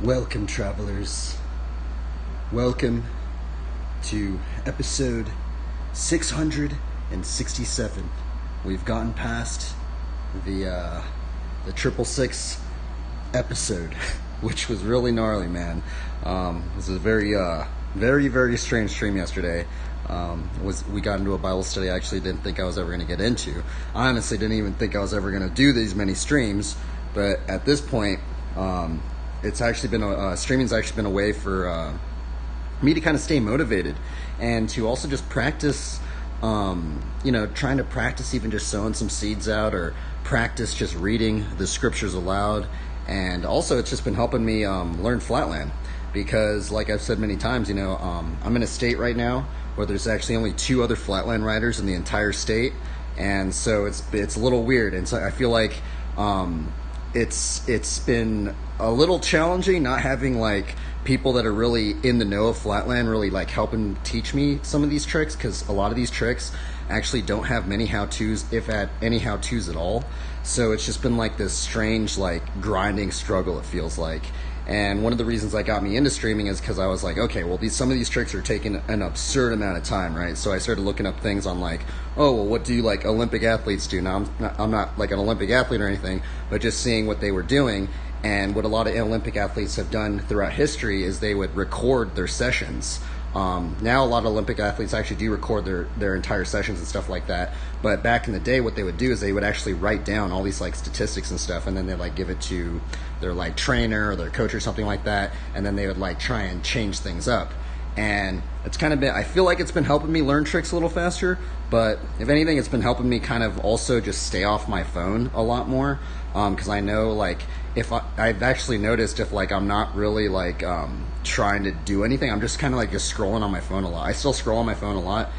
Welcome, travelers. Welcome to episode 667. We've gotten past the 666 episode, which was really gnarly, man. This was a very strange stream yesterday. We got into a Bible study I actually didn't think I was ever going to get into. I honestly didn't even think I was ever going to do these many streams, but at this point, it's actually been streaming's actually been a way for me to kind of stay motivated and to also just practice, trying to practice even just sowing some seeds out, or practice just reading the scriptures aloud. And also it's just been helping me learn flatland, because like I've said many times, I'm in a state right now where there's actually only 2 other flatland riders in the entire state, and so it's a little weird. And so I feel like it's been a little challenging not having like people that are really in the know of flatland really like helping teach me some of these tricks, because a lot of these tricks actually don't have many how-tos, if at any how-tos at all. So it's just been like this strange like grinding struggle, it feels like. And one of the reasons that got me into streaming is because I was like, okay, well, some of these tricks are taking an absurd amount of time, right? So I started looking up things on like, oh, well, what do like Olympic athletes do? Now, I'm not like an Olympic athlete or anything, but just seeing what they were doing. And what a lot of Olympic athletes have done throughout history is they would record their sessions. Now a lot of Olympic athletes actually do record their entire sessions and stuff like that. But back in the day, what they would do is they would actually write down all these like statistics and stuff, and then they like give it to their like trainer or their coach or something like that, and then they would like try and change things up. And it's kind of been, I feel like it's been helping me learn tricks a little faster, but if anything, it's been helping me kind of also just stay off my phone a lot more, because I know like if I've actually noticed if like I'm not really like trying to do anything, I'm just kind of like just scrolling on my phone a lot. I still scroll on my phone a lot,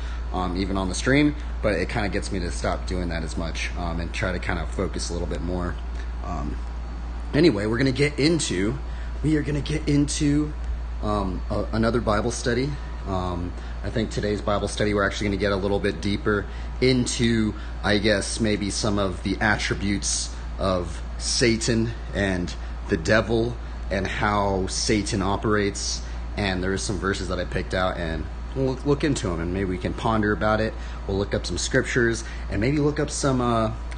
even on the stream, but it kind of gets me to stop doing that as much, and try to kind of focus a little bit more. Anyway, we are going to get into another Bible study. I think today's Bible study, we're actually going to get a little bit deeper into, I guess, maybe some of the attributes of Satan and the devil and how Satan operates. And there's some verses that I picked out, and we'll look into them, and maybe we can ponder about it. We'll look up some scriptures and maybe look up some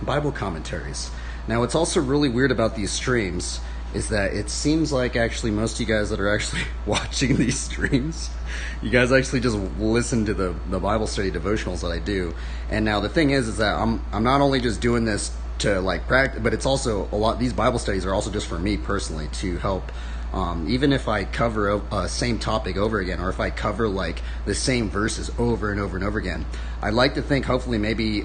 Bible commentaries. Now, what's also really weird about these streams is that it seems like actually most of you guys that are actually watching these streams, you guys actually just listen to the Bible study devotionals that I do. And now the thing is that I'm not only just doing this to like practice, but it's also a lot, these Bible studies are also just for me personally to help. Even if I cover a same topic over again, or if I cover like the same verses over and over and over again, I'd like to think hopefully maybe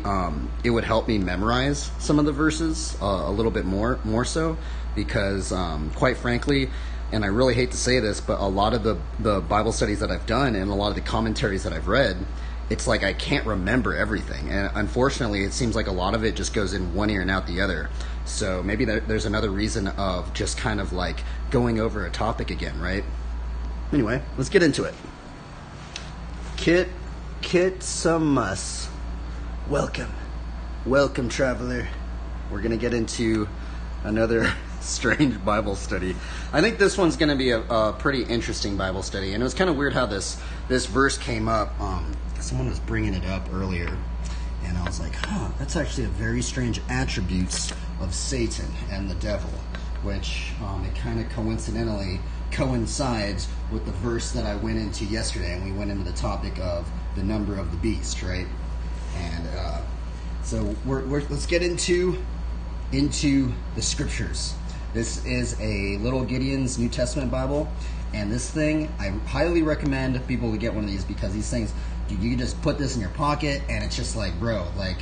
it would help me memorize some of the verses a little bit more so, because quite frankly, and I really hate to say this, but a lot of the Bible studies that I've done and a lot of the commentaries that I've read, it's like I can't remember everything, and unfortunately it seems like a lot of it just goes in one ear and out the other. So maybe there's another reason of just kind of like going over a topic again, right? Anyway, let's get into it. Kit Samus. Welcome, traveler. We're going to get into another strange Bible study. I think this one's going to be a pretty interesting Bible study. And it was kind of weird how this verse came up. Someone was bringing it up earlier, and I was like, that's actually a very strange attributes of Satan and the devil, which it kind of coincidentally coincides with the verse that I went into yesterday, and we went into the topic of the number of the beast, right? And so let's get into the scriptures. This is a Little Gideon's New Testament Bible, and this thing, I highly recommend people to get one of these, because these things, you can just put this in your pocket, and it's just like, bro, like,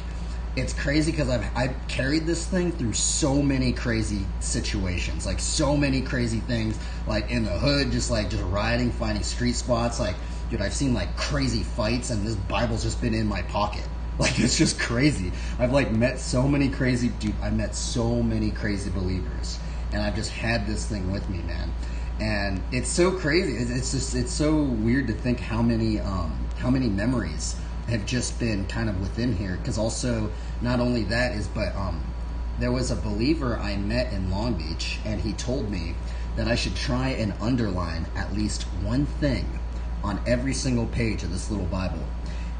it's crazy, because I've carried this thing through so many crazy situations, like so many crazy things, like in the hood, just riding, finding street spots, like, dude, I've seen like crazy fights, and this Bible's just been in my pocket. Like, it's just crazy. I've like met so many crazy believers, and I've just had this thing with me, man. And it's so crazy. It's so weird to think how many memories have just been kind of within here. Because also, not only that is, but there was a believer I met in Long Beach, and he told me that I should try and underline at least one thing on every single page of this little Bible.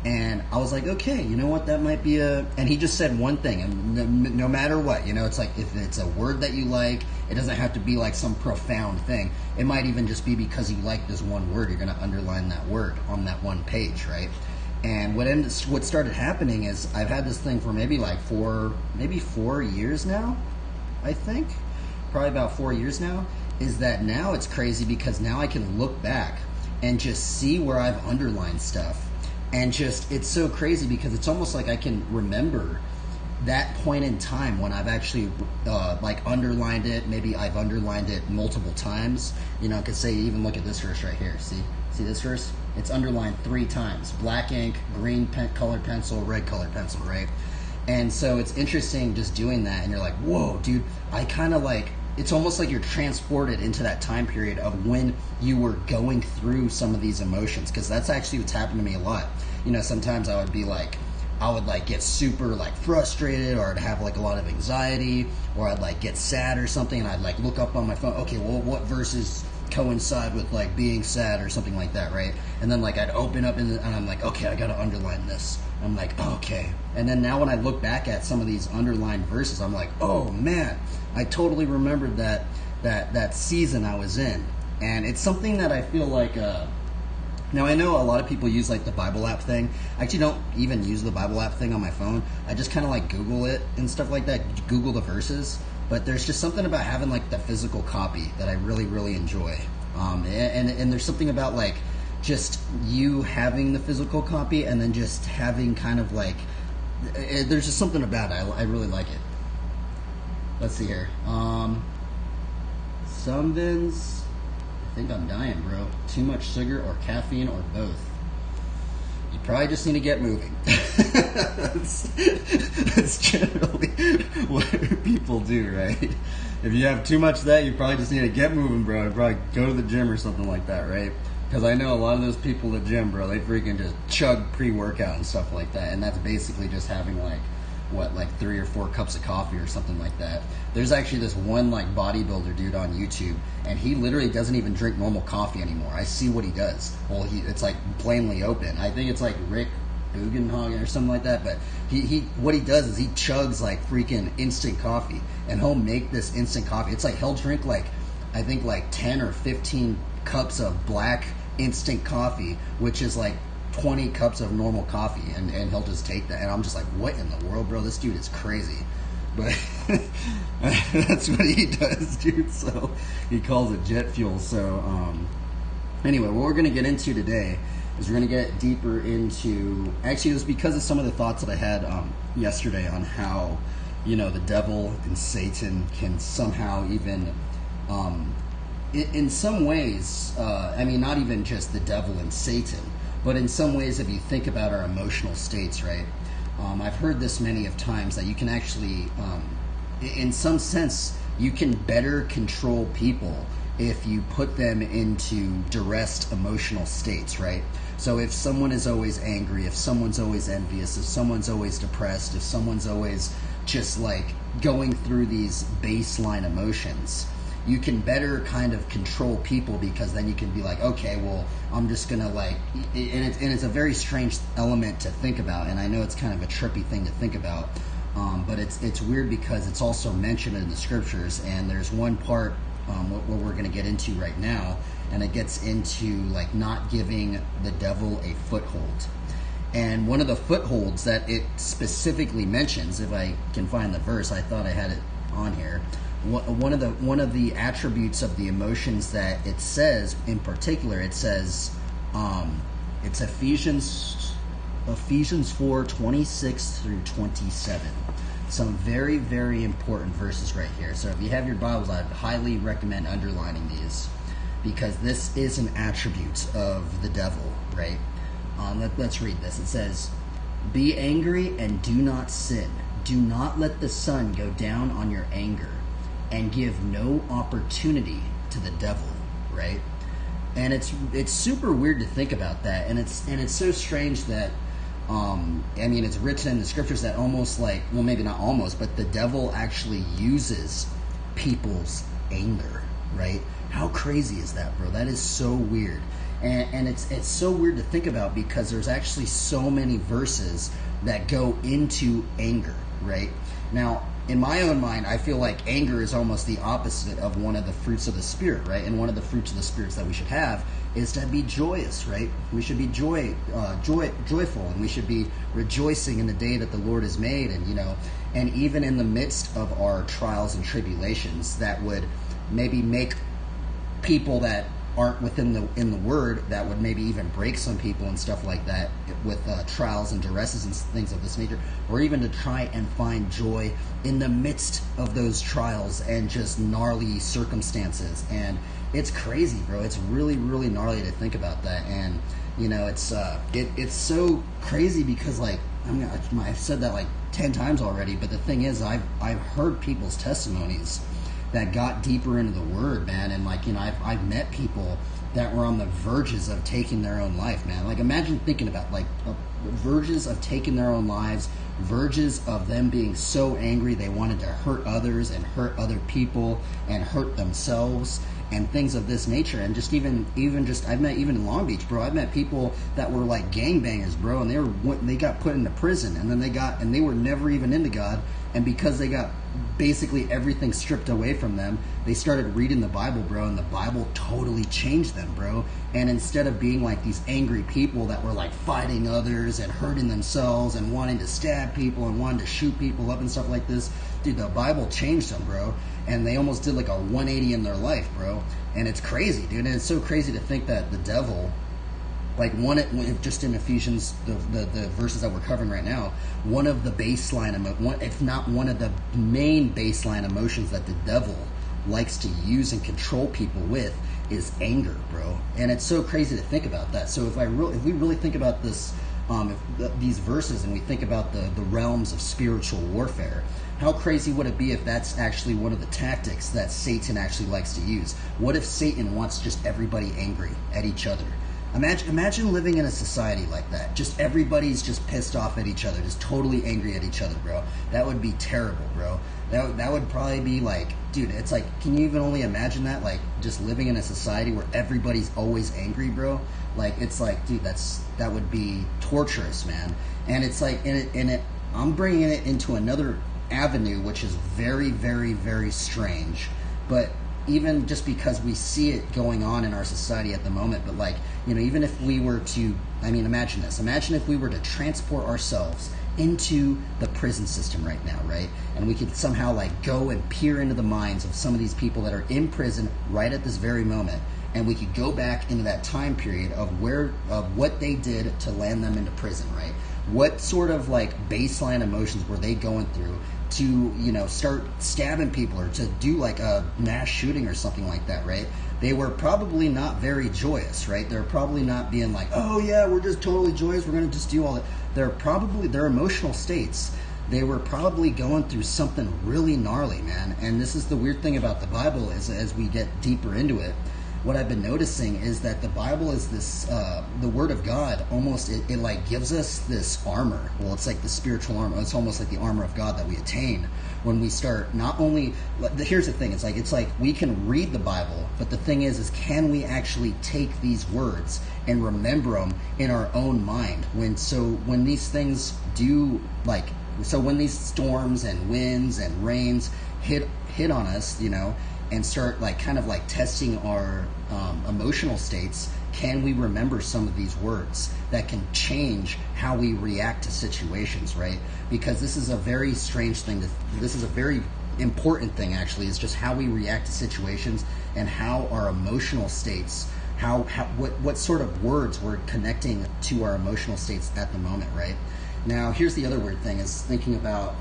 And I was like, okay, you know what, that might be and he just said one thing, and no matter what, it's like, if it's a word that you like, it doesn't have to be like some profound thing. It might even just be because you like this one word, you're going to underline that word on that one page, right? And what started happening is, I've had this thing for maybe 4 years now, I think. Probably about 4 years now. Is that now it's crazy because now I can look back and just see where I've underlined stuff. And just, it's so crazy because it's almost like I can remember that point in time when I've actually underlined it. Maybe I've underlined it multiple times. I could say, even look at this verse right here. See this verse? It's underlined 3 times. Black ink, green colored pencil, red colored pencil, right? And so it's interesting just doing that, and you're like, whoa, dude, I kind of it's almost like you're transported into that time period of when you were going through some of these emotions, because that's actually what's happened to me a lot. Sometimes I would be get super frustrated, or I'd have a lot of anxiety, or I'd get sad or something, and I'd look up on my phone, okay, well, what verses coincide with being sad or something like that, right? And then I'd open up and I'm like, okay, I gotta underline this. I'm like, okay. And then now when I look back at some of these underlined verses, I'm like, oh man, I totally remembered that season I was in. And it's something that I feel like, now I know a lot of people use the Bible app thing. I actually don't even use the Bible app thing on my phone. I just kind of Google it and stuff like that, Google the verses. But there's just something about having the physical copy that I really, really enjoy. And there's something about just you having the physical copy, and then just having kind of there's just something about it. I really like it. Let's see here. Sunvins, I think I'm dying, bro. Too much sugar or caffeine or both. You probably just need to get moving. That's generally what people do, right? If you have too much of that, you probably just need to get moving, bro. Probably go to the gym or something like that, right? Because I know a lot of those people at the gym, bro, they freaking just chug pre-workout and stuff like that. And that's basically just having 3 or 4 cups of coffee or something like that. There's actually this one bodybuilder dude on YouTube, and he literally doesn't even drink normal coffee anymore. I see what he does. Well, it's plainly open. I think it's Rick Bugenhagen or something like that, but he what he does is he chugs freaking instant coffee, and he'll make this instant coffee. It's he'll drink I think 10 or 15 cups of black instant coffee, which is 20 cups of normal coffee, and he'll just take that, and I'm just what in the world, bro? This dude is crazy. But that's what he does, dude. So he calls it jet fuel. So anyway, what we're going to get into today is we're going to get deeper into, actually it was because of some of the thoughts that I had yesterday on how the devil and Satan can somehow even in some ways, not even just the devil and Satan, but in some ways, if you think about our emotional states, right? I've heard this many of times that you can actually, in some sense, you can better control people if you put them into duress emotional states, right? So if someone is always angry, if someone's always envious, if someone's always depressed, if someone's always just going through these baseline emotions, you can better kind of control people, because then you can be okay, well, I'm just gonna and it's a very strange element to think about, and I know it's kind of a trippy thing to think about, but it's weird because it's also mentioned in the scriptures, and there's one part what we're gonna get into right now, and it gets into not giving the devil a foothold. And one of the footholds that it specifically mentions, if I can find the verse, I thought I had it on here. One of the attributes of the emotions that it says in particular, it says it's Ephesians 4:26 through 27. Some very, very important verses right here. So if you have your Bibles, I'd highly recommend underlining these, because this is an attribute of the devil, right? Let's read this. It says, "Be angry and do not sin. Do not let the sun go down on your anger, and give no opportunity to the devil," right? And it's super weird to think about that, and it's so strange that I mean, it's written in the scriptures that almost like, well, maybe not almost, but the devil actually uses people's anger, right? How crazy is that, bro? That is so weird. And it's so weird to think about because there's actually so many verses that go into anger, right? Now, in my own mind, I feel like anger is almost the opposite of one of the fruits of the Spirit, right? And one of the fruits of the spirits that we should have is to be joyous, right? We should be joyful, and we should be rejoicing in the day that the Lord has made, and and even in the midst of our trials and tribulations, that would maybe make people that aren't within in the Word, that would maybe even break some people and stuff like that with trials and duresses and things of this nature, or even to try and find joy in the midst of those trials and just gnarly circumstances. And it's crazy, bro. It's really, really gnarly to think about that. And it's so crazy because I've said that like 10 times already, but the thing is, I've heard people's testimonies that got deeper into the Word, man, and I've met people that were on the verges of taking their own life, man. Like, imagine thinking about verges of taking their own lives, verges of them being so angry they wanted to hurt others and hurt other people and hurt themselves and things of this nature. And just even I've met, even in Long Beach, bro, I've met people that were like gangbangers, bro, and they got put into prison, and then they were never even into God, and because they got basically everything stripped away from them, they started reading the Bible, bro, and the Bible totally changed them, bro. And instead of being like these angry people that were like fighting others and hurting themselves and wanting to stab people and wanting to shoot people up and stuff like this, dude, the Bible changed them, bro. And they almost did like a 180 in their life, bro. And it's crazy, dude. And it's so crazy to think that the devil, just in Ephesians, the verses that we're covering right now, one of the baseline, if not one of the main baseline emotions that the devil likes to use and control people with is anger, bro. And it's so crazy to think about that. So if we really think about this, these verses, and we think about the realms of spiritual warfare, how crazy would it be if that's actually one of the tactics that Satan actually likes to use? What if Satan wants just everybody angry at each other? Imagine living in a society like that. Just everybody's just pissed off at each other, just totally angry at each other, bro. That would be terrible, bro. That would probably be like, dude, it's like, can you even only imagine that? Like, just living in a society where everybody's always angry, bro. Like, it's like, dude, that would be torturous, man. And it's like, I'm bringing it into another avenue, which is very, very, very strange, but even just because we see it going on in our society at the moment. But even if we were to, imagine this. Imagine if we were to transport ourselves into the prison system right now, right? And we could somehow go and peer into the minds of some of these people that are in prison right at this very moment. And we could go back into that time period of what they did to land them into prison, right? What sort of baseline emotions were they going through to, start stabbing people or to do a mass shooting or something like that, right? They were probably not very joyous, right? They're probably not being like, oh yeah, we're just totally joyous, we're going to just do all that. Their emotional states, they were probably going through something really gnarly, man. And this is the weird thing about the Bible, is as we get deeper into it, what I've been noticing is that the Bible is this, the Word of God, almost, it gives us this armor. Well, it's like the spiritual armor. It's almost like the armor of God that we attain when we start not only, here's the thing, it's like we can read the Bible, but the thing is can we actually take these words and remember them in our own mind? When these things do, when these storms and winds and rains hit on us, and start testing our emotional states, can we remember some of these words that can change how we react to situations, right? Because this is a very strange thing. This is a very important thing, actually, is just how we react to situations and how our emotional states, what sort of words we're connecting to our emotional states at the moment, right? Now, here's the other weird thing, is thinking about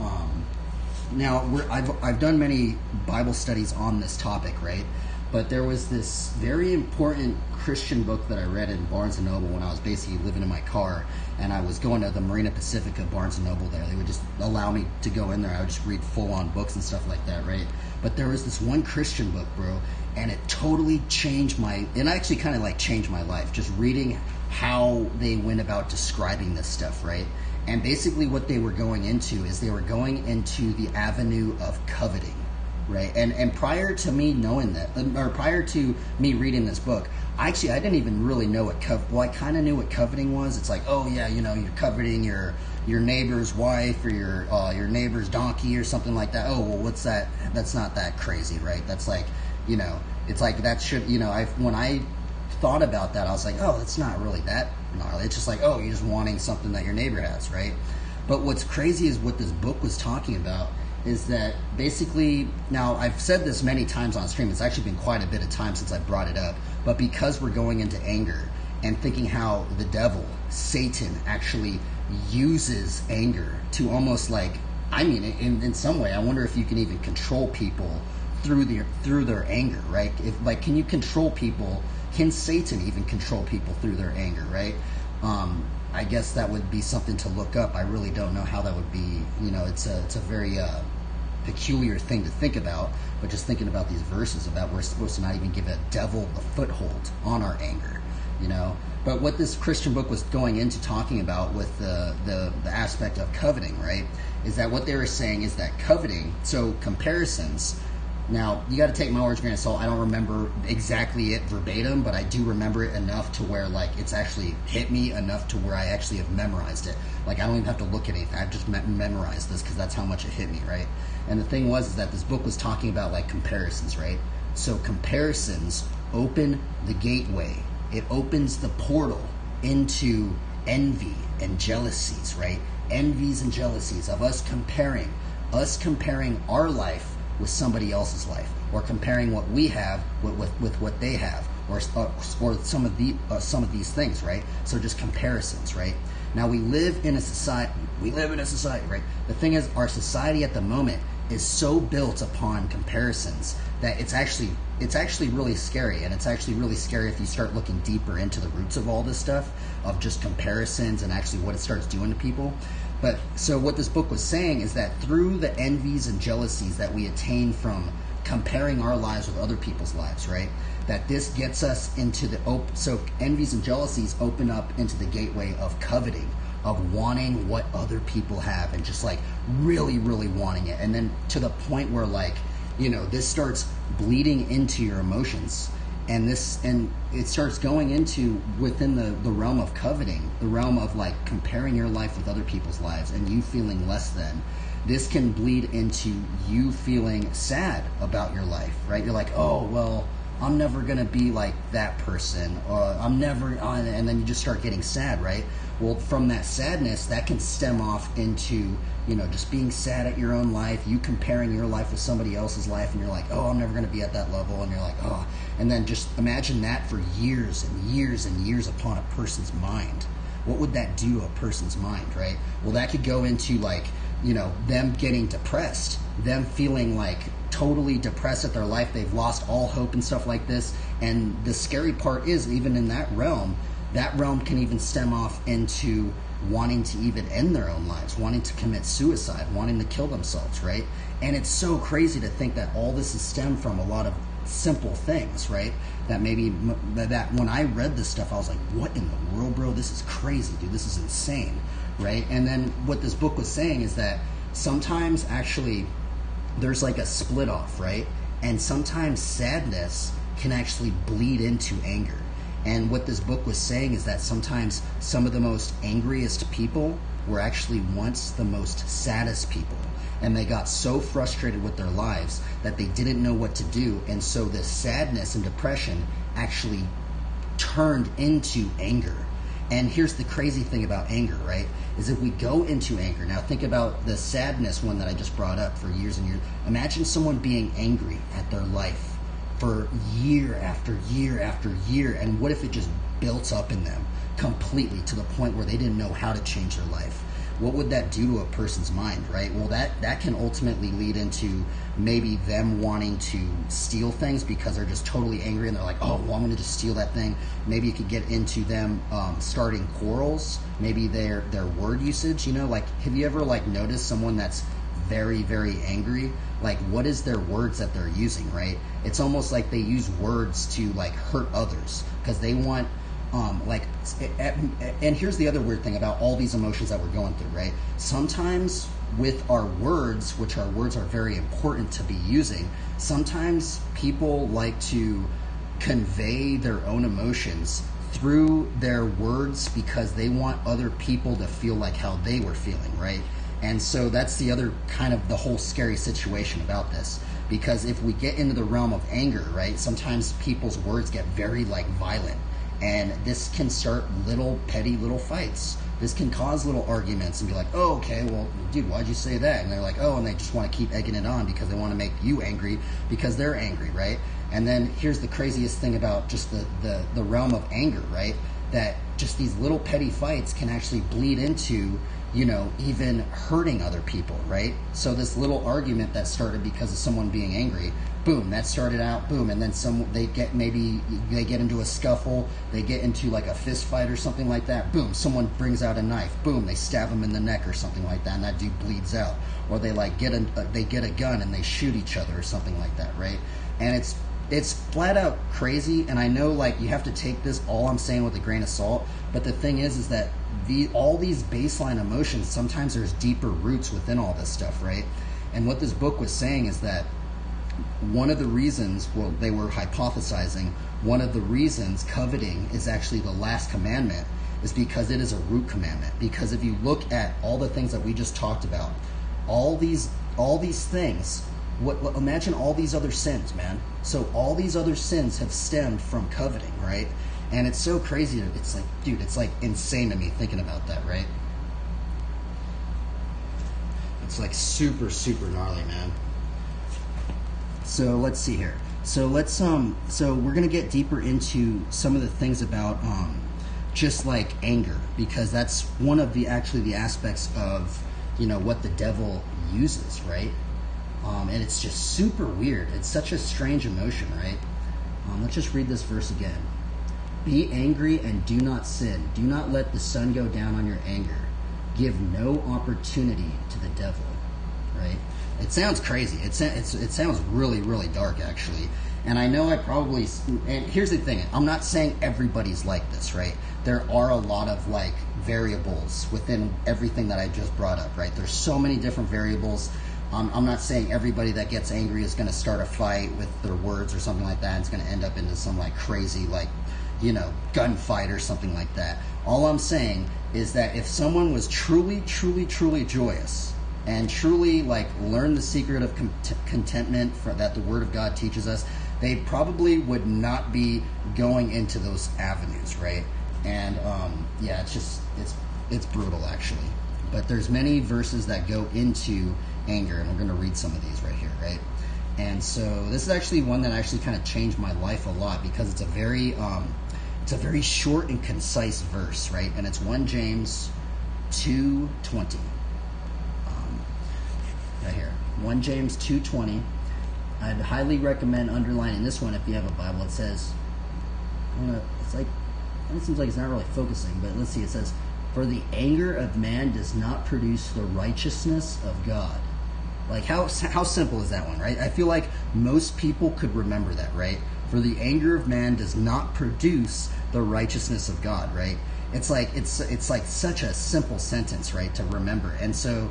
I've done many Bible studies on this topic, right? but there was this very important Christian book that I read in Barnes & Noble when I was basically living in my car, and I was going to the Marina Pacifica Barnes & Noble there. They would just allow me to go in there. I would just read full-on books and stuff like that, right? But there was this one Christian book, bro, and it totally changed it actually kind of like changed my life, just reading how they went about describing this stuff, right? And basically what they were going into is they were going into the avenue of coveting, right? And prior to me knowing that, or prior to me reading this book, I didn't even really know what I kind of knew what coveting was. It's like, oh yeah, you're coveting your neighbor's wife or your neighbor's donkey or something like that. Oh, well, what's that? That's not that crazy, right? That's like, it's like that should, when I thought about that, I was like, oh, it's not really that gnarly. It's just like, oh, you're just wanting something that your neighbor has, right? But what's crazy is what this book was talking about is that basically, now I've said this many times on stream, it's actually been quite a bit of time since I brought it up, but because we're going into anger and thinking how the devil, Satan, actually uses anger to almost like, in some way, I wonder if you can even control people through their anger, right? Can you control people? Can Satan even control people through their anger, right? I guess that would be something to look up. I really don't know how that would be. It's a very peculiar thing to think about, but just thinking about these verses about we're supposed to not even give a devil a foothold on our anger, But what this Christian book was going into talking about with the aspect of coveting, right, is that what they were saying is that coveting, so comparisons. Now, you got to take my words with a grain of salt. I don't remember exactly it verbatim, but I do remember it enough to where, like, it's actually hit me enough to where I actually have memorized it. Like, I don't even have to look at anything. I've just memorized this because that's how much it hit me, right? And the thing was is that this book was talking about, like, comparisons, right? So comparisons open the gateway. It opens the portal into envy and jealousies, right? Envies and jealousies of us comparing our life with somebody else's life, or comparing what we have with what they have, or some of these things, right? So just comparisons, right? Now we live in a society, right? The thing is, our society at the moment is so built upon comparisons that it's actually really scary, and it's actually really scary if you start looking deeper into the roots of all this stuff, of just comparisons and actually what it starts doing to people. But so what this book was saying is that through the envies and jealousies that we attain from comparing our lives with other people's lives, right? That this gets us into so envies and jealousies open up into the gateway of coveting, of wanting what other people have, and just like really, really wanting it. And then to the point where, like, this starts bleeding into your emotions. And it starts going into within the realm of coveting, the realm of like comparing your life with other people's lives and you feeling less than. This can bleed into you feeling sad about your life, right? You're like, oh, well, I'm never going to be like that person, or and then you just start getting sad, right? Well, from that sadness, that can stem off into, just being sad at your own life, you comparing your life with somebody else's life, and you're like, oh, I'm never going to be at that level, and you're like, oh, and then just imagine that for years and years and years upon a person's mind. What would that do to a person's mind, right? Well, that could go into like, them getting depressed, them feeling like totally depressed at their life, they've lost all hope and stuff like this. And the scary part is, even in that realm can even stem off into wanting to even end their own lives, wanting to commit suicide, wanting to kill themselves, right? And it's so crazy to think that all this is stemmed from a lot of simple things, right? That when I read this stuff, I was like, what in the world, bro? This is crazy, dude. This is insane, right? And then what this book was saying is that sometimes actually there's like a split off, right? And sometimes sadness can actually bleed into anger. And what this book was saying is that sometimes some of the most angriest people were actually once the most saddest people. And they got so frustrated with their lives that they didn't know what to do. And so this sadness and depression actually turned into anger. And here's the crazy thing about anger, right? Is if we go into anger, now think about the sadness one that I just brought up for years and years. Imagine someone being angry at their life for year after year after year, and what if it just built up in them completely to the point where they didn't know how to change their life? what would that do to a person's mind, right? Well, that can ultimately lead into maybe them wanting to steal things because they're just totally angry and they're like, oh, well, I'm going to just steal that thing. Maybe it could get into them starting quarrels, maybe their word usage, you know, like, have you ever like noticed someone that's very, very angry? Like, what is their words that they're using, right? It's almost like they use words to like hurt others because they want and here's the other weird thing about all these emotions that we're going through, right? Sometimes with our words, which our words are very important to be using, sometimes people like to convey their own emotions through their words because they want other people to feel like how they were feeling, right? And so that's the other kind of the whole scary situation about this. Because if we get into the realm of anger, right, sometimes people's words get very like violent. And this can start little petty little fights. This can cause little arguments and be like, oh, okay, well, dude, why'd you say that? And they're like, oh, and they just want to keep egging it on because they want to make you angry because they're angry, right? And then here's the craziest thing about just the realm of anger, right? That just these little petty fights can actually bleed into, you know, even hurting other people, right? So this little argument that started because of someone being angry, boom, that started out, boom, and then they get into a scuffle, they get into like a fist fight or something like that, boom, someone brings out a knife, boom, they stab him in the neck or something like that, and that dude bleeds out. Or they like get a gun and they shoot each other or something like that, right? And it's flat out crazy, and I know like you have to take this all I'm saying with a grain of salt, but the thing is that all these baseline emotions, sometimes there's deeper roots within all this stuff, right? And what this book was saying is that one of the reasons, well, they were hypothesizing, one of the reasons coveting is actually the last commandment is because it is a root commandment. Because if you look at all the things that we just talked about, all these things, imagine all these other sins, man. So all these other sins have stemmed from coveting, right? And it's so crazy. It's like, dude, it's like insane to me thinking about that, right? It's like super, super gnarly, man. So let's see here. So so we're gonna get deeper into some of the things about just like anger, because that's one of the aspects of, you know, what the devil uses, right? And it's just super weird. It's such a strange emotion, right? Let's just read this verse again. Be angry and do not sin. Do not let the sun go down on your anger. Give no opportunity to the devil, right? It sounds crazy. It sounds really, really dark, actually. And I know and here's the thing. I'm not saying everybody's like this, right? There are a lot of like variables within everything that I just brought up, right? There's so many different variables. I'm not saying everybody that gets angry is going to start a fight with their words or something like that. And it's going to end up into some like crazy, like, you know, gunfight or something like that. All I'm saying is that if someone was truly, truly, truly joyous and truly like learned the secret of contentment that the Word of God teaches us, they probably would not be going into those avenues, right? And yeah, it's brutal actually. But there's many verses that go into anger, and we're going to read some of these right here, right? And so this is actually one that actually kind of changed my life a lot, because it's a very short and concise verse, right? And it's 1 James 2:20. Right here, 1 James 2:20. I'd highly recommend underlining this one if you have a Bible. It says, it seems like it's not really focusing, but let's see. It says, "For the anger of man does not produce the righteousness of God." Like, how simple is that one, right? I feel like most people could remember that, right? For the anger of man does not produce the righteousness of God, right? It's like such a simple sentence, right, to remember. And so,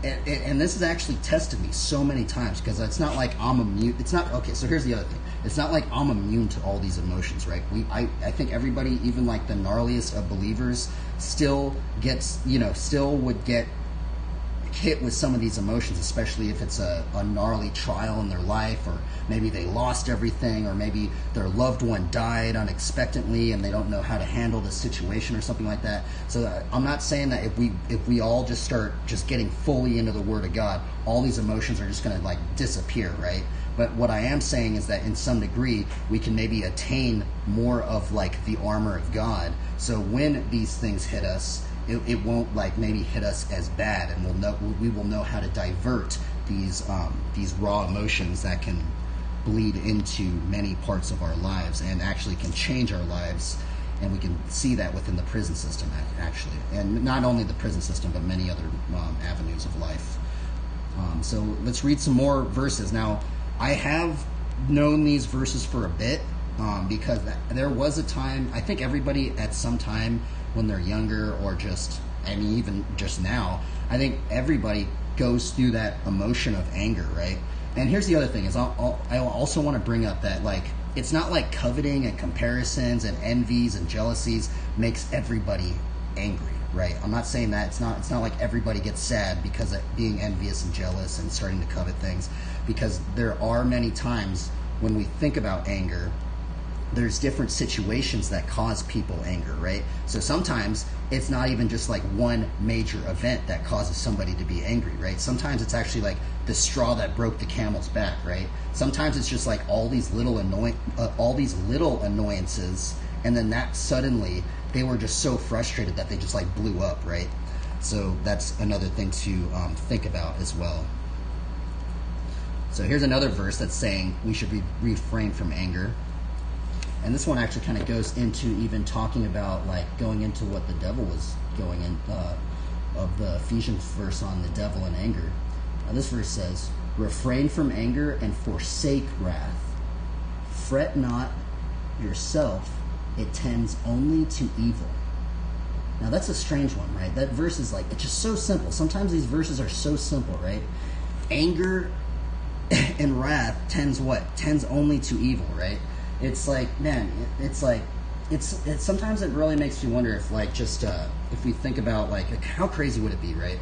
and this has actually tested me so many times, because it's not like I'm immune. It's not, okay, so here's the other thing. It's not like I'm immune to all these emotions, right? I think everybody, even like the gnarliest of believers, still would get hit with some of these emotions, especially if it's a gnarly trial in their life, or maybe they lost everything, or maybe their loved one died unexpectedly and they don't know how to handle the situation or something like that. So I'm not saying that if we all just start just getting fully into the Word of God, all these emotions are just going to like disappear, right? But what I am saying is that in some degree we can maybe attain more of like the armor of God, so when these things hit us, it won't like maybe hit us as bad, and we will know how to divert these raw emotions that can bleed into many parts of our lives and actually can change our lives. And we can see that within the prison system, actually, and not only the prison system, but many other avenues of life. So let's read some more verses. Now, I have known these verses for a bit, because there was a time, I think everybody at some time when they're younger, or just, I mean, even just now, I think everybody goes through that emotion of anger, right? And here's the other thing is I also want to bring up that, like, it's not like coveting and comparisons and envies and jealousies makes everybody angry, right? I'm not saying that. It's not like everybody gets sad because of being envious and jealous and starting to covet things, because there are many times when we think about anger, there's different situations that cause people anger, right? So sometimes it's not even just like one major event that causes somebody to be angry, right? Sometimes it's actually like the straw that broke the camel's back, right? Sometimes it's just like all these little annoyances, and then that suddenly they were just so frustrated that they just like blew up, right? So that's another thing to think about as well. So here's another verse that's saying we should refrain from anger. And this one actually kind of goes into even talking about like going into what the devil was going in, of the Ephesians verse on the devil and anger. Now this verse says, refrain from anger and forsake wrath. Fret not yourself, it tends only to evil. Now that's a strange one, right? That verse is like, it's just so simple. Sometimes these verses are so simple, right? Anger and wrath tends what? Tends only to evil, right? It's like, man, it's like, it's sometimes it really makes me wonder if like just if we think about like how crazy would it be, right?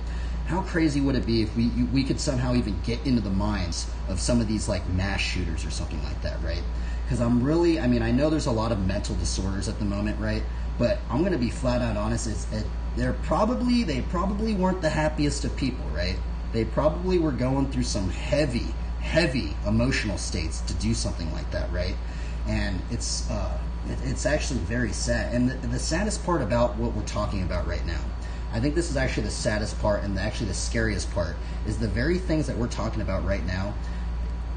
How crazy would it be if we could somehow even get into the minds of some of these like mass shooters or something like that, right? Because I mean, I know there's a lot of mental disorders at the moment, right? But I'm going to be flat out honest, they probably weren't the happiest of people, right? They probably were going through some heavy emotional states to do something like that, right? And it's actually very sad. And the saddest part about what we're talking about right now, I think this is actually the saddest part and actually the scariest part, is the very things that we're talking about right now.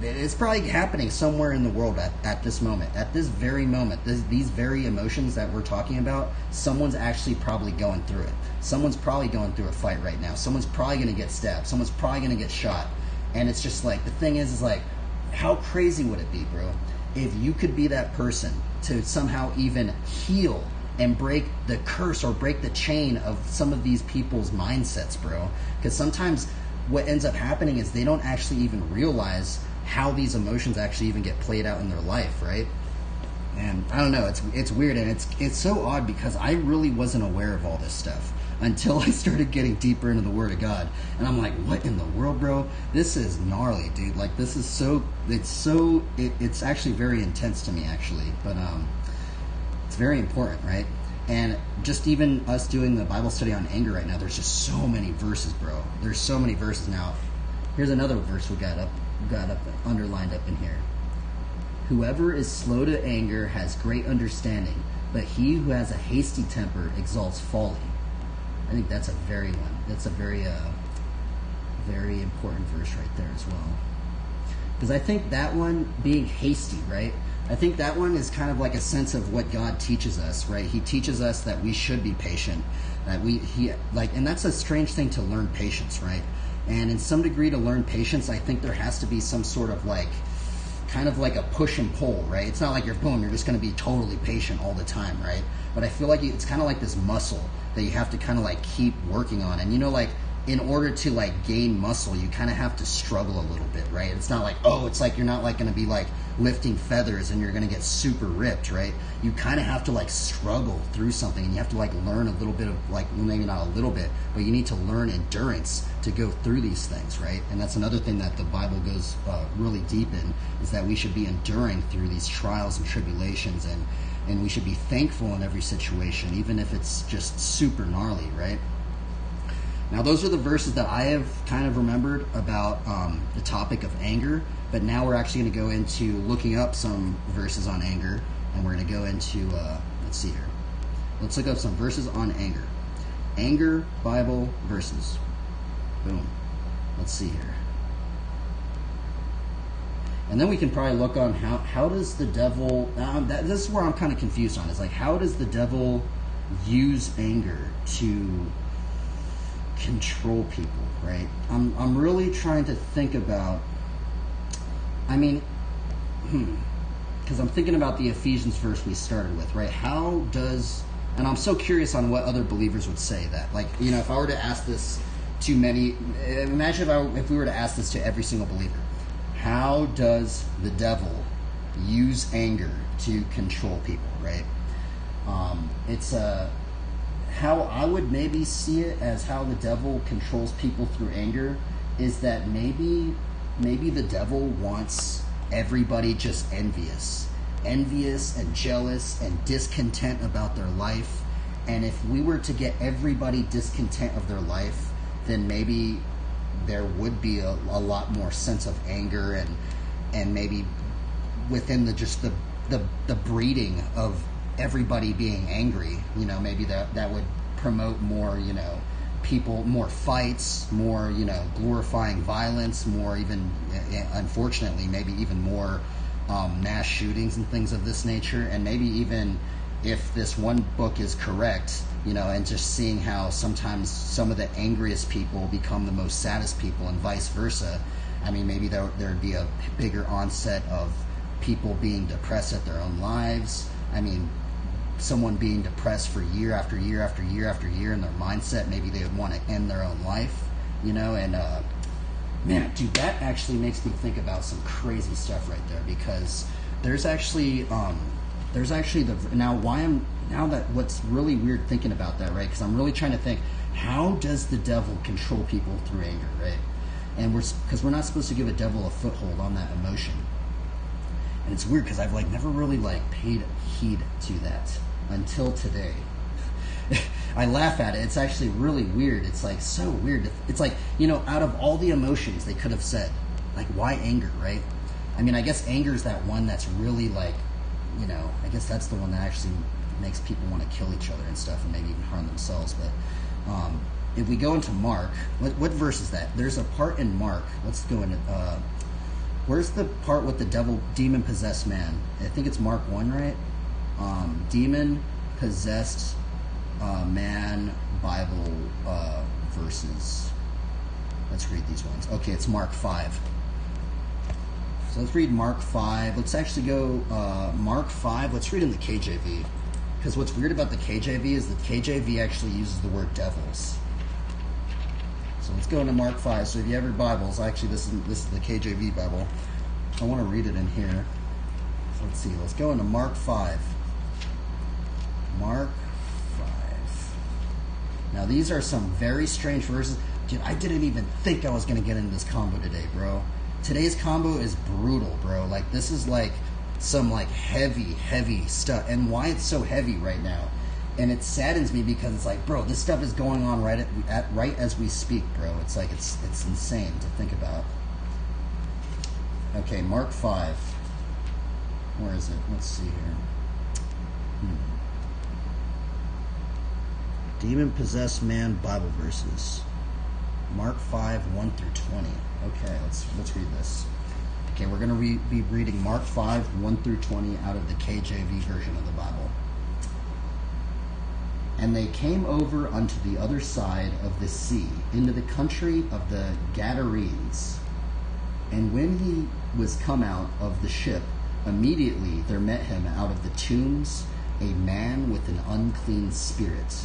It's probably happening somewhere in the world at this moment. At this very moment, these very emotions that we're talking about, someone's actually probably going through it. Someone's probably going through a fight right now. Someone's probably going to get stabbed. Someone's probably going to get shot. And it's just like, the thing is like, how crazy would it be, bro, if you could be that person to somehow even heal and break the curse or break the chain of some of these people's mindsets, bro? Because sometimes what ends up happening is they don't actually even realize how these emotions actually even get played out in their life, right? And I don't know, it's weird, and it's so odd because I really wasn't aware of all this stuff until I started getting deeper into the Word of God. And I'm like, what in the world, bro? This is gnarly, dude. Like, this is it's actually very intense to me, actually. But it's very important, right? And just even us doing the Bible study on anger right now, there's just so many verses, bro. There's so many verses now. Here's another verse we got underlined up in here. Whoever is slow to anger has great understanding, but he who has a hasty temper exalts folly. I think that's a very very important verse right there as well. Because I think that one, being hasty, right? I think that one is kind of like a sense of what God teaches us, right? He teaches us that we should be patient, and that's a strange thing to learn patience, right? And in some degree to learn patience, I think there has to be some sort of like, kind of like a push and pull, right? It's not like you're just going to be totally patient all the time, right? But I feel like it's kind of like this muscle that you have to kind of like keep working on. And like in order to like gain muscle, you kind of have to struggle a little bit, right? It's not like, it's like you're not like going to be like lifting feathers and you're going to get super ripped, right? You kind of have to like struggle through something, and you have to like learn a little bit of like, well, maybe not a little bit, but you need to learn endurance to go through these things, right? And that's another thing that the Bible goes really deep in, is that we should be enduring through these trials and tribulations, and we should be thankful in every situation, even if it's just super gnarly, right? Now, those are the verses that I have kind of remembered about the topic of anger, but now we're actually going to go into looking up some verses on anger, and we're going to go into, let's see here. Let's look up some verses on anger. Anger Bible verses. Boom. Let's see here. And then we can probably look on how does the devil, this is where I'm kind of confused on, is like, how does the devil use anger to control people, right? I'm really trying to think about, I mean, because I'm thinking about the Ephesians verse we started with, right? How does, and I'm so curious on what other believers would say that, like, you know, if I were to ask this to many, imagine if we were to ask this to every single believer. How does the devil use anger to control people, right? It's how I would maybe see it as how the devil controls people through anger is that maybe the devil wants everybody just envious and jealous and discontent about their life. And if we were to get everybody discontent of their life, then maybe there would be a lot more sense of anger and maybe within the breeding of everybody being angry, you know, maybe that would promote more, you know, people, more fights, more, you know, glorifying violence, more even, unfortunately, maybe even more mass shootings and things of this nature. And maybe even if this one book is correct, you know, and just seeing how sometimes some of the angriest people become the most saddest people and vice versa, I mean, maybe there'd be a bigger onset of people being depressed at their own lives. I mean, someone being depressed for year after year after year after year in their mindset, maybe they would want to end their own life, you know. And man, dude, that actually makes me think about some crazy stuff right there, because there's actually now that what's really weird thinking about that, right? Because I'm really trying to think, how does the devil control people through anger, right? And because we're not supposed to give a devil a foothold on that emotion. And it's weird because I've like never really like paid heed to that until today. I laugh at it. It's actually really weird. It's like so weird. It's like, you know, out of all the emotions they could have said, like, why anger, right? I mean, I guess anger is that one that's really like, you know, I guess that's the one that actually makes people want to kill each other and stuff and maybe even harm themselves. But if we go into Mark, what verse is that? There's a part in Mark. Let's go into, where's the part with the demon-possessed man? I think it's Mark 1, right? Demon-possessed man Bible verses. Let's read these ones. Okay, it's Mark 5. So let's read Mark 5. Let's actually go Mark 5. Let's read in the KJV. Because what's weird about the KJV is the KJV actually uses the word devils. So let's go into Mark 5. So if you have your Bibles, actually this is the KJV Bible. I want to read it in here. So let's see. Let's go into Mark 5. Mark 5. Now these are some very strange verses. Dude, I didn't even think I was going to get into this combo today, bro. Today's combo is brutal, bro. Like, this is like some like heavy stuff. And why it's so heavy right now, and it saddens me because it's like, bro, this stuff is going on right as we speak, bro. It's like it's insane to think about. Okay, Mark 5. Where is it? Let's see here. Demon-possessed man Bible verses. Mark 5, 1 through 20. Okay, let's read this. Okay, we're going to be reading Mark 5, 1 through 20 out of the KJV version of the Bible. And they came over unto the other side of the sea, into the country of the Gadarenes. And when he was come out of the ship, immediately there met him out of the tombs a man with an unclean spirit,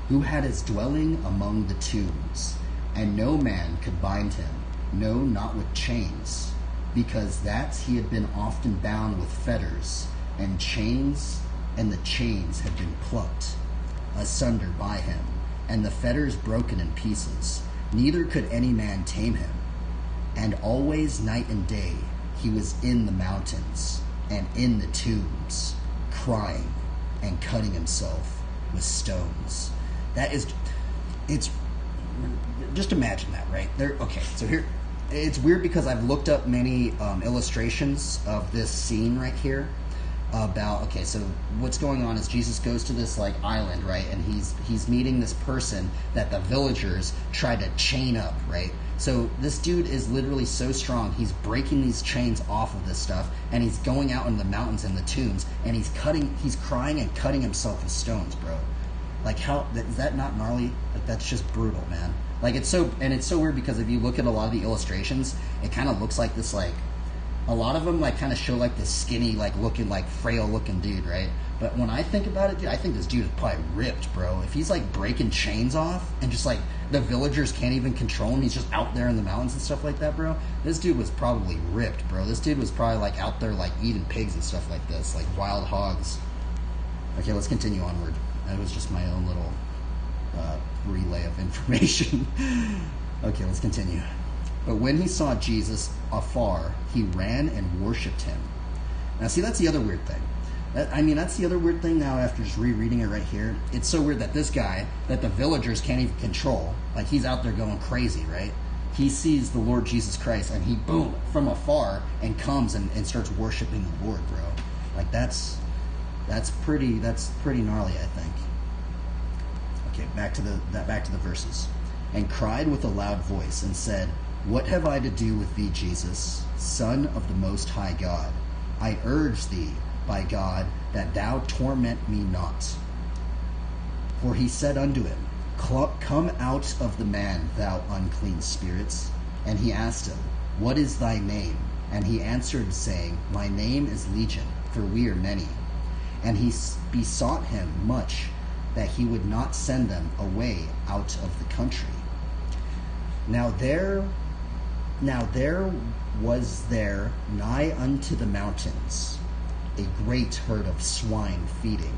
who had his dwelling among the tombs, and no man could bind him, no, not with chains, because that he had been often bound with fetters and chains, and the chains had been plucked asunder by him, and the fetters broken in pieces. Neither could any man tame him. And always night and day he was in the mountains and in the tombs, crying and cutting himself with stones. It's just imagine that, right? Okay, so here, it's weird because I've looked up many illustrations of this scene right here, about, okay, so what's going on is Jesus goes to this like island, right, and he's meeting this person that the villagers try to chain up, right? So this dude is literally so strong, he's breaking these chains off of this stuff, and he's going out in the mountains and the tombs, and he's crying and cutting himself with stones, bro. Like, how is that not gnarly? Like, that's just brutal, man. Like, it's so weird because if you look at a lot of the illustrations, it kind of looks like this, like, a lot of them like kind of show like this skinny, like looking, like frail looking dude, right? But when I think about it, dude, I think this dude is probably ripped, bro. If he's like breaking chains off and just like the villagers can't even control him, he's just out there in the mountains and stuff like that, bro. This dude was probably ripped, bro. This dude was probably like out there like eating pigs and stuff like this, like wild hogs. Okay, let's continue onward. That was just my own little relay of information. Okay, let's continue. But when he saw Jesus afar, he ran and worshipped him. Now, see, that's the other weird thing. That's the other weird thing now after just rereading it right here. It's so weird that this guy, that the villagers can't even control, like he's out there going crazy, right? He sees the Lord Jesus Christ and he, boom, from afar and comes and starts worshiping the Lord, bro. Like that's pretty gnarly, I think. Okay, back to the verses. And cried with a loud voice and said, "What have I to do with thee, Jesus, Son of the Most High God? I urge thee, by God, that thou torment me not." For he said unto him, "Come out of the man, thou unclean spirits." And he asked him, "What is thy name?" And he answered, saying, "My name is Legion, for we are many." And he besought him much that he would not send them away out of the country. Now there was there nigh unto the mountains a great herd of swine feeding,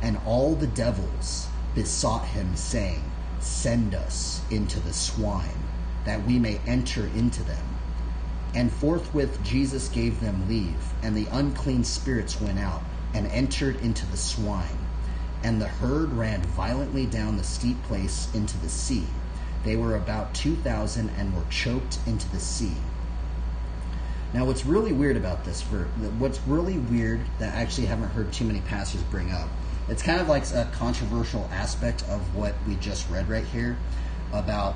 and all the devils besought him, saying, "Send us into the swine, that we may enter into them." And forthwith Jesus gave them leave, and the unclean spirits went out and entered into the swine. And the herd ran violently down the steep place into the sea. They were about 2,000 and were choked into the sea. Now, what's really weird about this, what's really weird that I actually haven't heard too many pastors bring up, it's kind of like a controversial aspect of what we just read right here about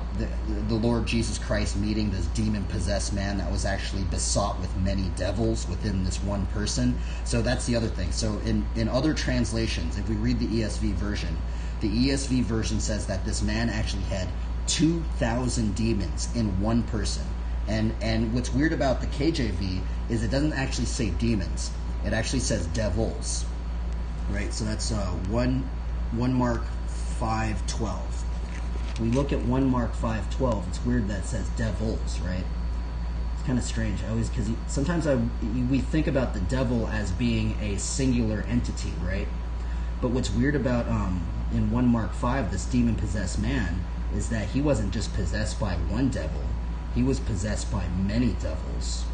the Lord Jesus Christ meeting this demon-possessed man that was actually besought with many devils within this one person. So that's the other thing. So in other translations, if we read the ESV version says that this man actually had 2,000 demons in one person. And what's weird about the KJV is it doesn't actually say demons. It actually says devils. Right? So that's 1 Mark 5:12. We look at 1 Mark 5:12. It's weird that it says devils, right? It's kind of strange. Because sometimes we think about the devil as being a singular entity, right? But what's weird about in 1 Mark 5, this demon-possessed man, is that he wasn't just possessed by one devil. He was possessed by many devils.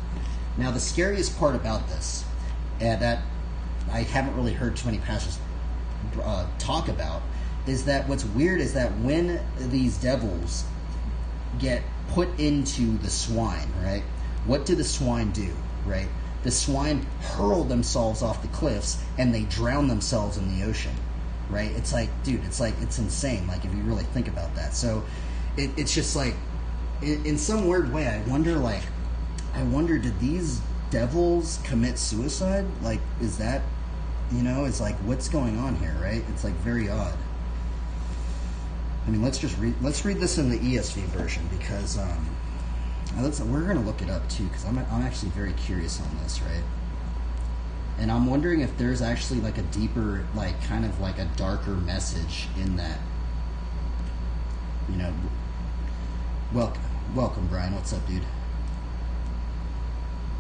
Now, the scariest part about this, that I haven't really heard too many pastors talk about, is that what's weird is that when these devils get put into the swine, right, what do the swine do, right? The swine hurl themselves off the cliffs and they drown themselves in the ocean, right? It's like, dude, it's insane, like, if you really think about that. So it's just like, in some weird way, I wonder, did these devils commit suicide? Like, is that, it's like, what's going on here, right? It's like very odd. I mean, let's read this in the ESV version, because we're going to look it up too, because I'm actually very curious on this, right? And I'm wondering if there's actually like a deeper, like kind of like a darker message in that. Welcome, Brian. What's up, dude?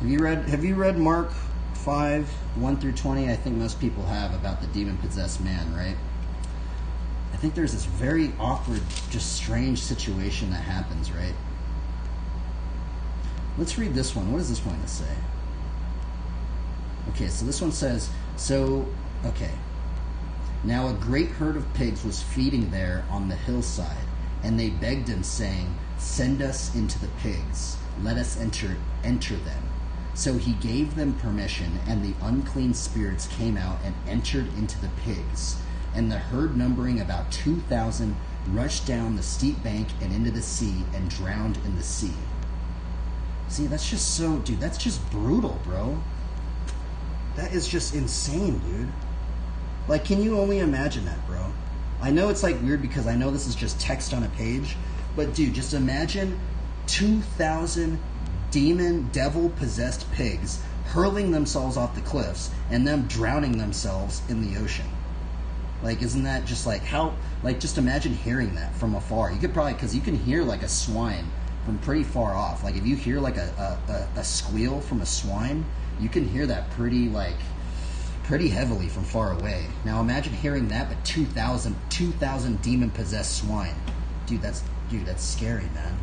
Have you read Mark 5:1-20? I think most people have, about the demon-possessed man, right? I think there's this very awkward, just strange situation that happens, right? Let's read this one. What does this one to say? Okay, so this one says, now a great herd of pigs was feeding there on the hillside, and they begged him, saying, "Send us into the pigs, let us enter them." So he gave them permission, and the unclean spirits came out and entered into the pigs. And the herd, numbering about 2,000, rushed down the steep bank and into the sea and drowned in the sea. See, that's just so, dude, that's just brutal, bro. That is just insane, dude. Like, can you only imagine that, bro? I know it's like weird because I know this is just text on a page, but dude, just imagine 2,000 demon, devil-possessed pigs hurling themselves off the cliffs and them drowning themselves in the ocean. Like, isn't that just like how, like, just imagine hearing that from afar. You could probably, because you can hear like a swine from pretty far off. Like, if you hear like a squeal from a swine, you can hear that pretty heavily from far away. Now imagine hearing that, but 2,000 demon-possessed swine. Dude, that's scary, man.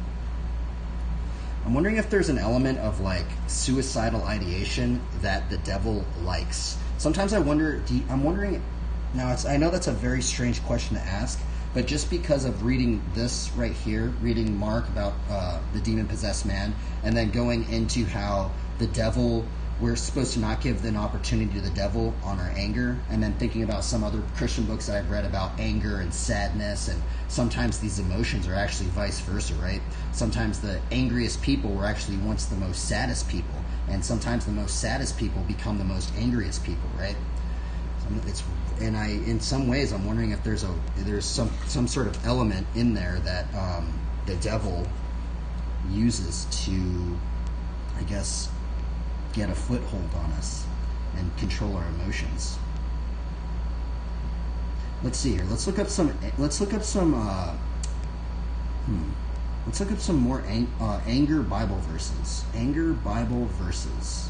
I'm wondering if there's an element of like suicidal ideation that the devil likes. Sometimes I'm wondering. Now, I know that's a very strange question to ask, but just because of reading this right here, reading Mark about the demon-possessed man, and then going into how the devil, we're supposed to not give an opportunity to the devil on our anger, and then thinking about some other Christian books that I've read about anger and sadness, and sometimes these emotions are actually vice versa, right? Sometimes the angriest people were actually once the most saddest people, and sometimes the most saddest people become the most angriest people, right? In some ways, I'm wondering if there's some sort of element in there that the devil uses to, I guess, get a foothold on us and control our emotions. Let's see here. Let's look up some more anger Bible verses. Anger Bible verses.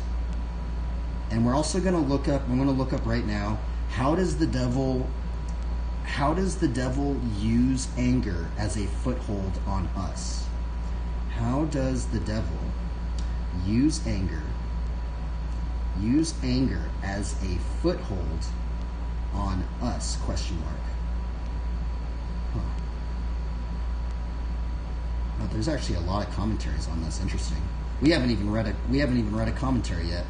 And we're also going to look up. I'm going to look up right now. How does the devil use anger as a foothold on us? How does the devil use anger as a foothold on us? Question mark. Oh, there's actually a lot of commentaries on this. Interesting. We haven't even read a commentary yet.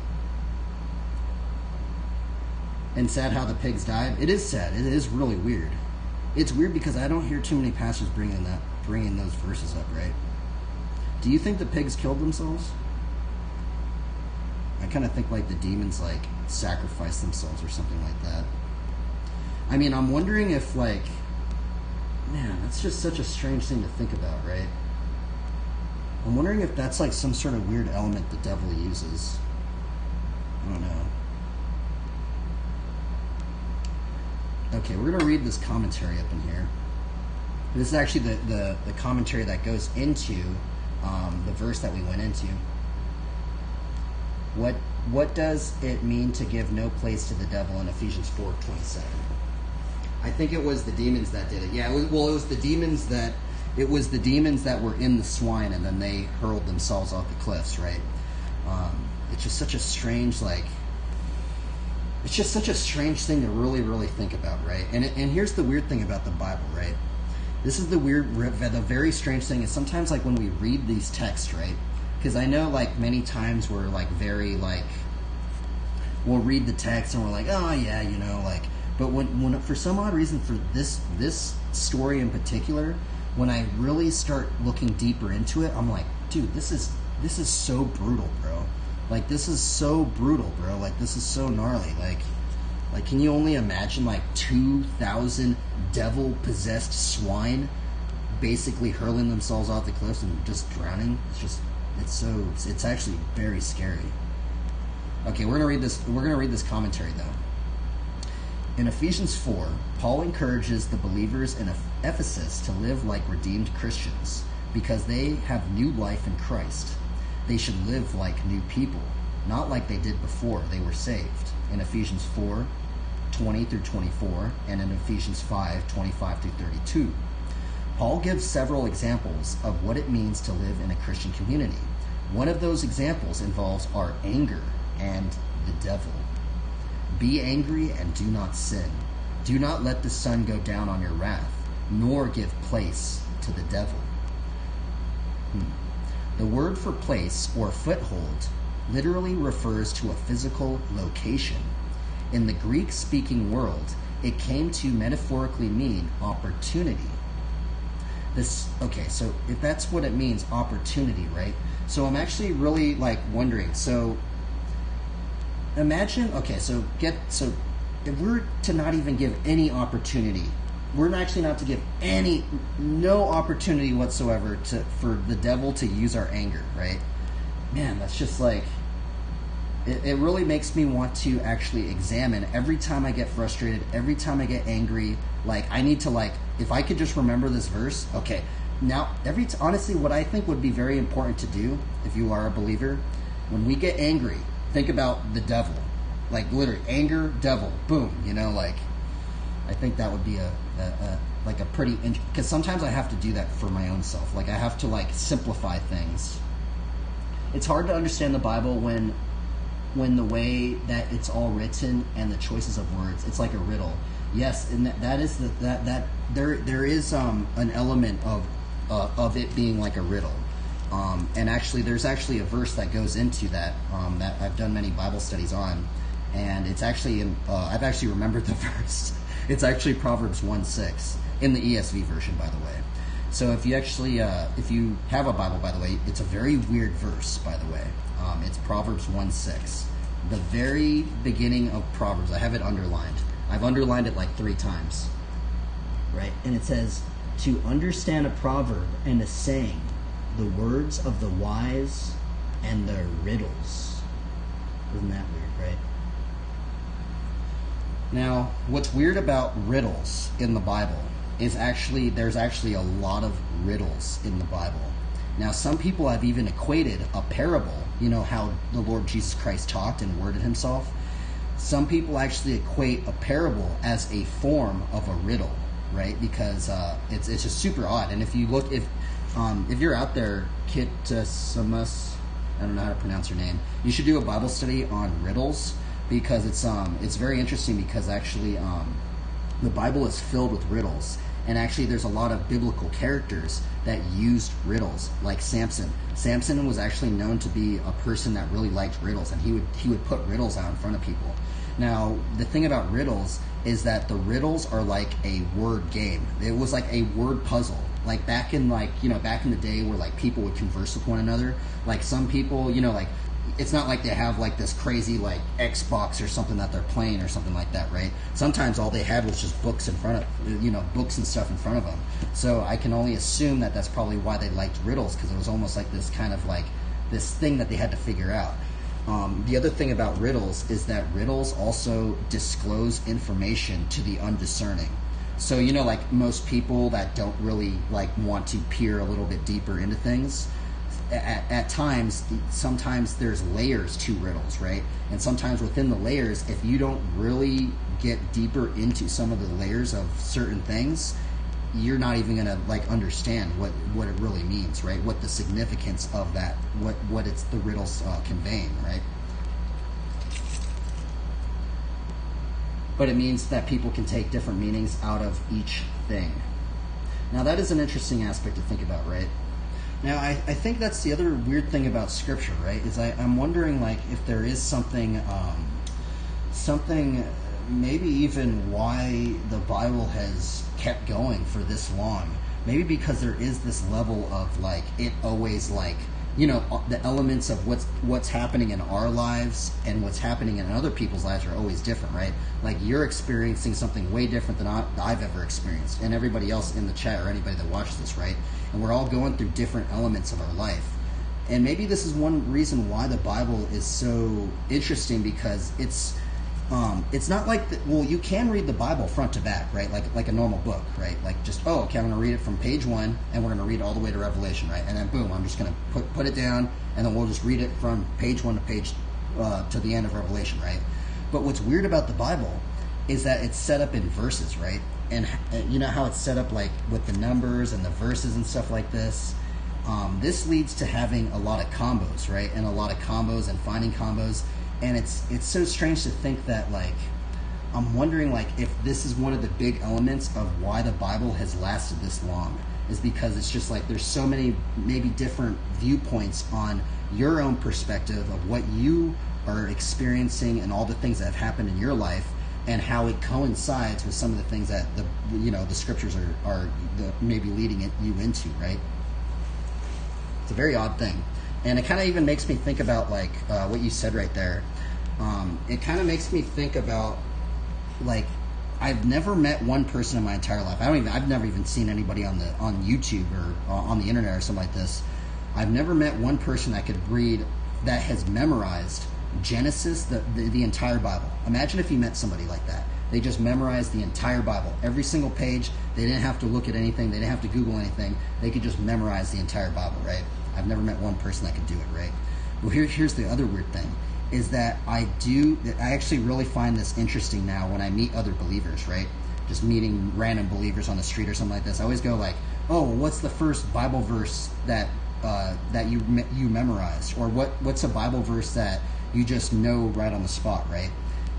And sad how the pigs died. It is sad. It is really weird. It's weird because I don't hear too many pastors bringing those verses up, right? Do you think the pigs killed themselves? I kind of think like the demons like sacrificed themselves or something like that. I mean, I'm wondering if like, man, that's just such a strange thing to think about, right? I'm wondering if that's like some sort of weird element the devil uses. I don't know. Okay, we're going to read this commentary up in here. This is actually the commentary that goes into the verse that we went into. What does it mean to give no place to the devil in Ephesians 4:27? I think it was the demons that did it. Yeah, it was the demons that were in the swine, and then they hurled themselves off the cliffs, right? It's just such a strange it's just such a strange thing to really, really think about, right? And here's the weird thing about the Bible, right? This is the very strange thing is sometimes like when we read these texts, right? Because I know like many times we're like very like, we'll read the text and we're like, oh yeah, you know, like, but when for some odd reason for this story in particular, when I really start looking deeper into it, I'm like, dude, this is so brutal, bro. Like, this is so brutal, bro. Like, this is so gnarly. Like, can you only imagine, like, 2,000 devil-possessed swine basically hurling themselves off the cliffs and just drowning? It's actually very scary. Okay, we're gonna read this commentary, though. In Ephesians 4, Paul encourages the believers in Ephesus to live like redeemed Christians because they have new life in Christ. They should live like new people, not like they did before they were saved. In Ephesians 4:20 through 24, and in Ephesians 5:25 through 32. Paul gives several examples of what it means to live in a Christian community. One of those examples involves our anger and the devil. Be angry and do not sin. Do not let the sun go down on your wrath, nor give place to the devil. The word for place or foothold literally refers to a physical location. In the Greek-speaking world, it came to metaphorically mean opportunity. So if that's what it means, opportunity, right? So I'm actually really like wondering, so imagine, if we're to not even give any opportunity, we're actually not to give no opportunity whatsoever for the devil to use our anger, right? Man, that's just like, it really makes me want to actually examine every time I get frustrated, every time I get angry. Like, I need to, like, if I could just remember this verse, okay. Now, honestly, what I think would be very important to do, if you are a believer, when we get angry, think about the devil. Like, literally, anger, devil, boom, like, I think that would be a pretty, because sometimes I have to do that for my own self. Like, I have to, like, simplify things. It's hard to understand the Bible when the way that it's all written and the choices of words, it's like a riddle. Yes, and there is an element of it being like a riddle. And actually, there's actually a verse that goes into that that I've done many Bible studies on, and it's actually I've actually remembered the verse. It's actually Proverbs 1:6 in the ESV version, by the way. So if you actually if you have a Bible, by the way, it's a very weird verse, by the way. It's Proverbs 1:6, the very beginning of Proverbs. I have it underlined. I've underlined it like 3 times, right? And it says, "To understand a proverb and a saying, the words of the wise and their riddles." Isn't that weird, right? Now, what's weird about riddles in the Bible is there's actually a lot of riddles in the Bible. Now, some people have even equated a parable, how the Lord Jesus Christ talked and worded himself. Some people actually equate a parable as a form of a riddle, right? Because it's just super odd. And if you look, if you're out there, Kit Samus, I don't know how to pronounce her name, you should do a Bible study on riddles, because it's very interesting, because actually the Bible is filled with riddles. And actually, there's a lot of biblical characters that used riddles, like Samson. Samson was actually known to be a person that really liked riddles, and he would put riddles out in front of people. Now, the thing about riddles is that the riddles are like a word game. It was like a word puzzle. Like back in back in the day, where like people would converse with one another. Like some people, like, it's not like they have like this crazy like Xbox or something that they're playing or something like that, right? Sometimes all they had was just books in front of, books and stuff in front of them. So I can only assume that that's probably why they liked riddles, because it was almost like this kind of like this thing that they had to figure out. The other thing about riddles is that riddles also disclose information to the undiscerning. So, like most people that don't really like want to peer a little bit deeper into things, at times, sometimes there's layers to riddles, right? And sometimes within the layers, if you don't really get deeper into some of the layers of certain things, you're not even going to like understand what it really means, right? What the significance of that, what it's the riddles conveying, right? But it means that people can take different meanings out of each thing. Now that is an interesting aspect to think about, right? Now, I think that's the other weird thing about Scripture, right? Is I'm wondering, like, if there is something maybe even why the Bible has kept going for this long. Maybe because there is this level of, like, it always, like, the elements of what's happening in our lives and what's happening in other people's lives are always different, right? Like, you're experiencing something way different than I've ever experienced, and everybody else in the chat or anybody that watches this, right? And we're all going through different elements of our life. And maybe this is one reason why the Bible is so interesting, because it's not like you can read the Bible front to back, right? Like a normal book, right? Like just, okay, I'm going to read it from page 1, and we're going to read all the way to Revelation, right? And then boom, I'm just going to put it down, and then we'll just read it from page 1 to page to the end of Revelation, right? But what's weird about the Bible is that it's set up in verses, right? And you know how it's set up, like with the numbers and the verses and stuff like this. This leads to having a lot of combos, right? And a lot of combos and finding combos. And it's so strange to think that, like, I'm wondering, like, if this is one of the big elements of why the Bible has lasted this long. is because it's just like there's so many maybe different viewpoints on your own perspective of what you are experiencing and all the things that have happened in your life, and how it coincides with some of the things that the scriptures are maybe leading you into, right? It's a very odd thing. And it kind of even makes me think about like what you said right there. It kind of makes me think about like I've never met one person in my entire life. I've never even seen anybody on YouTube or on the internet or something like this. I've never met one person that could read, that has memorized Genesis, the entire Bible. Imagine if you met somebody like that. They just memorized the entire Bible, every single page. They didn't have to look at anything. They didn't have to Google anything. They could just memorize the entire Bible, right? I've never met one person that could do it, right? Well, here's the other weird thing, is that I actually really find this interesting now when I meet other believers, right? Just meeting random believers on the street or something like this. I always go like, oh, what's the first Bible verse that you memorized? Or what's a Bible verse that you just know right on the spot, right?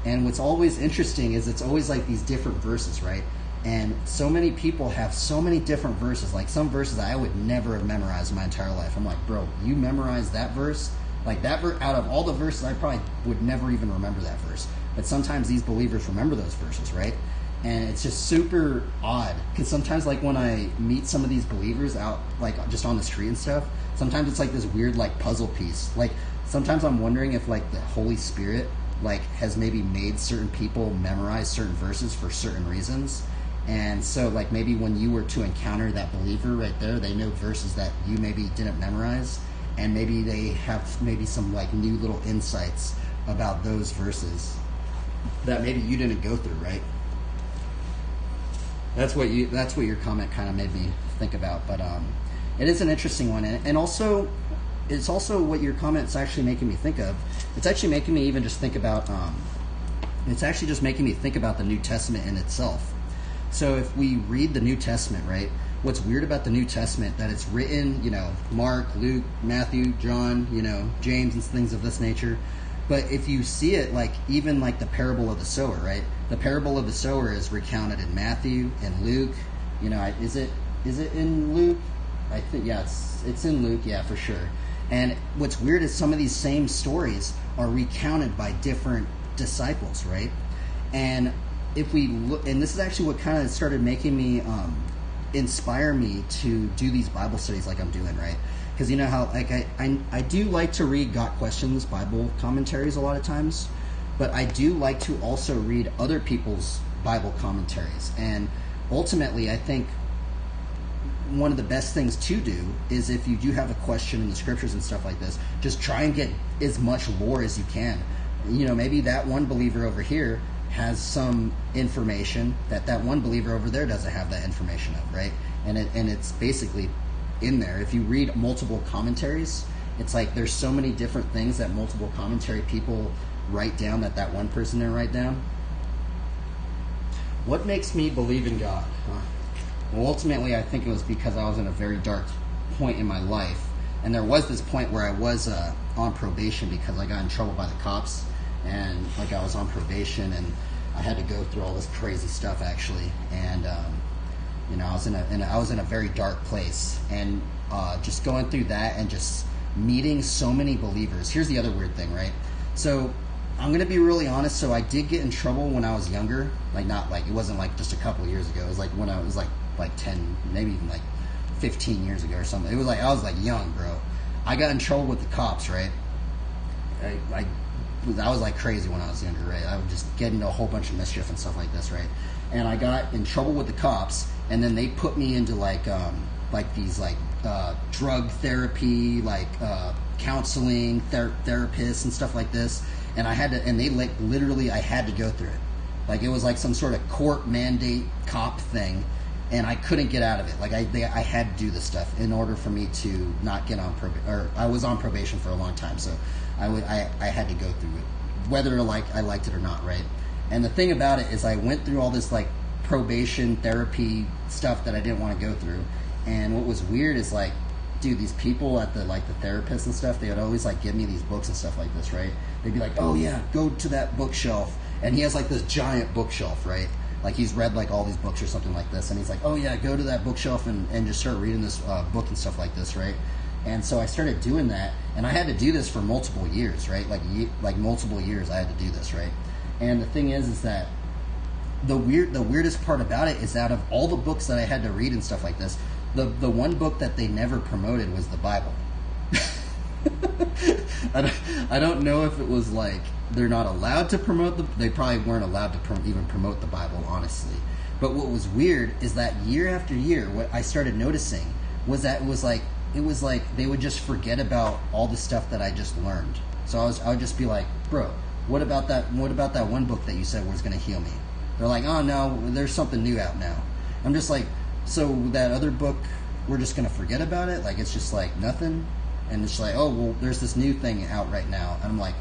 And what's always interesting is it's always like these different verses, right? And so many people have so many different verses, like some verses I would never have memorized in my entire life. I'm like, bro, you memorized that verse? Like that out of all the verses, I probably would never even remember that verse. But sometimes these believers remember those verses, right? And it's just super odd, because sometimes like when I meet some of these believers out like just on the street and stuff, sometimes it's like this weird like puzzle piece. Like sometimes I'm wondering if like the Holy Spirit like has maybe made certain people memorize certain verses for certain reasons. And so like maybe when you were to encounter that believer right there, they know verses that you maybe didn't memorize, and maybe they have maybe some like new little insights about those verses that maybe you didn't go through, right? That's what your comment kind of made me think about. But it is an interesting one, and also it's also what your comment's actually making me think of. It's actually making me even just think about it's actually just making me think about the New Testament in itself. So if we read the New Testament, right, what's weird about the New Testament, that it's written, Mark, Luke, Matthew, John, James and things of this nature. But if you see it, like even like the parable of the sower, right? The parable of the sower is recounted in Matthew and Luke. Is it in Luke? I think, yeah, it's in Luke, yeah, for sure. And what's weird is some of these same stories are recounted by different disciples, right? And if we look, and this is actually what kind of started making me inspire me to do these Bible studies like I'm doing, right? Because you know how like I do like to read Got Questions Bible commentaries a lot of times, but I do like to also read other people's Bible commentaries. And ultimately, I think one of the best things to do is, if you do have a question in the scriptures and stuff like this, just try and get as much lore as you can. Maybe that one believer over here has some information that one believer over there doesn't have that information of, right? And it's basically in there. If you read multiple commentaries, it's like there's so many different things that multiple commentary people write down that one person didn't write down. What makes me believe in God? Well, ultimately, I think it was because I was in a very dark point in my life, and there was this point where I was on probation because I got in trouble by the cops. And like I was on probation, and I had to go through all this crazy stuff actually, and I was in a very dark place, and just going through that and just meeting so many believers. Here's the other weird thing, right? So I'm gonna be really honest. So I did get in trouble when I was younger, like not like it wasn't like just a couple years ago. It was like when I was like 10, maybe even like 15 years ago or something. It was like I was like young, bro. I got in trouble with the cops, right? I was like crazy when I was younger, right? I would just get into a whole bunch of mischief and stuff like this, right? And I got in trouble with the cops, and then they put me into like these drug therapy, counseling, therapists and stuff like this. And I had to, and they like literally, I had to go through it. Like it was like some sort of court mandate cop thing, and I couldn't get out of it. Like I had to do this stuff in order for me to not get on probation, or I was on probation for a long time, so I had to go through it, whether I liked it or not, right? And the thing about it is I went through all this like probation therapy stuff that I didn't want to go through. And what was weird is like, dude, these people at the therapists and stuff, they would always like give me these books and stuff like this, right? They'd be like, oh yeah, go to that bookshelf. And he has like this giant bookshelf, right? Like he's read like all these books or something like this, and he's like, oh yeah, go to that bookshelf and just start reading this book and stuff like this, right? And so I started doing that, and I had to do this for multiple years, right? Like multiple years I had to do this, right? And the thing is that the weirdest part about it is out of all the books that I had to read and stuff like this, the one book that they never promoted was the Bible. I don't know if it was like they're not allowed to promote they probably weren't allowed to even promote the Bible, honestly. But what was weird is that year after year, what I started noticing was that it was like they would just forget about all the stuff that I just learned. So I would just be like, bro, what about that one book that you said was going to heal me? They're like, oh no, there's something new out now. I'm just like, so that other book, we're just going to forget about it? Like it's just like nothing? And it's like, oh, well, there's this new thing out right now. And I'm like,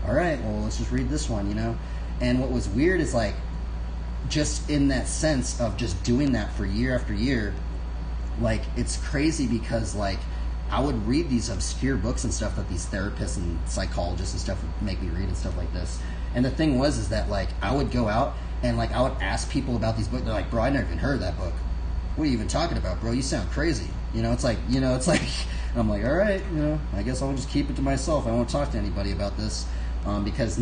all right, well, let's just read this one, you know? And what was weird is like, just in that sense of just doing that for year after year, like, it's crazy because, like, I would read these obscure books and stuff that these therapists and psychologists and stuff would make me read and stuff like this. And the thing was is that, like, I would go out and, like, I would ask people about these books. They're like, bro, I never even heard of that book. What are you even talking about, bro? You sound crazy. It's like, I'm like, all right, I guess I'll just keep it to myself. I won't talk to anybody about this. Because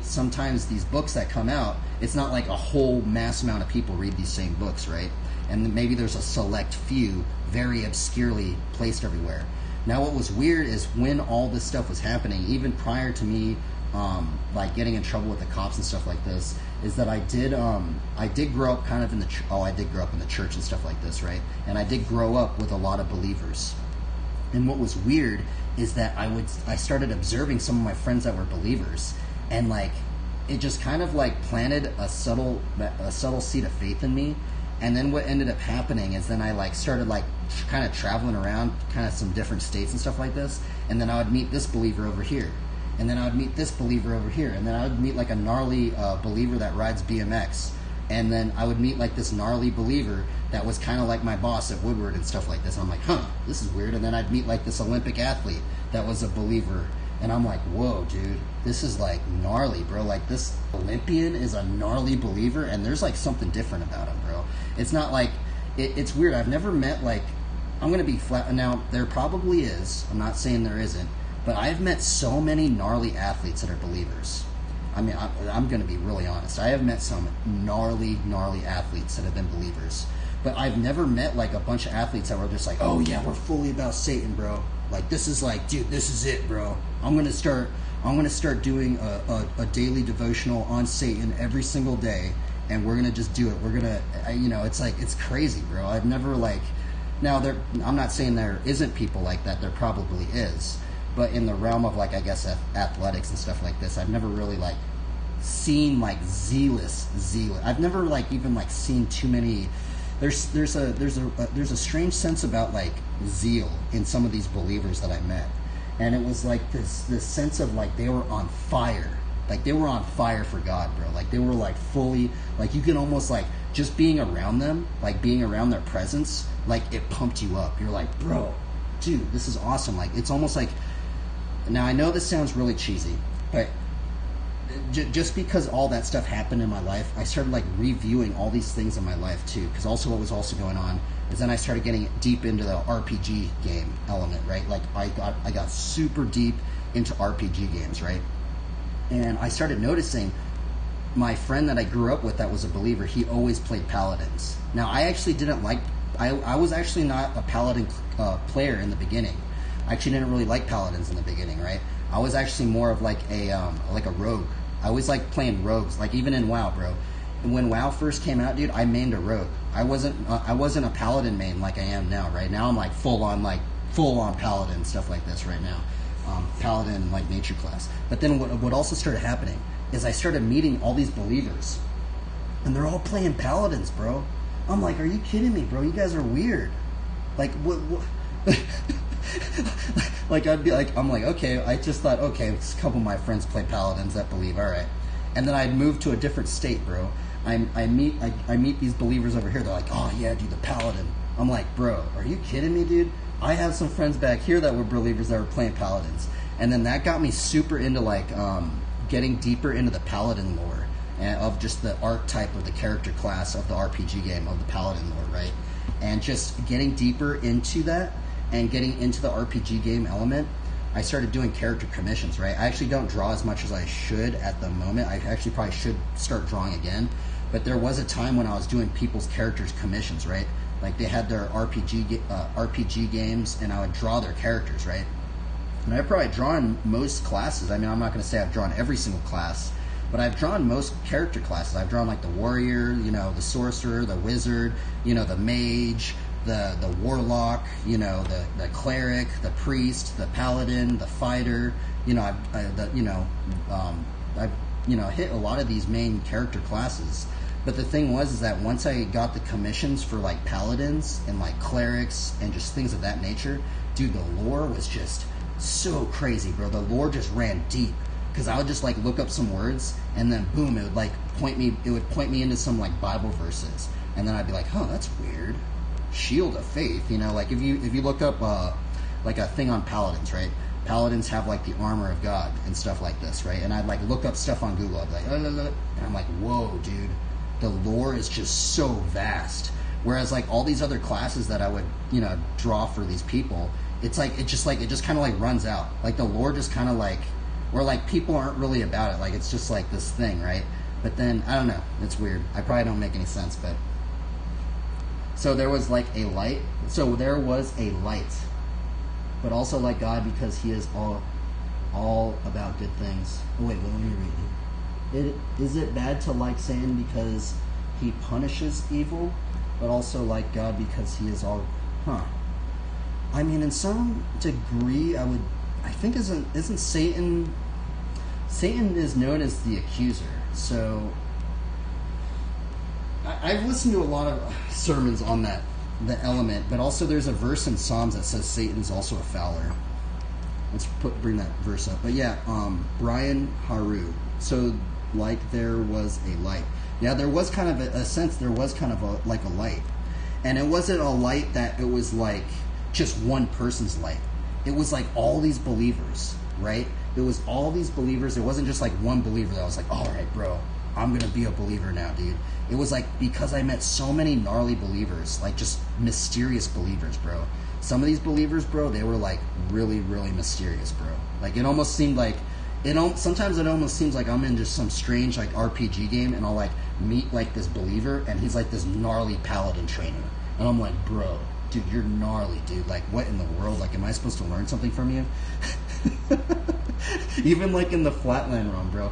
sometimes these books that come out, it's not like a whole mass amount of people read these same books, right? And maybe there's a select few very obscurely placed everywhere. Now what was weird is when all this stuff was happening, even prior to me like getting in trouble with the cops and stuff like this, is that I did grow up kind of I did grow up in the church and stuff like this, right? And I did grow up with a lot of believers. And what was weird is that I started observing some of my friends that were believers, and like it just kind of like planted a subtle seed of faith in me. And then what ended up happening is then I like started like kind of traveling around kind of some different states and stuff like this, and then I would meet this believer over here, and then I would meet this believer over here, and then I would meet like a gnarly believer that rides BMX, and then I would meet like this gnarly believer that was kind of like my boss at Woodward and stuff like this. I'm like, huh, this is weird. And then I'd meet like this Olympic athlete that was a believer, and I'm like, whoa, dude, this is like gnarly, bro. Like this Olympian is a gnarly believer, and there's like something different about him, bro. It's not like it's weird. I've never met like, I'm gonna be flat now. There probably is. I'm not saying there isn't, but I've met so many gnarly athletes that are believers. I mean, I'm going to be really honest. I have met some gnarly athletes that have been believers. But I've never met, like, a bunch of athletes that were just like, oh, yeah, we're fully about Satan, bro. Like, this is like, dude, this is it, bro. I'm going to start doing a daily devotional on Satan every single day, and we're going to just do it. We're going to, it's like, it's crazy, bro. I've never, like, now, I'm not saying there isn't people like that. There probably is. But in the realm of, like, I guess athletics and stuff like this, I've never really like seen like zealous. I've never like even like seen too many. There's a strange sense about like zeal in some of these believers that I met, and it was like this sense of like they were on fire. Like they were on fire for God, bro. Like they were like fully, like you can almost like just being around them, like being around their presence, like it pumped you up. You're like, bro, dude, this is awesome. Like it's almost like. Now, I know this sounds really cheesy, but just because all that stuff happened in my life, I started like reviewing all these things in my life too. Because also what was also going on is then I started getting deep into the RPG game element, right? Like I got super deep into RPG games, right? And I started noticing my friend that I grew up with that was a believer, he always played paladins. Now, I actually didn't like, I was actually not a paladin player in the beginning. I actually didn't really like paladins in the beginning, right? I was actually more of like a rogue. I always liked playing rogues, like even in WoW, bro. And when WoW first came out, dude, I mained a rogue. I wasn't a paladin main like I am now, right? Now I'm like full on paladin stuff like this right now, paladin like nature class. But then what also started happening is I started meeting all these believers, and they're all playing paladins, bro. I'm like, are you kidding me, bro? You guys are weird. Like what? Like I'd be like, I'm like, okay, I just thought, okay, a couple of my friends play paladins that believe, all right. And then I'd move to a different state, bro. I meet these believers over here. They're like, oh yeah, dude, the paladin. I'm like, bro, are you kidding me, dude? I have some friends back here that were believers that were playing paladins, and then that got me super into like getting deeper into the paladin lore and of just the archetype of the character class of the RPG game of the Paladin lore, right? And just getting deeper into that and getting into the RPG game element, I started doing character commissions, right? I actually don't draw as much as I should at the moment. I actually probably should start drawing again. But there was a time when I was doing people's characters commissions, right? Like they had their RPG games, and I would draw their characters, right? And I've probably drawn most classes. I mean, I'm not going to say I've drawn every single class, but I've drawn most character classes. I've drawn like the warrior, the sorcerer, the wizard, the mage, the warlock, the cleric, the priest, the paladin, the fighter. I've hit a lot of these main character classes. But the thing was is that once I got the commissions for like paladins and like clerics and just things of that nature, dude, the lore was just so crazy, bro. The lore just ran deep, because I would just like look up some words and then boom, it would like point me into some like Bible verses, and then I'd be like, oh, that's weird. Shield of faith, like if you look up like a thing on paladins, right? Paladins have like the armor of God and stuff like this, right? And I'd like look up stuff on Google. I'd be like, and I'm like, whoa, dude, the lore is just so vast. Whereas like all these other classes that I would draw for these people, it's like it just kind of like runs out. Like the lore just kind of like, where like people aren't really about it. Like it's just like this thing, right? But then I don't know. It's weird. I probably don't make any sense, but so there was like a light. So there was a light, but also like God, because He is all about good things. Oh wait, let me read it. Is it bad to like Satan because he punishes evil, but also like God because He is all? I mean, in some degree, I think isn't Satan is known as the accuser. So I've listened to a lot of sermons on the element, but also there's a verse in Psalms that says Satan's also a fowler. Let's bring that verse up. But yeah, Brian Haru. So like there was a light. Yeah, there was kind of a sense. There was kind of a light, and it wasn't a light that it was like just one person's light. It was like all these believers, right? It was all these believers. It wasn't just like one believer that was like, all right, bro, I'm gonna be a believer now, dude. It was like, because I met so many gnarly believers, like just mysterious believers, bro. Some of these believers, bro, they were like really, really mysterious, bro. Like it almost seemed like, sometimes it almost seems like I'm in just some strange like RPG game, and I'll like meet like this believer, and he's like this gnarly paladin trainer, and I'm like, bro, dude, you're gnarly, dude. Like, what in the world? Like, am I supposed to learn something from you? Even like in the Flatland realm, bro.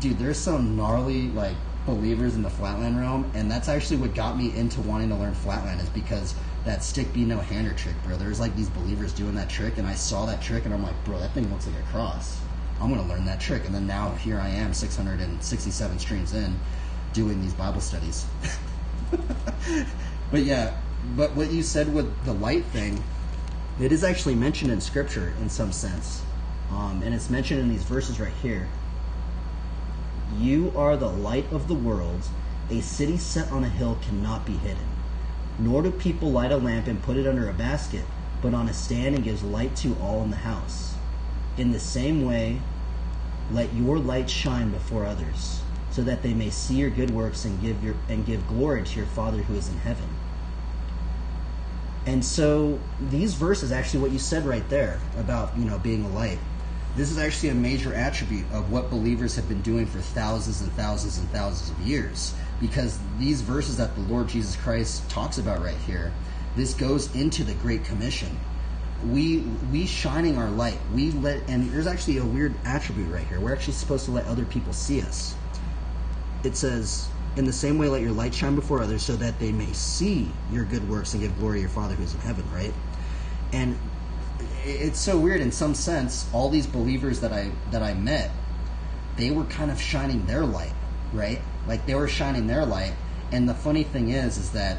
There's some gnarly like believers in the Flatland realm, and that's actually what got me into wanting to learn Flatland, is because that stick be no hander trick, bro. There's like these believers doing that trick, and I saw that trick, and I'm like, bro, that thing looks like a cross. I'm gonna learn that trick, and then now here I am, 667 streams in, doing these Bible studies. But yeah. But what you said with the light thing, it is actually mentioned in Scripture in some sense. And it's mentioned in these verses right here. You are the light of the world. A city set on a hill cannot be hidden. Nor do people light a lamp and put it under a basket, but on a stand, and gives light to all in the house. In the same way, let your light shine before others, so that they may see your good works and give glory to your Father who is in heaven. And so these verses, actually what you said right there about, being a light, this is actually a major attribute of what believers have been doing for thousands and thousands and thousands of years. Because these verses that the Lord Jesus Christ talks about right here, this goes into the Great Commission. We shining our light, and there's actually a weird attribute right here. We're actually supposed to let other people see us. It says, in the same way, let your light shine before others, so that they may see your good works and give glory to your Father who is in heaven, right? And it's so weird in some sense. All these believers that I met, they were kind of shining their light, right? Like they were shining their light. And the funny thing is that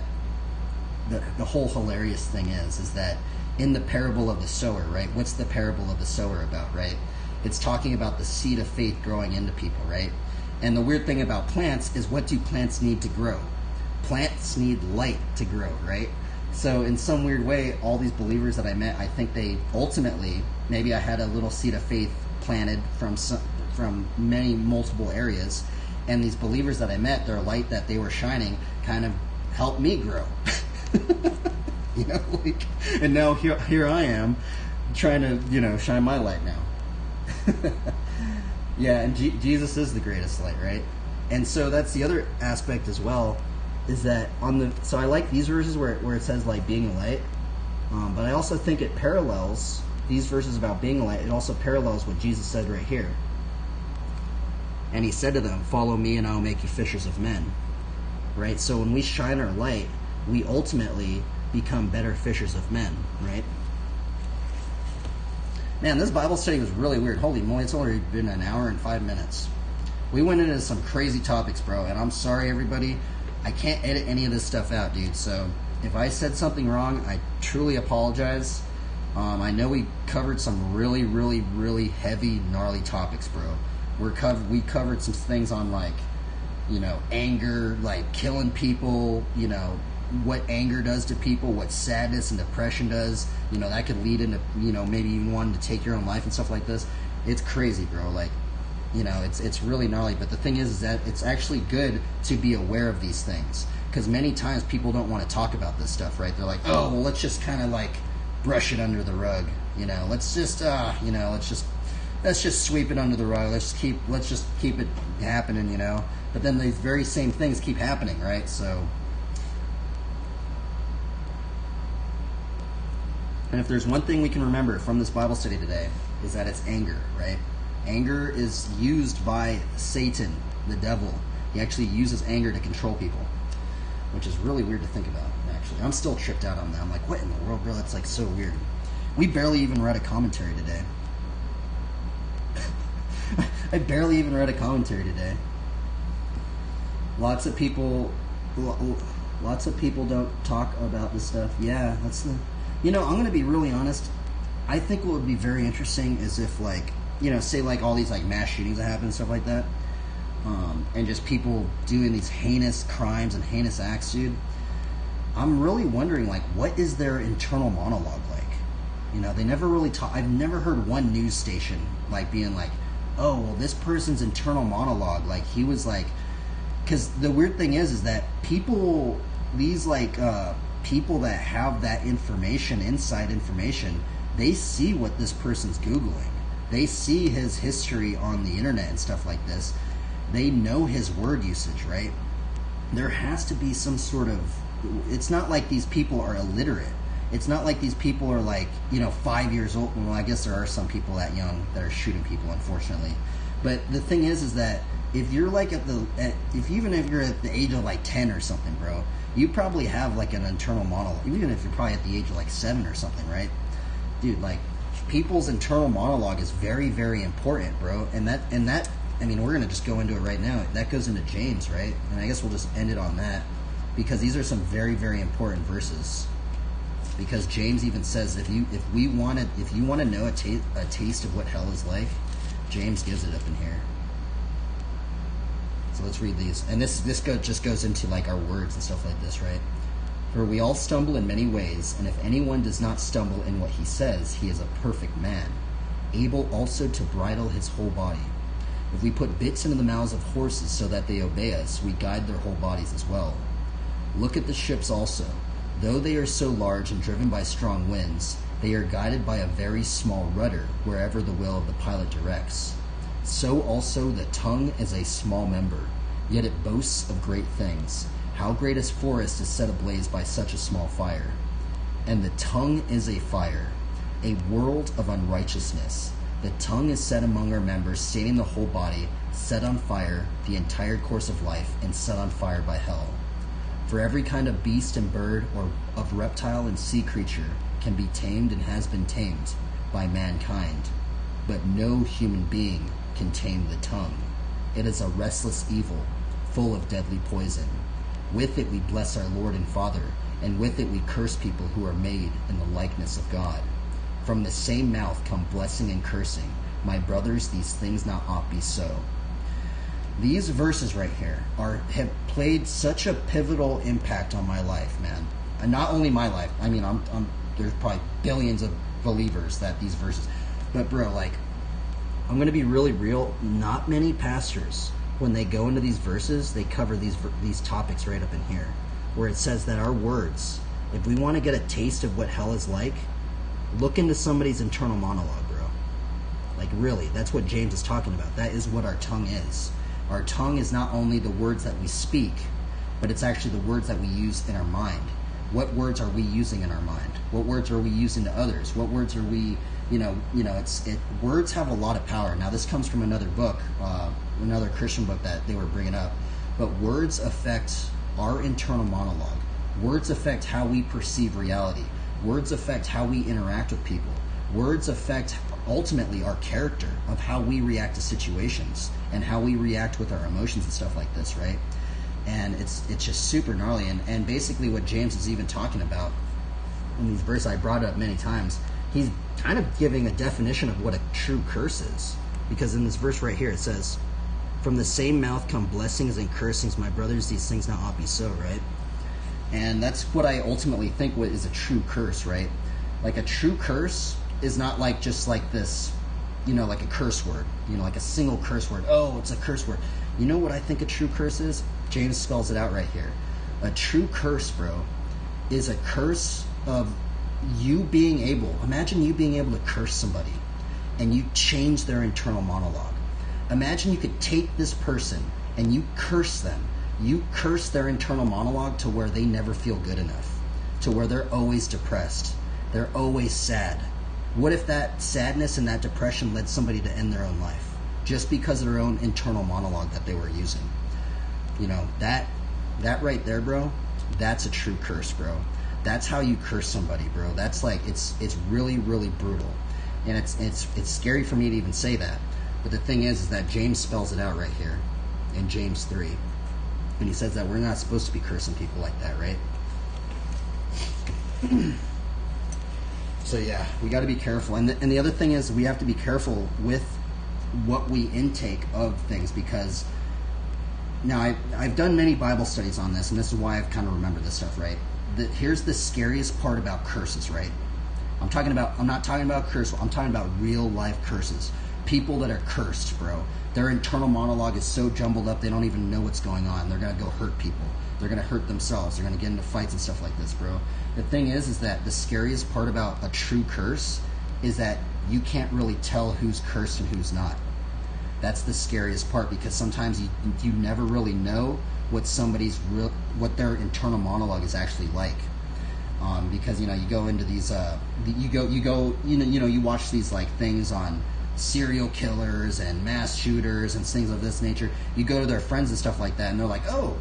the whole hilarious thing is that in the parable of the sower, right? What's the parable of the sower about, right? It's talking about the seed of faith growing into people, right? And the weird thing about plants is, what do plants need to grow? Plants need light to grow, right? So in some weird way, all these believers that I met, I think they ultimately, maybe I had a little seed of faith planted from many multiple areas, And these believers that I met, their light that they were shining kind of helped me grow. You know, like, and now here I am trying to, you know, shine my light now. Yeah, and Jesus is the greatest light, right? And so that's the other aspect as well, is that so I like these verses where it says like being a light, but I also think it parallels these verses about being a light. It also parallels what Jesus said right here. And he said to them, "Follow me and I will make you fishers of men." Right? So when we shine our light, we ultimately become better fishers of men, right? Man, this Bible study was really weird. Holy moly, it's already been an hour and 5 minutes. We went into some crazy topics, bro, and I'm sorry, everybody. I can't edit any of this stuff out, dude, so if I said something wrong, I truly apologize. I know we covered some really, really, really heavy, gnarly topics, bro. We covered some things on, like, you know, anger, like killing people, you know, what anger does to people, what sadness and depression does. You know, that could lead into, you know, maybe even wanting to take your own life and stuff like this. It's crazy, bro. Like, you know, it's really gnarly. But the thing is that it's actually good to be aware of these things, because many times people don't want to talk about this stuff, right? They're like, oh, well, let's just kind of like brush it under the rug, you know. Let's just, you know, let's just sweep it under the rug. Let's just keep it happening, you know. But then these very same things keep happening, right? So, and if there's one thing we can remember from this Bible study today, is that it's anger, right? Anger is used by Satan, the devil. He actually uses anger to control people, which is really weird to think about, actually. I'm still tripped out on that. I'm like, what in the world, bro? That's like so weird. We barely even read a commentary today. I barely even read a commentary today. Lots of people don't talk about this stuff. Yeah, that's the... You know, I'm going to be really honest. I think what would be very interesting is if, like, you know, say, like, all these, like, mass shootings that happen and stuff like that, and just people doing these heinous crimes and heinous acts, dude. I'm really wondering, like, what is their internal monologue like? You know, they never really talk... I've never heard one news station, like, being like, oh, well, this person's internal monologue, like, he was, like... Because the weird thing is that people, these, like, people that have that information, inside information, they see what this person's Googling. They see his history on the internet and stuff like this. They know his word usage, right? There has to be some sort of... It's not like these people are illiterate. It's not like these people are, like, you know, 5 years old. Well, I guess there are some people that young that are shooting people, unfortunately. But the thing is that if you're like even if you're at the age of like 10 or something, bro, you probably have like an internal monologue. Even if you're probably at the age of like 7 or something, right? Dude, like, people's internal monologue is very, very important, bro. And that, I mean, we're gonna just go into it right now. That goes into James, right? And I guess we'll just end it on that, because these are some very, very important verses. Because James even says if you want to know a taste of what hell is like, James gives it up in here. So let's read these. And this just goes into like our words and stuff like this, right? For we all stumble in many ways, and if anyone does not stumble in what he says, he is a perfect man, able also to bridle his whole body. If we put bits into the mouths of horses so that they obey us, we guide their whole bodies as well. Look at the ships also. Though they are so large and driven by strong winds, they are guided by a very small rudder wherever the will of the pilot directs. So also the tongue is a small member, yet it boasts of great things. How great a forest is set ablaze by such a small fire. And the tongue is a fire, a world of unrighteousness. The tongue is set among our members, staining the whole body, set on fire, the entire course of life, and set on fire by hell. For every kind of beast and bird, or of reptile and sea creature, can be tamed and has been tamed by mankind. But no human being can tame the tongue. It is a restless evil, full of deadly poison. With it we bless our Lord and Father, and with it we curse people who are made in the likeness of God. From the same mouth come blessing and cursing. My brothers, these things not ought be so. These verses right here have played such a pivotal impact on my life, man. And not only my life. I mean, there's probably billions of believers that these verses. But bro, like, I'm gonna be really real. Not many pastors when they go into these verses, they cover these topics right up in here, where it says that our words, if we want to get a taste of what hell is like, look into somebody's internal monologue, bro. Like, really, that's what James is talking about. That is what our tongue is. Our tongue is not only the words that we speak, but it's actually the words that we use in our mind. What words are we using in our mind? What words are we using to others? What words are we, words have a lot of power. Now, this comes from another book, another Christian book that they were bringing up. But words affect our internal monologue. Words affect how we perceive reality. Words affect how we interact with people. Words affect, ultimately, our character of how we react to situations and how we react with our emotions and stuff like this, right? And it's just super gnarly. And basically what James is even talking about in these verses, I brought it up many times, he's kind of giving a definition of what a true curse is. Because in this verse right here, it says, "From the same mouth come blessings and cursings, my brothers, these things now ought be so," right? And that's what I ultimately think what is a true curse, right? Like, a true curse is not like just like this, like a curse word, like a single curse word. Oh, it's a curse word. You know what I think a true curse is? James spells it out right here. A true curse, bro, is a curse of you being able, imagine you being able to curse somebody and you change their internal monologue. Imagine you could take this person and you curse them. You curse their internal monologue to where they never feel good enough, to where they're always depressed. They're always sad. What if that sadness and that depression led somebody to end their own life just because of their own internal monologue that they were using? That right there, bro, that's a true curse, bro. That's how you curse somebody, bro. That's like, it's really, really brutal. And it's scary for me to even say that. But the thing is that James spells it out right here in James 3. And he says that we're not supposed to be cursing people like that, right? So yeah, we got to be careful. And the other thing is we have to be careful with what we intake of things, because now I've done many Bible studies on this, and this is why I've kind of remembered this stuff, right? Here's the scariest part about curses, right? I'm not talking about curse. I'm talking about real life curses. People that are cursed, bro. Their internal monologue is so jumbled up they don't even know what's going on. They're gonna go hurt people. They're gonna hurt themselves. They're gonna get into fights and stuff like this, bro. The thing is that the scariest part about a true curse is that you can't really tell who's cursed and who's not. That's the scariest part, because sometimes you never really know what what their internal monologue is actually like. Because you go into these you watch these like things on serial killers and mass shooters and things of this nature. You go to their friends and stuff like that, and they're like, "Oh,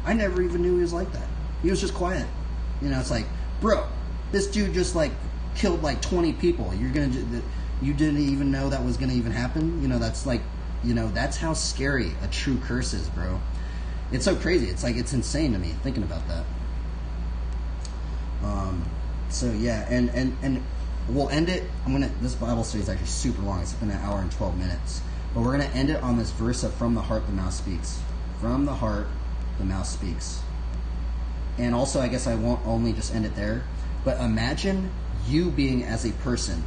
I never even knew he was like that. He was just quiet." It's like, bro, this dude just like killed like 20 people. You didn't even know that was gonna even happen. That's like, that's how scary a true curse is, bro. It's so crazy. It's like, it's insane to me thinking about that. So yeah, and we'll end it. This Bible study is actually super long. It's been an hour and 12 minutes. But we're gonna end it on this verse of "From the heart the mouth speaks." From the heart the mouth speaks. And also, I guess I won't only just end it there, but imagine you being as a person.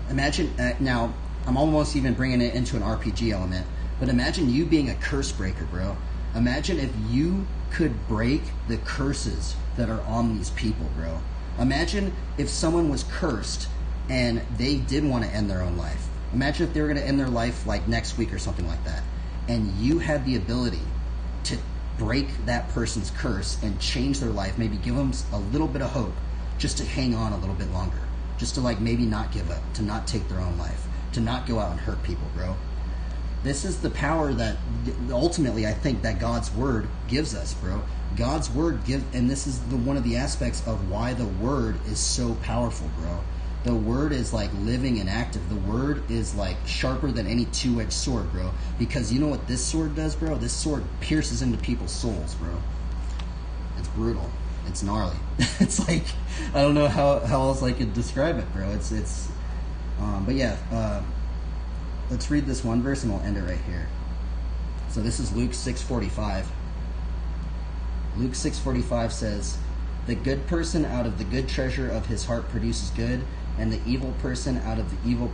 Imagine, now, I'm almost even bringing it into an RPG element, but imagine you being a curse breaker, bro. Imagine if you could break the curses that are on these people, bro. Imagine if someone was cursed and they did want to end their own life. Imagine if they were going to end their life like next week or something like that, and you had the ability to break that person's curse and change their life, maybe give them a little bit of hope just to hang on a little bit longer, just to like maybe not give up, to not take their own life, to not go out and hurt people, bro. This is the power that ultimately I think that God's word gives us, bro. God's word and this is one of the aspects of why the word is so powerful, bro. The word is like living and active. The word is like sharper than any two-edged sword, bro. Because you know what this sword does, bro? This sword pierces into people's souls, bro. It's brutal. It's gnarly. It's like, I don't know how else I could describe it, bro. But yeah, let's read this one verse and we'll end it right here. So this is Luke 6:45. Luke 6:45 says, "The good person out of the good treasure of his heart produces good, and the evil person out of the evil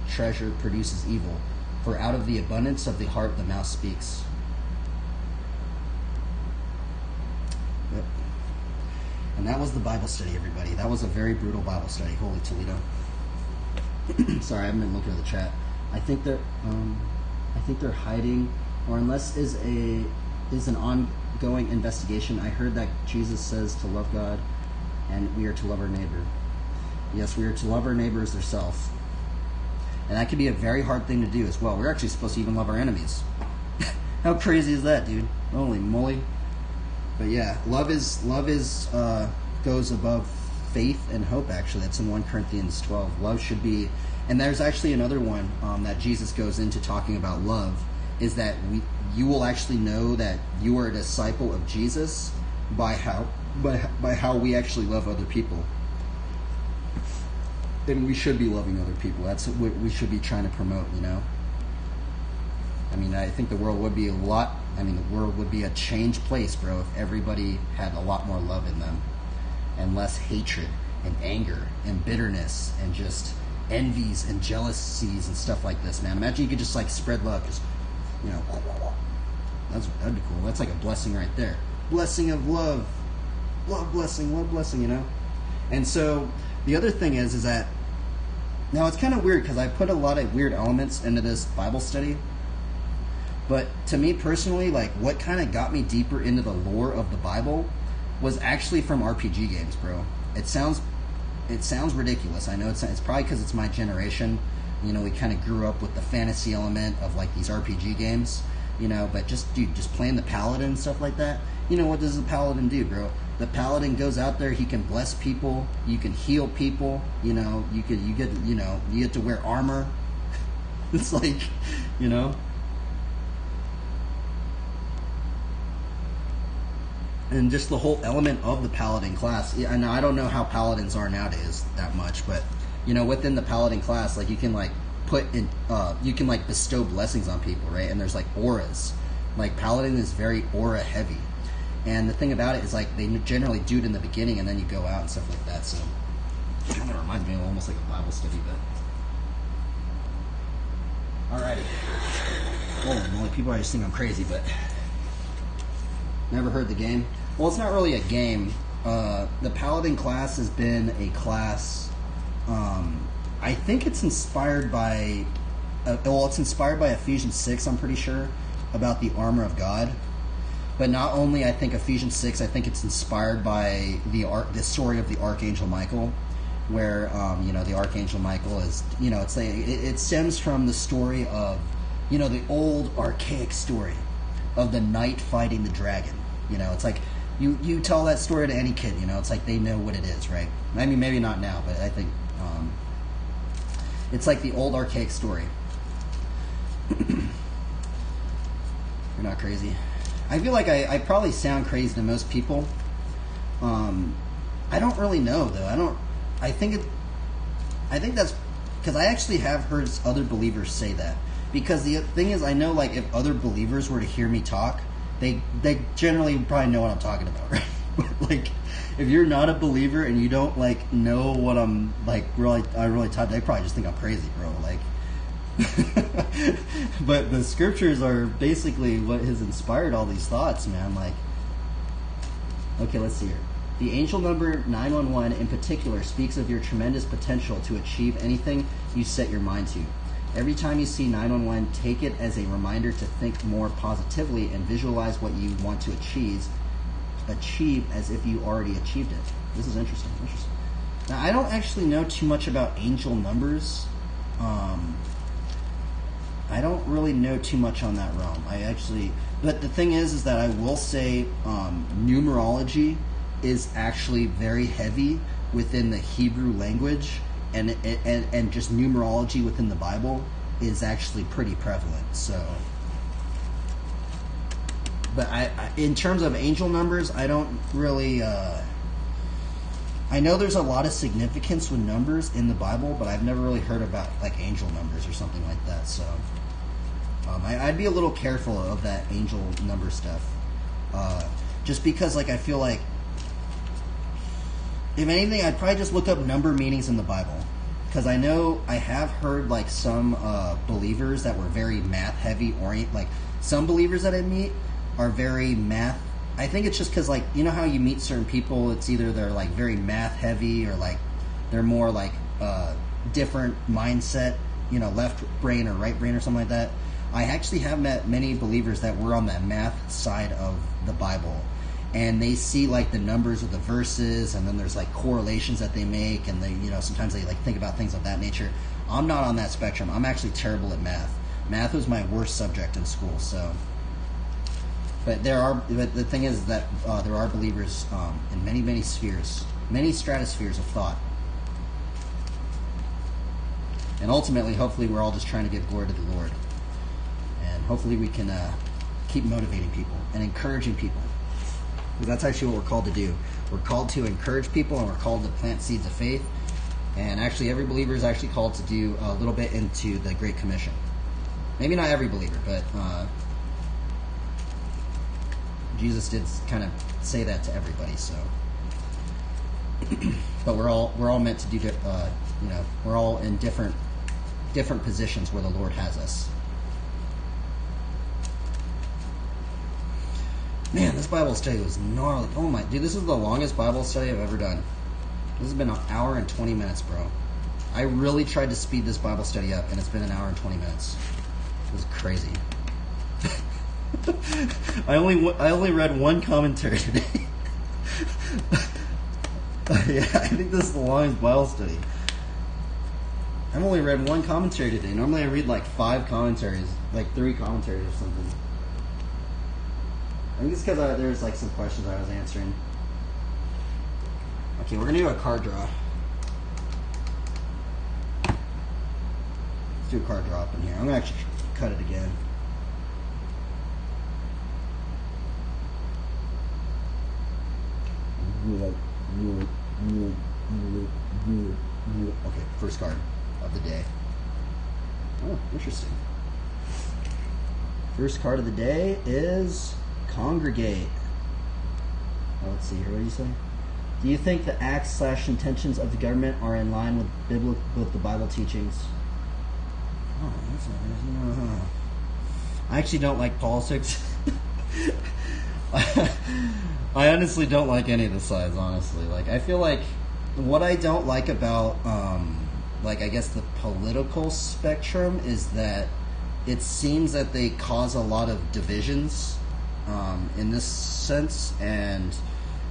treasure produces evil. For out of the abundance of the heart the mouth speaks." And that was the Bible study, everybody. That was a very brutal Bible study. Holy Toledo. Sorry, I haven't been looking at the chat. I think they're hiding, or unless is an ongoing investigation. I heard that Jesus says to love God, and we are to love our neighbor. Yes, we are to love our neighbor as ourselves, and that could be a very hard thing to do as well. We're actually supposed to even love our enemies. How crazy is that, dude? Holy moly! But yeah, love goes above faith and hope. Actually, that's in 1 Corinthians 12. Love should be, and there's actually another one that Jesus goes into talking about love. Is that you will actually know that you are a disciple of Jesus by how we actually love other people. And we should be loving other people. That's what we should be trying to promote, you know? I mean, I think the world would be the world would be a changed place, bro, if everybody had a lot more love in them and less hatred and anger and bitterness and just envies and jealousies and stuff like this, man. Imagine you could just like spread love, just, you know, that'd be cool. That's like a blessing right there. Blessing of love. Love blessing, you know? And so the other thing is that now it's kind of weird because I put a lot of weird elements into this Bible study. But to me personally, like what kind of got me deeper into the lore of the Bible was actually from RPG games, bro. It sounds ridiculous. I know it's probably because it's my generation. You know, we kind of grew up with the fantasy element of like these RPG games, you know, but just playing the paladin and stuff like that. You know, what does the paladin do, bro? The paladin goes out there, he can bless people, you can heal people, you know, you get to wear armor. It's like, you know. And just the whole element of the paladin class. Yeah, and I don't know how paladins are nowadays that much, but you know, within the paladin class, like you can like you can like bestow blessings on people, right? And there's like auras. Like paladin is very aura heavy. And the thing about it is, like, they generally do it in the beginning, and then you go out and stuff like that. So, it kind of reminds me of almost like a Bible study, but alrighty. Holy moly, people always think I'm crazy, but never heard the game. Well, it's not really a game. The Paladin class has been a class. I think it's inspired by. It's inspired by Ephesians 6. I'm pretty sure about the armor of God. But not only, I think Ephesians 6, I think it's inspired by the story of the Archangel Michael, where you know, the Archangel Michael is, you know, it stems from the story of, you know, the old archaic story of the knight fighting the dragon. You know, it's like you tell that story to any kid, you know, it's like they know what it is, right? I mean, maybe not now, but I think it's like the old archaic story. You're not crazy. I feel like I probably sound crazy to most people. I don't really know though. I think that's because I actually have heard other believers say that. Because the thing is, I know like if other believers were to hear me talk, they generally probably know what I'm talking about, right? But like if you're not a believer and you don't like know what I'm like I really talk, they probably just think I'm crazy, bro. Like. But the scriptures are basically what has inspired all these thoughts, man. Like, okay, let's see here. The angel number 911 in particular speaks of your tremendous potential to achieve anything you set your mind to. Every time you see 911, take it as a reminder to think more positively and visualize what you want to achieve as if you already achieved it. This is interesting. Now, I don't actually know too much about angel numbers. I don't really know too much on that realm. But the thing is that I will say numerology is actually very heavy within the Hebrew language, and just numerology within the Bible is actually pretty prevalent. So, but I in terms of angel numbers, I don't really. I know there's a lot of significance with numbers in the Bible, but I've never really heard about like angel numbers or something like that. So I'd be a little careful of that angel number stuff, just because like I feel like if anything, I'd probably just look up number meanings in the Bible, because I know I have heard like some believers that were very math heavy like some believers that I meet are very math I think it's just because, like, you know how you meet certain people, it's either they're like very math heavy or like they're more like different mindset, left brain or right brain or something like that. I actually have met many believers that were on that math side of the Bible, and they see like the numbers of the verses, and then there's like correlations that they make, and they, sometimes they like think about things of that nature. I'm not on that spectrum. I'm actually terrible at math. Math was my worst subject in school, so. But the thing is that there are believers in many, many spheres, many stratospheres of thought. And ultimately, hopefully, we're all just trying to give glory to the Lord. And hopefully we can keep motivating people and encouraging people. Because that's actually what we're called to do. We're called to encourage people, and we're called to plant seeds of faith. And actually, every believer is actually called to do a little bit into the Great Commission. Maybe not every believer, but Jesus did kind of say that to everybody. So, but we're all meant to do. We're all in different positions where the Lord has us. Man, this Bible study was gnarly. Oh my, dude, this is the longest Bible study I've ever done. This has been an hour and 20 minutes, bro. I really tried to speed this Bible study up, and it's been an hour and 20 minutes. It was crazy. I only read one commentary today. Yeah, I think this is the longest Bible study. I've only read one commentary today. Normally I read like 5 commentaries, like 3 commentaries or something. I think it's because there's like some questions I was answering. Okay, we're going to do a card draw. Let's do a card draw up in here. I'm going to actually cut it again. Okay, first card of the day. Oh, interesting. First card of the day is Congregate. Oh, let's see here. What do you say? Do you think the acts/intentions of the government are in line with the Bible teachings? Oh, that's not. I actually don't like politics. I honestly don't like any of the sides, honestly. Like, I feel like what I don't like about, I guess the political spectrum is that it seems that they cause a lot of divisions in this sense, and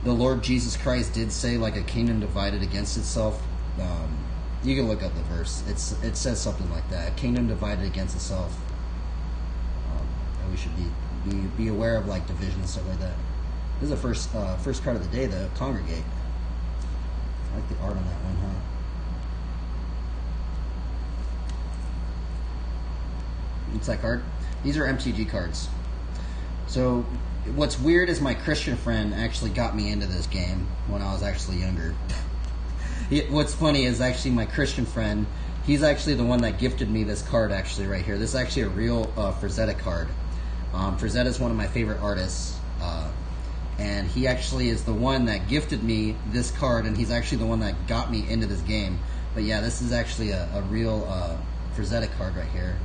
the Lord Jesus Christ did say, like, a kingdom divided against itself. You can look up the verse. It says something like that. A kingdom divided against itself. And we should be aware of, like, division and stuff like that. This is the first card of the day, though. Congregate. I like the art on that one, huh? What's that card? These are MTG cards. So, what's weird is my Christian friend actually got me into this game when I was actually younger. What's funny is actually my Christian friend, he's actually the one that gifted me this card actually right here. This is actually a real Frazetta card. Frazetta is one of my favorite artists. And he actually is the one that gifted me this card, and he's actually the one that got me into this game. But yeah, this is actually a real Frazetta card right here.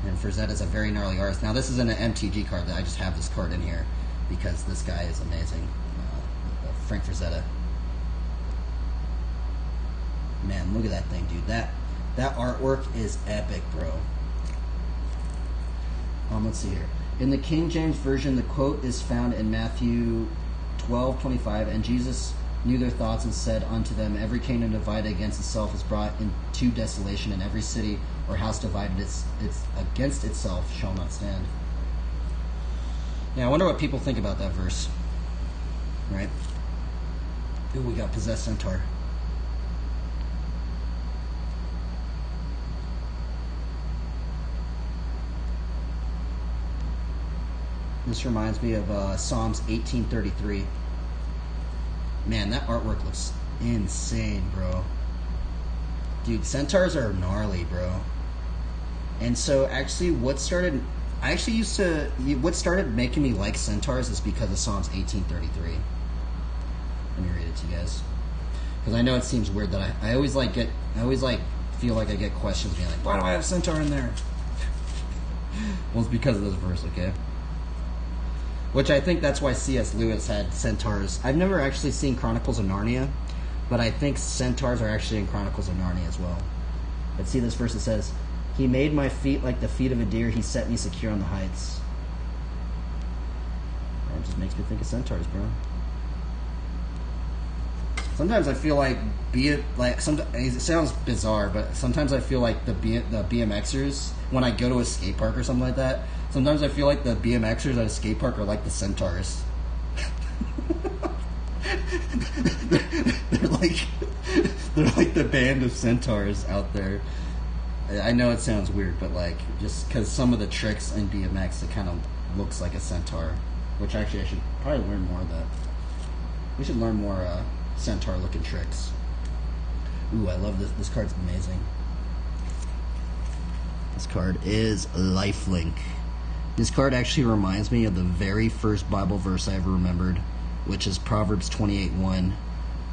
And Frazetta is a very gnarly artist. Now, this isn't an MTG card. I just have this card in here because this guy is amazing. Frank Frazetta. Man, look at that thing, dude. That artwork is epic, bro. Let's see here. In the King James Version, the quote is found in Matthew 12:25, and Jesus knew their thoughts and said unto them, every kingdom divided against itself is brought into desolation, and every city or house divided it's against itself shall not stand. Now, I wonder what people think about that verse. Right? Ooh, we got Possessed Centaur. This reminds me of Psalms 18:33. Man, that artwork looks insane, bro. Dude, centaurs are gnarly, bro. And so, actually, what started making me like centaurs is because of Psalms 18:33. Let me read it to you guys, because I know it seems weird that I always feel like I get questions being like, why do I have centaur in there? Well, it's because of this verse, okay? Which I think that's why C.S. Lewis had centaurs. I've never actually seen Chronicles of Narnia, but I think centaurs are actually in Chronicles of Narnia as well. But see this verse, it says, "He made my feet like the feet of a deer, he set me secure on the heights." That just makes me think of centaurs, bro. Sometimes I feel like it sounds bizarre, but sometimes I feel like the BMXers, when I go to a skate park or something like that, sometimes I feel like the BMXers at a skate park are like the centaurs. they're like the band of centaurs out there. I know it sounds weird, but like just because some of the tricks in BMX, it kind of looks like a centaur. Which actually I should probably learn more of that. We should learn more centaur looking tricks. Ooh, I love this. This card's amazing. This card is Lifelink. This card actually reminds me of the very first Bible verse I ever remembered, which is Proverbs 28:1.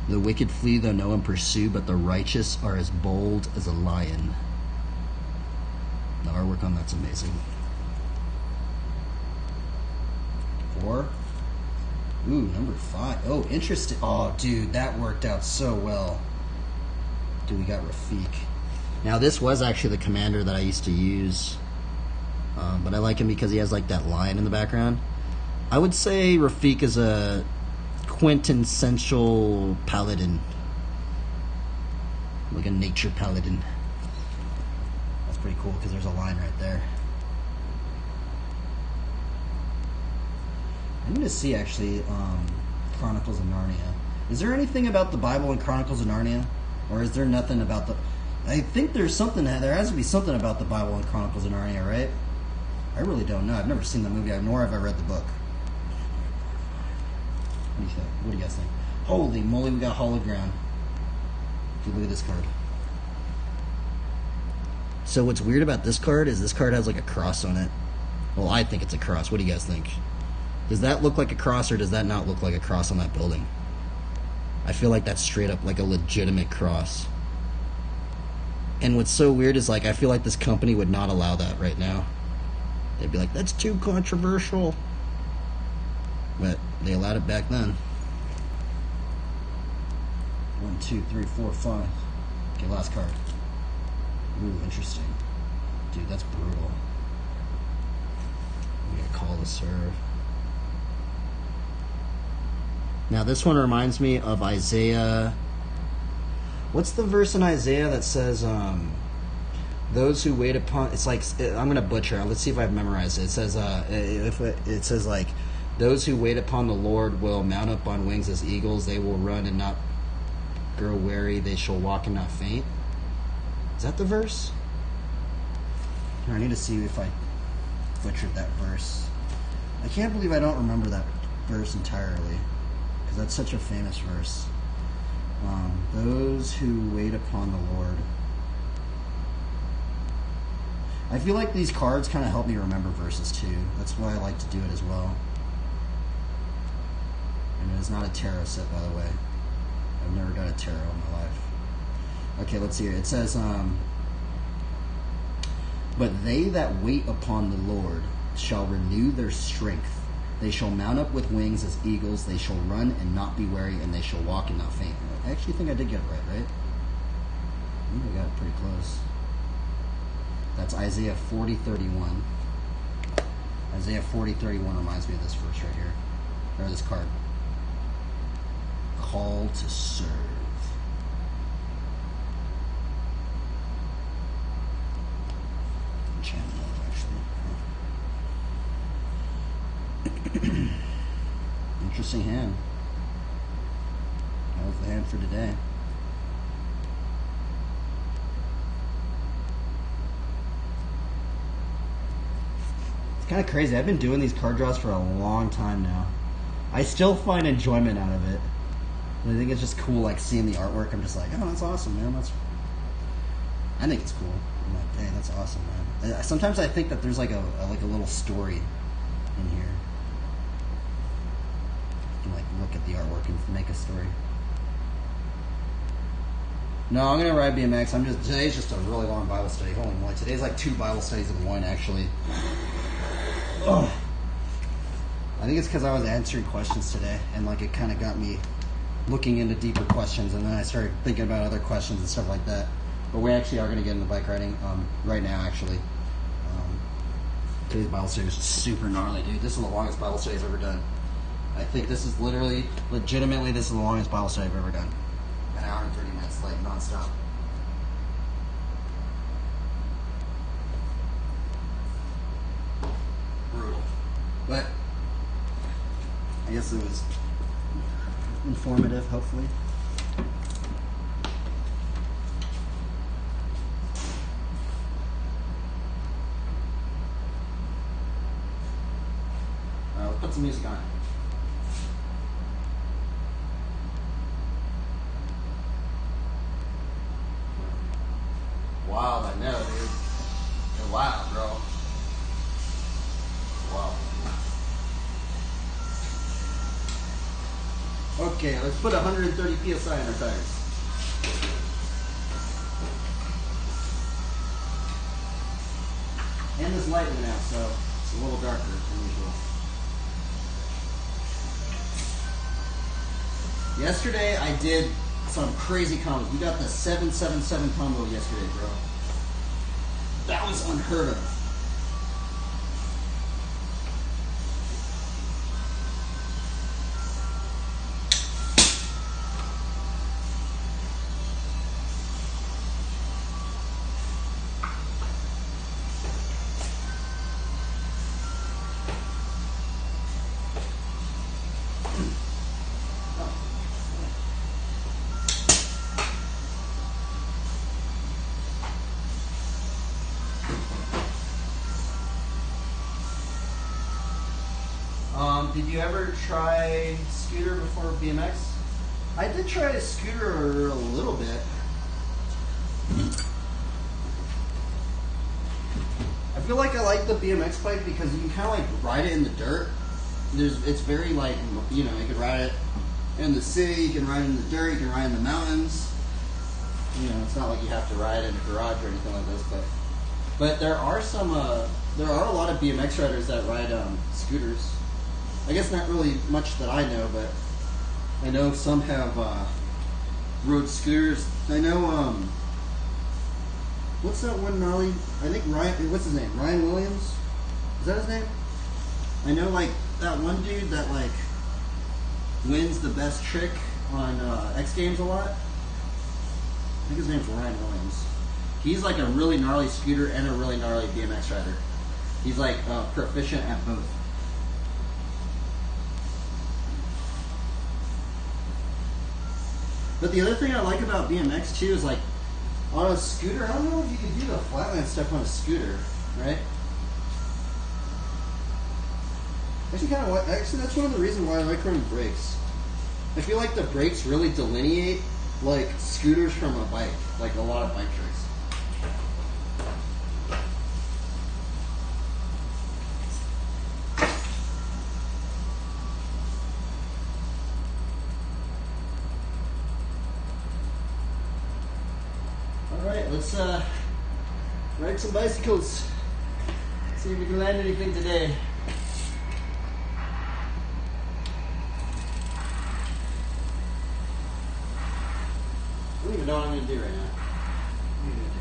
"The wicked flee though no one pursue, but the righteous are as bold as a lion." The artwork on that's amazing. 4. Ooh, number 5. Oh, interesting. Oh, dude, that worked out so well. Dude, we got Rafik. Now, this was actually the commander that I used to use. But I like him because he has, like, that lion in the background. I would say Rafik is a quintessential paladin. Like a nature paladin. That's pretty cool because there's a line right there. I need to see, actually, Chronicles of Narnia. Is there anything about the Bible in Chronicles of Narnia? Or is there nothing about the... I think there's something... There has to be something about the Bible in Chronicles of Narnia, right? I really don't know. I've never seen the movie, nor have I read the book. What do you think? What do you guys think? Holy moly, we got Hallowed Ground. Dude, look at this card. So what's weird about this card is this card has like a cross on it. Well, I think it's a cross. What do you guys think? Does that look like a cross, or does that not look like a cross on that building? I feel like that's straight up like a legitimate cross. And what's so weird is, like, I feel like this company would not allow that right now. They'd be like, that's too controversial. But they allowed it back then. 1, 2, 3, 4, 5. Okay, last card. Ooh, interesting. Dude, that's brutal. We gotta call to serve. Now, this one reminds me of Isaiah. What's the verse in Isaiah that says, those who wait upon... It's like, I'm going to butcher it. Let's see if I've memorized it. It says, it says like, those who wait upon the Lord will mount up on wings as eagles. They will run and not grow weary. They shall walk and not faint. Is that the verse? I need to see if I butchered that verse. I can't believe I don't remember that verse entirely, because that's such a famous verse. Those who wait upon the Lord. I feel like these cards kind of help me remember verses too. That's why I like to do it as well. And it is not a tarot set, by the way. I've never done a tarot in my life. Okay, let's see here. It says, but they that wait upon the Lord shall renew their strength. They shall mount up with wings as eagles. They shall run and not be weary, and they shall walk and not faint. I actually think I did get it right? I think I got it pretty close. That's Isaiah 40:31. Isaiah 40:31 reminds me of this verse right here. Or this card. Call to serve. Enchantment, actually. Interesting hand. That was the hand for today. It's kind of crazy. I've been doing these card draws for a long time now. I still find enjoyment out of it. And I think it's just cool, like, seeing the artwork. I'm just like, oh, that's awesome, man. I think it's cool. I'm like, dang, that's awesome, man. Sometimes I think that there's like a little story in here. You can like look at the artwork and make a story. No, I'm gonna ride BMX. Today's just a really long Bible study. Holy moly! Today's like 2 Bible studies in one, actually. Oh. think it's because I was answering questions today, and like it kind of got me looking into deeper questions, and then I started thinking about other questions and stuff like that. But we actually are going to get into bike riding right now, actually. Today's Bible study was just super gnarly, dude. This is the longest Bible study I've ever done. I think this is legitimately, this is the longest Bible study I've ever done. An hour and 30 minutes, like nonstop. Brutal. But I guess it was informative, hopefully. Let's put some music on. Wild, I know, dude. You're wild, bro. Wow. Okay, let's put 130 psi on our tires. And this light went out, so it's a little darker than usual. Yesterday I did some crazy combos. We got the 777 combo yesterday, bro. That was unheard of. Did you ever try scooter before BMX? I did try a scooter a little bit. I feel like I like the BMX bike because you can kind of like ride it in the dirt. It's very like, you know, you can ride it in the city, you can ride it in the dirt, you can ride in the mountains. You know, it's not like you have to ride in a garage or anything like this, but there are a lot of BMX riders that ride scooters. I guess not really much that I know, but I know some have rode scooters. I know, what's that one gnarly? I think Ryan, what's his name? Ryan Williams? Is that his name? I know, like, that one dude that, like, wins the best trick on X Games a lot. I think his name's Ryan Williams. He's, like, a really gnarly scooter and a really gnarly BMX rider. He's, like, proficient at both. But the other thing I like about BMX too is like on a scooter, I don't know if you can do the flatland stuff on a scooter, right? Actually, that's one of the reasons why I like running brakes. I feel like the brakes really delineate like scooters from a bike, like a lot of bike tricks. Alright, let's ride some bicycles. See if we can land anything today. I don't even know what I'm going to do right now. What are you going to do?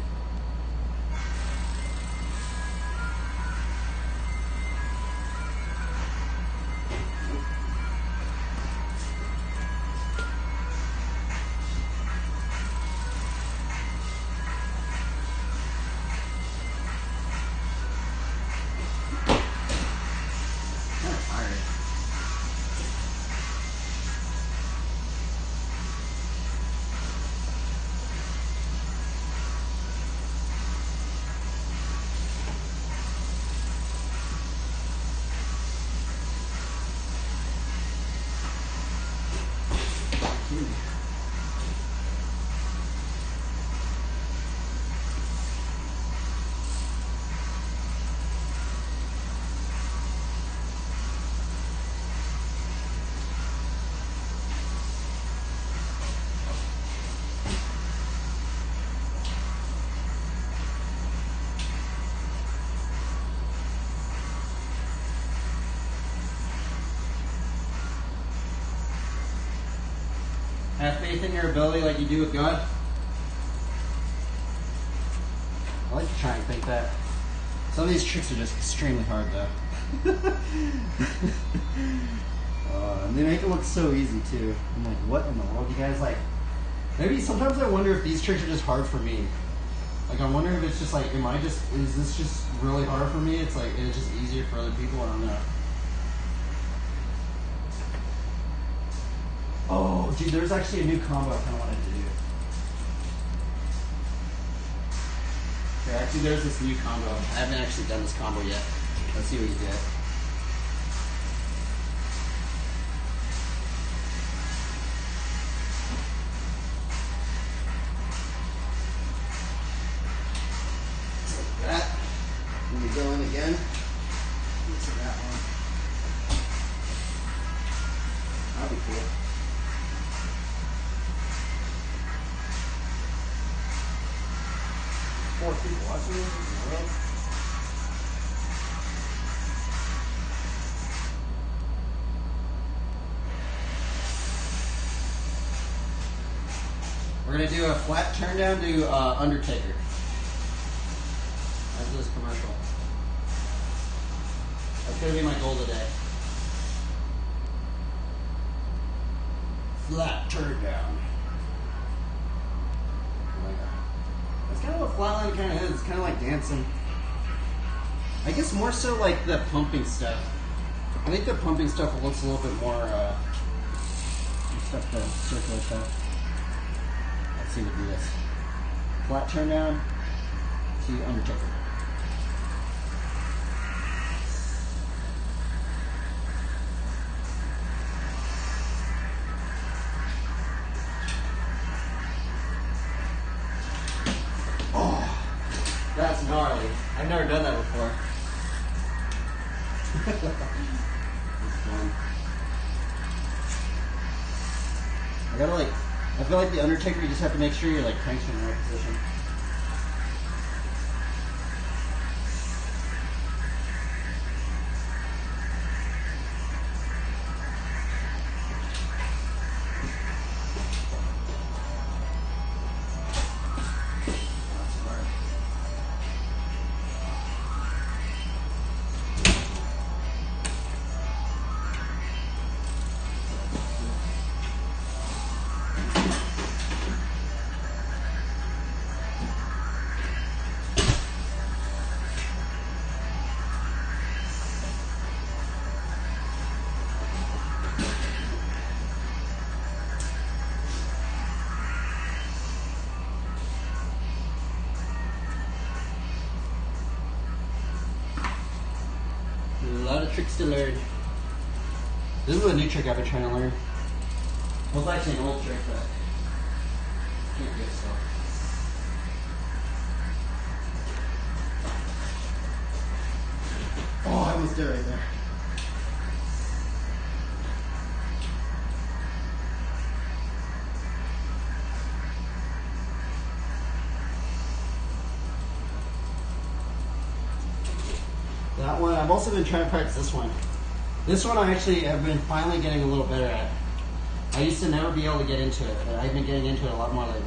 Have faith in your ability like you do with God. I like to try and think that. Some of these tricks are just extremely hard though. And they make it look so easy too. I'm like, what in the world? You guys like, maybe sometimes I wonder if these tricks are just hard for me. Like I wonder if it's just like, is this just really hard for me? It's like, it's just easier for other people? I don't know. Oh, dude, there's actually a new combo I kind of wanted to do. Okay, actually, there's this new combo. I haven't actually done this combo yet. Let's see what you get. Like that. Let me go in again. Into that one. That'll be cool. Four people watching this in the world. We're gonna do a flat turn down to Undertaker. After this commercial. That's gonna be my goal today. Flat turn down. That's kind of what flatline kind of is. It's kind of like dancing. I guess more so like the pumping stuff. I think the pumping stuff looks a little bit more stuff, the circular stuff. Let's see, we'll do this. Flat turn down to Undertaker. That's gnarly. I've never done that before. That's fun. I feel like the Undertaker, you just have to make sure you're like cranked in the right position. A lot of tricks to learn. This is a new trick I've been trying to learn. Well, it's actually an old trick, but I can't do it still. Oh, I almost did it right there. That one, I've also been trying to practice this one. This one I actually have been finally getting a little better at. I used to never be able to get into it, but I've been getting into it a lot more lately.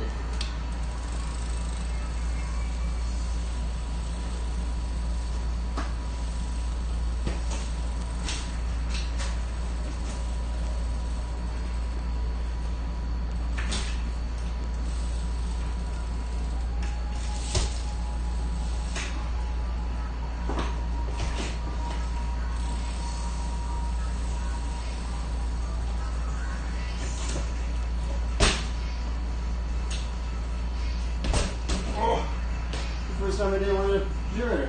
First time I didn't want to do it.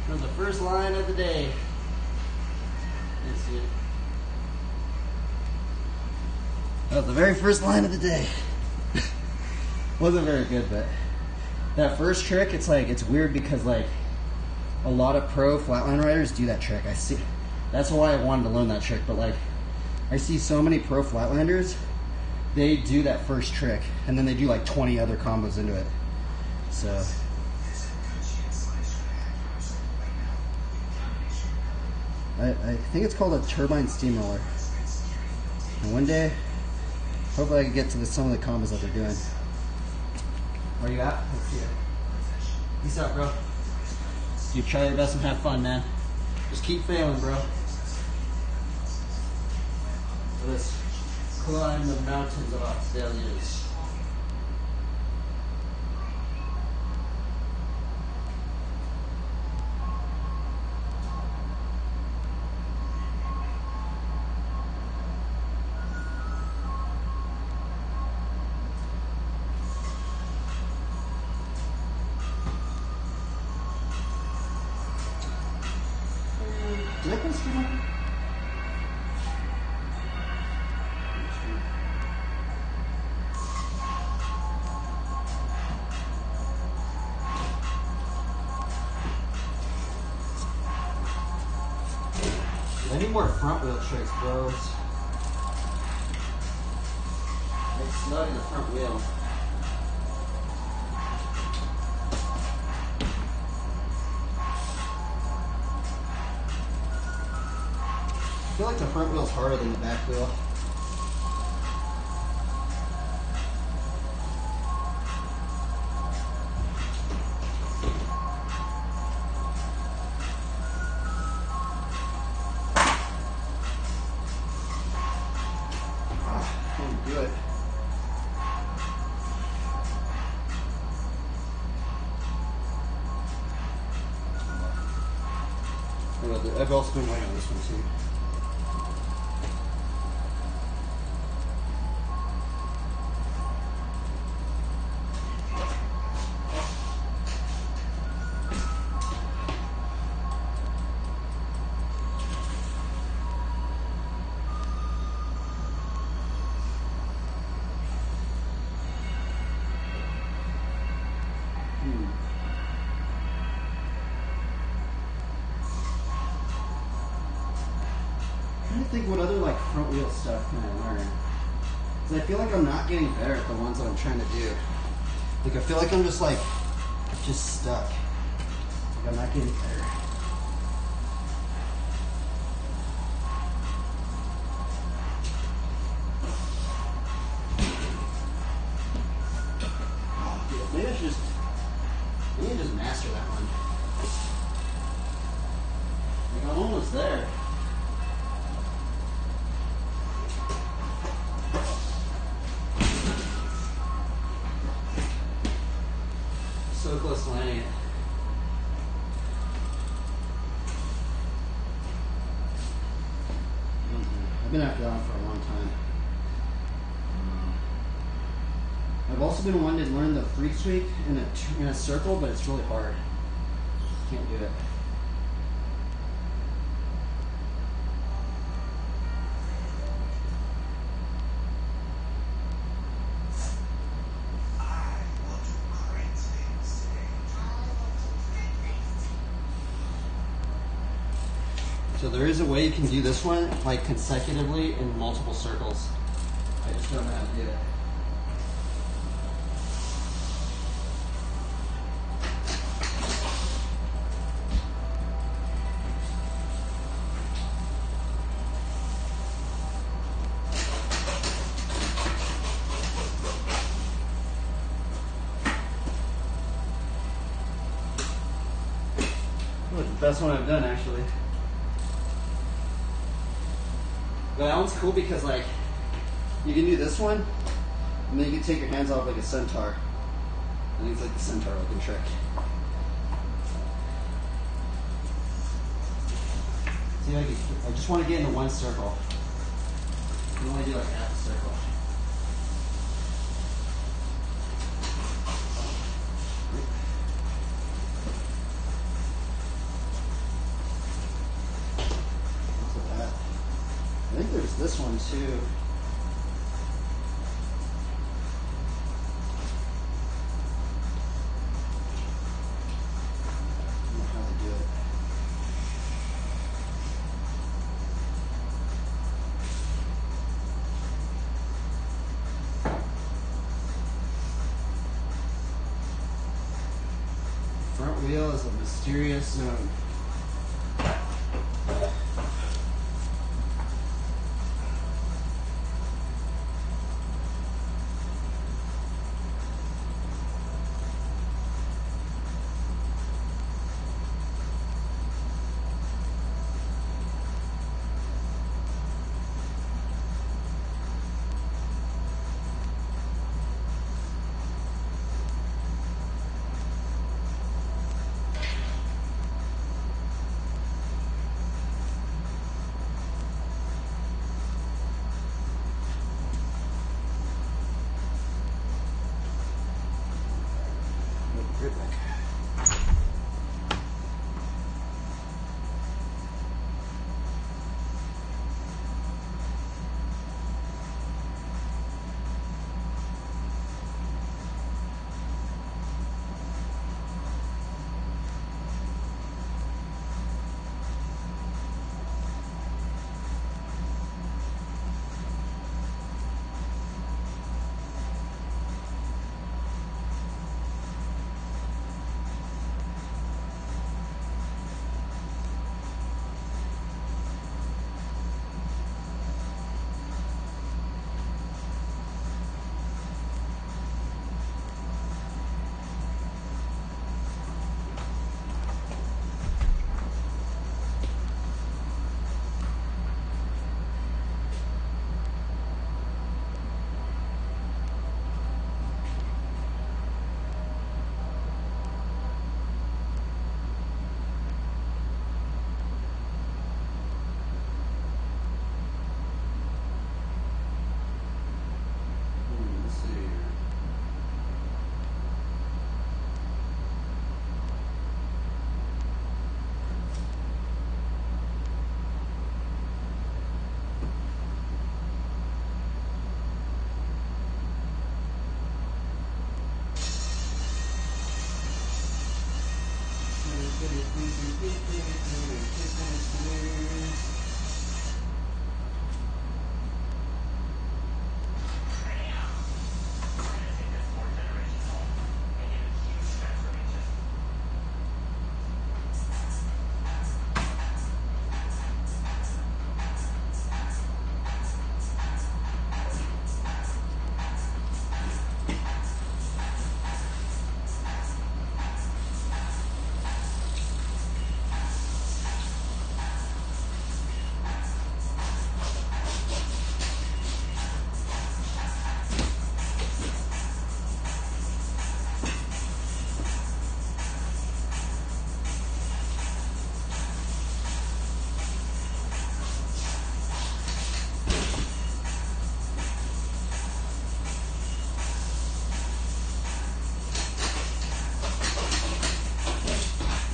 From the first line of the day. Let's see it. That was the very first line of the day. Wasn't very good, but that first trick, it's like, it's weird because like a lot of pro flatline riders do that trick. I see. That's why I wanted to learn that trick, but like I see so many pro flatlanders, they do that first trick and then they do like 20 other combos into it. So I think it's called a turbine steamroller. And one day, hopefully I can get to some of the combos that they're doing. Where you at? Let's see it. Peace out, bro. You try your best and have fun, man. Just keep failing, bro. Let's climb the mountains of our failures. Did I put a screen on? I need more front wheel tricks, bros. It's snug in the front wheel. I feel like the front wheel's harder than the back wheel. Can't do it. I've also been waiting on this one too. I'm trying to think what other like front wheel stuff can I learn. Because I feel like I'm not getting better at the ones that I'm trying to do. Like I feel like I'm just stuck. Like I'm not getting better. Maybe I should just master that one. Like I'm almost there. So close to landing it. I've been after that one for a long time. I've also been wanting to learn the freak sweep in a circle, but it's really hard. Can't do it. So there is a way you can do this one like consecutively in multiple circles. I just don't know how to do it. Oh, it's the best one I've done actually. But that one's cool because like you can do this one and then you can take your hands off like a centaur. I think it's like the centaur looking trick. See, I just want to get into one circle. You can only do like half a circle. I think there's this one too. I don't know how to do it. Front wheel is a mysterious zone.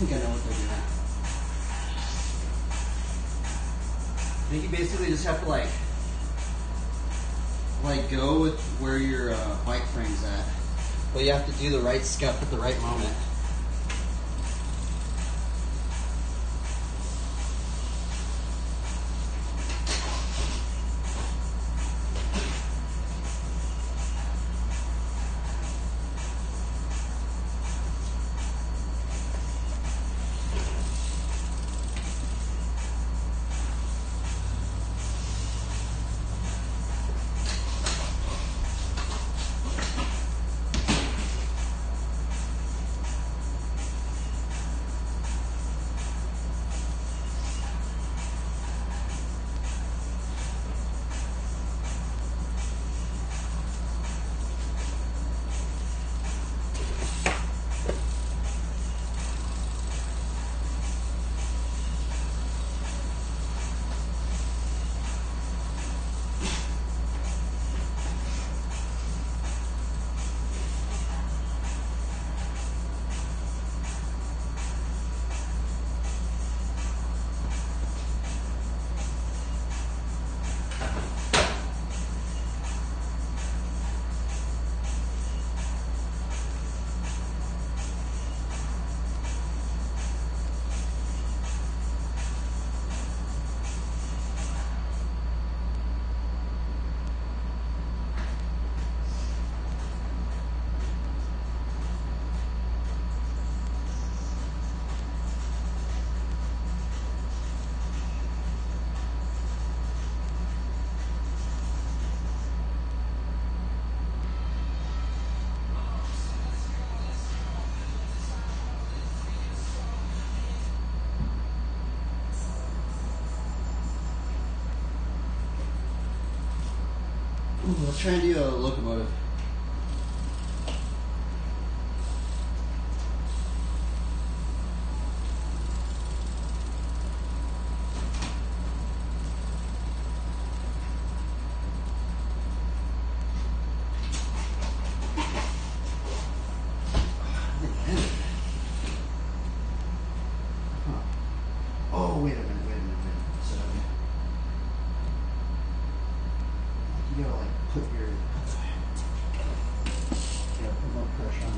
I think I know what they're doing. I think you basically just have to like go with where your bike frame's at, but you have to do the right scuff at the right moment. Let's try and do a locomotive. Oh, wait a minute. So, you gotta like put more pressure on.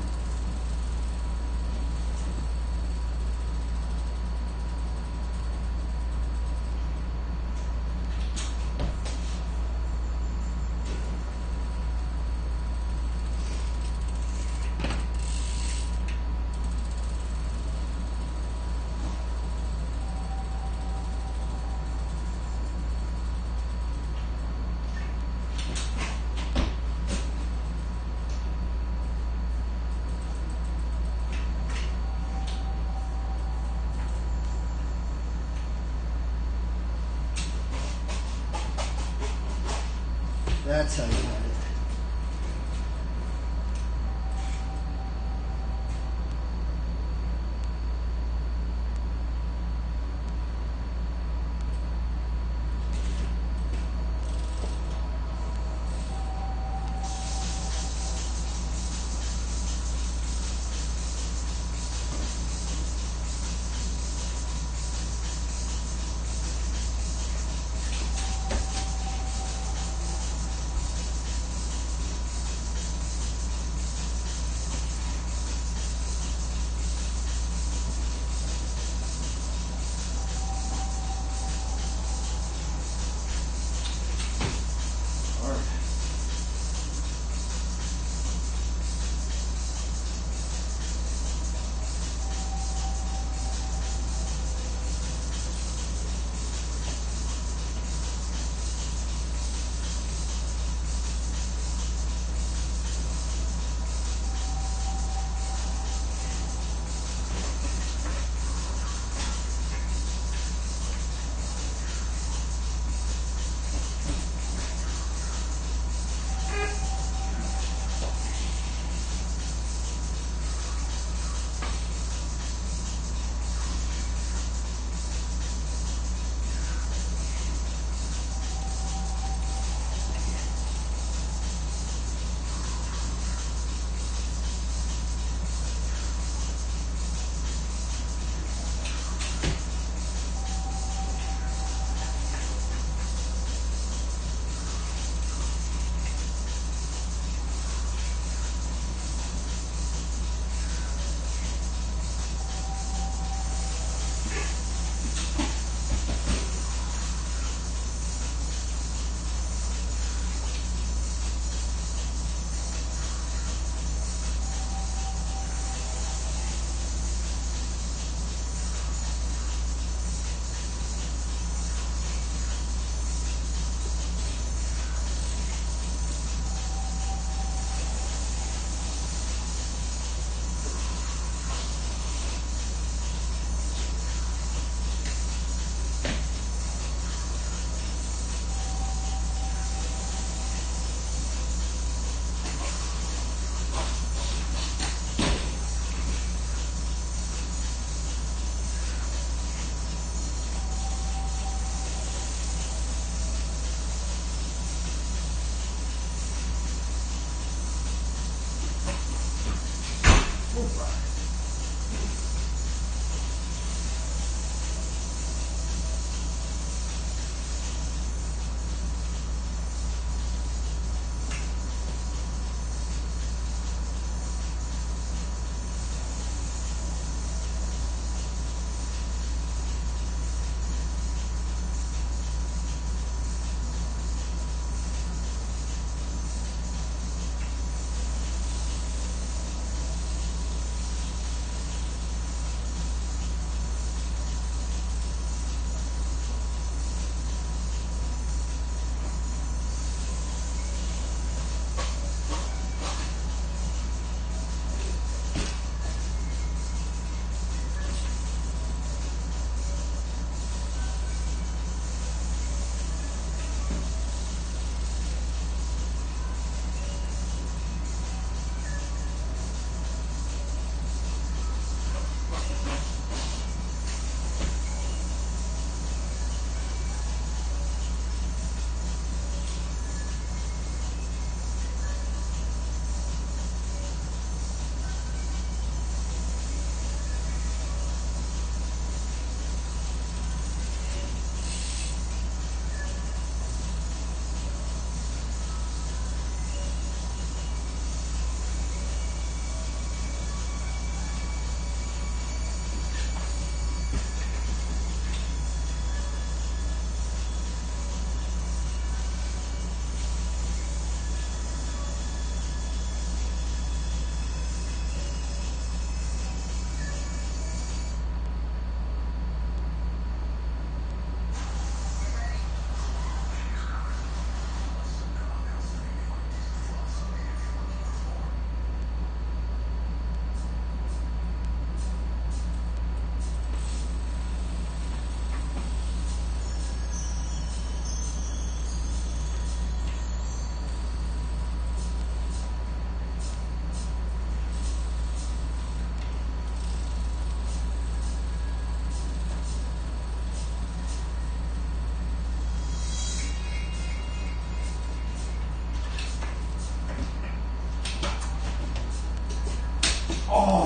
That's how you got it.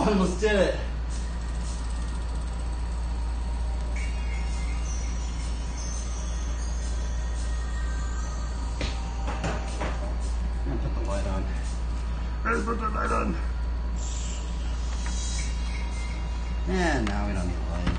Almost did it. I'm gonna put the light on. Let's put the light on. And now we don't need a light.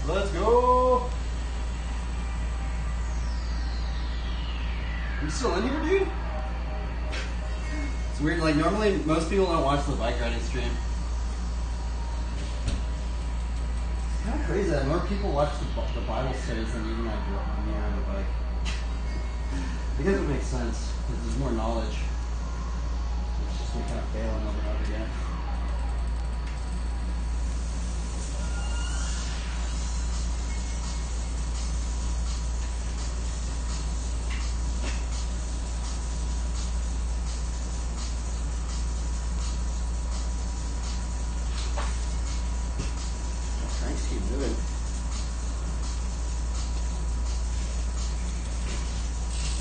Let's go! You still in here, dude? It's weird, like normally most people don't watch the bike riding stream. It's kind of crazy that more people watch the Bible studies than even like me on the bike. I guess it makes sense, because there's more knowledge. It's just me kind of failing over and over again. Keep moving.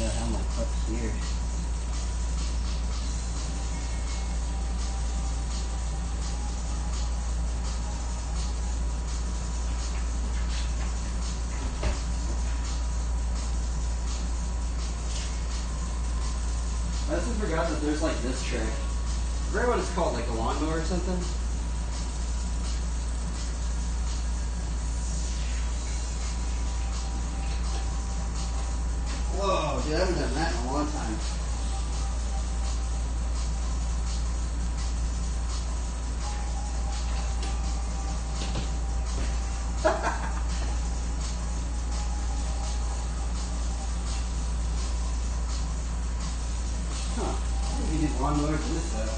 Yeah, I have my clips here. I just forgot that there's like this trick. I forget what it's called, like a lawnmower or something. Whoa, dude, I haven't done that in a long time. Huh. I think you need lawnmower for this stuff.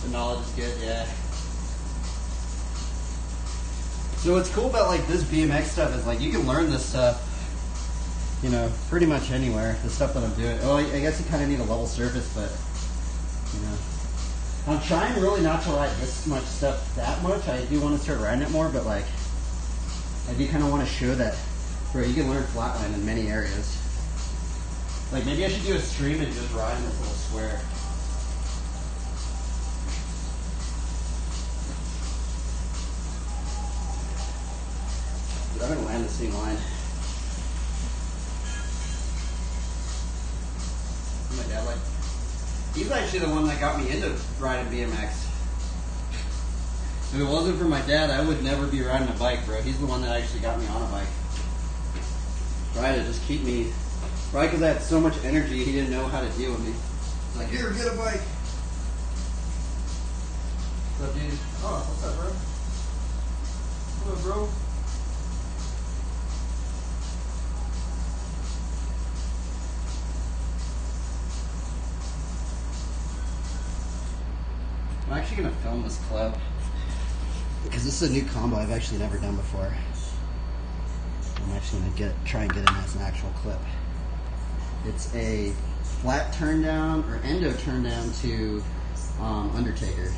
The knowledge is good, yeah. So what's cool about like this BMX stuff is like you can learn this stuff, you know, pretty much anywhere. The stuff that I'm doing. Oh, I guess you kind of need a level surface, but you know, I'm trying really not to ride this much stuff that much. I do want to start riding it more, but like I do kind of want to show that, bro, you can learn flatline in many areas. Like maybe I should do a stream and just ride in this little square. I'm gonna land the same line. My dad, like, he's actually the one that got me into riding BMX. If it wasn't for my dad, I would never be riding a bike, bro. He's the one that actually got me on a bike. Trying to just keep me, right? Because I had so much energy, he didn't know how to deal with me. He's like, here, get a bike. What's up, dude? Oh, what's up, bro? What up, bro? I'm actually going to film this clip because this is a new combo I've actually never done before. I'm actually going to try and get it as an actual clip. It's a flat turn down or endo turn down to Undertaker.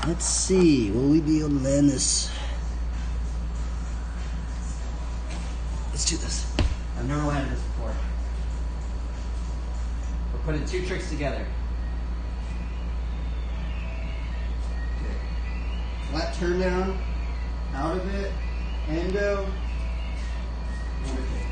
Let's see, will we be able to land this? Let's do this. I've never landed this before. We're putting two tricks together. Okay. Flat turn down, out of it, endo, Undertaker.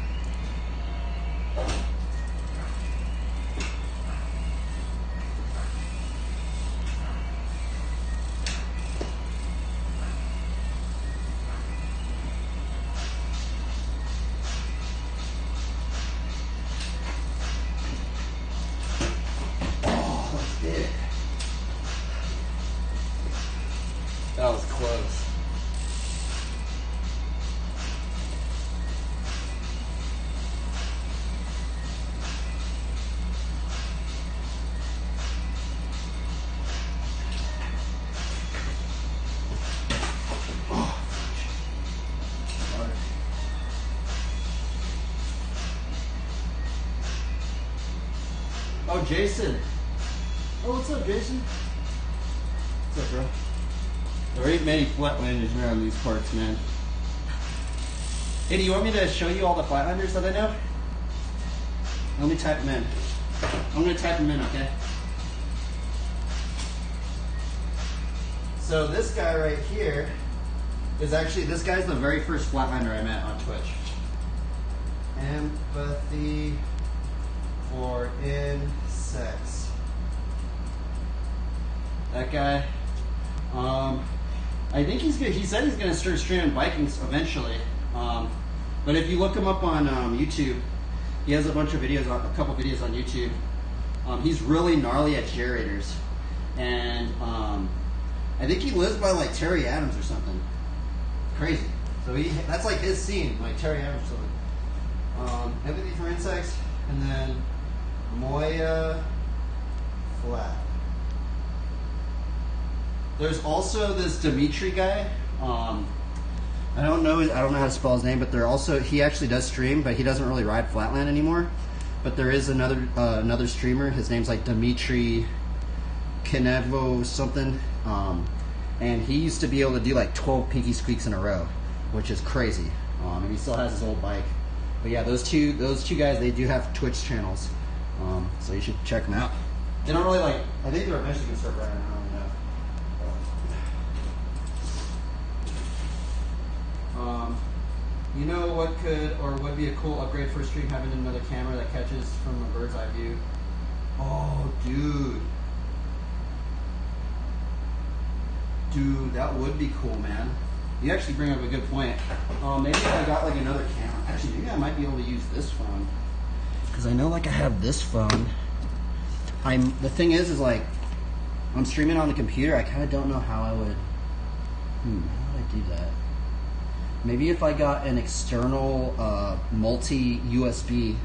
Oh, Jason. Oh, what's up, Jason? What's up, bro? There ain't many flatlanders around these parts, man. Hey, do you want me to show you all the flatlanders that I know? Let me type them in. I'm gonna type them in, okay? So this guy right here is actually, this guy's the very first flatlander I met on Twitch. Empathy for insects. That guy. I think he's good. He said he's gonna start streaming Vikings eventually. But if you look him up on YouTube, he has a bunch of videos, a couple videos on YouTube. He's really gnarly at generators, and I think he lives by like Terry Adams or something. Crazy. So that's like his scene, like Terry Adams or something. Empathy for insects, and then Moya Flat. There's also this Dimitri guy. I don't know how to spell his name, but he actually does stream, but he doesn't really ride Flatland anymore. But there is another streamer. His name's like Dimitri Kenevo something, and he used to be able to do like 12 pinky squeaks in a row, which is crazy. And he still has his old bike. But yeah, those two guys, they do have Twitch channels, so you should check them out. They don't really like. I think they're eventually gonna start riding. I don't know. You know what could or would be a cool upgrade for a stream, having another camera that catches from a bird's eye view? Oh, dude. Dude, that would be cool, man. You actually bring up a good point. Maybe if I got like another camera. Actually, maybe I might be able to use this phone. Because I know like I have this phone. The thing is like, I'm streaming on the computer. I kind of don't know how I would, how would I do that? Maybe if I got an external multi-USB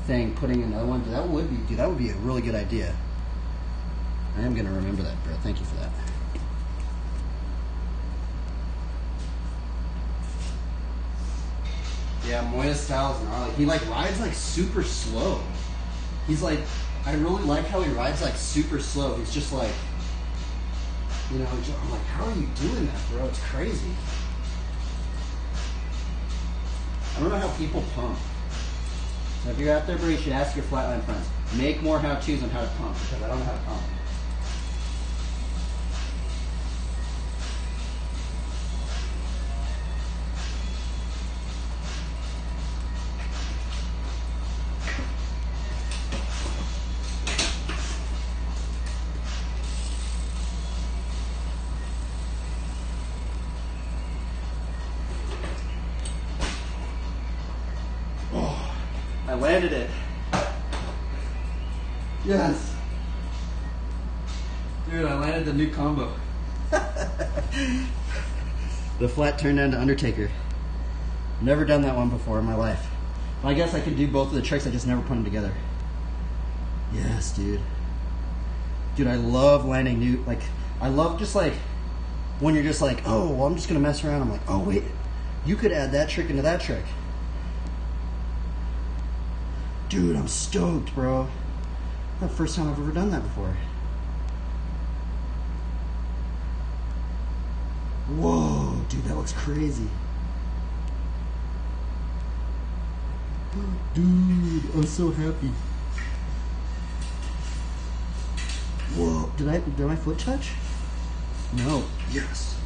thing, putting another one, that would be a really good idea. I am going to remember that, bro. Thank you for that. Yeah, Moya's style is gnarly. He like rides like super slow. He's like, I really like how he rides like super slow. He's just like, I'm like, how are you doing that, bro? It's crazy. I don't know how people pump. So if you're out there, bro, you should ask your flatland friends. Make more how-tos on how to pump, because I don't know how to pump. I landed it. Yes. Dude, I landed the new combo. The flat turned into Undertaker. Never done that one before in my life. Well, I guess I could do both of the tricks, I just never put them together. Yes, dude. Dude, I love landing new, like, I love just like, when you're just like, oh, well, I'm just gonna mess around. I'm like, oh, wait, you could add that trick into that trick. Dude, I'm stoked, bro. That's the first time I've ever done that before. Whoa, dude, that looks crazy. Dude, I'm so happy. Whoa, did my foot touch? No. Yes.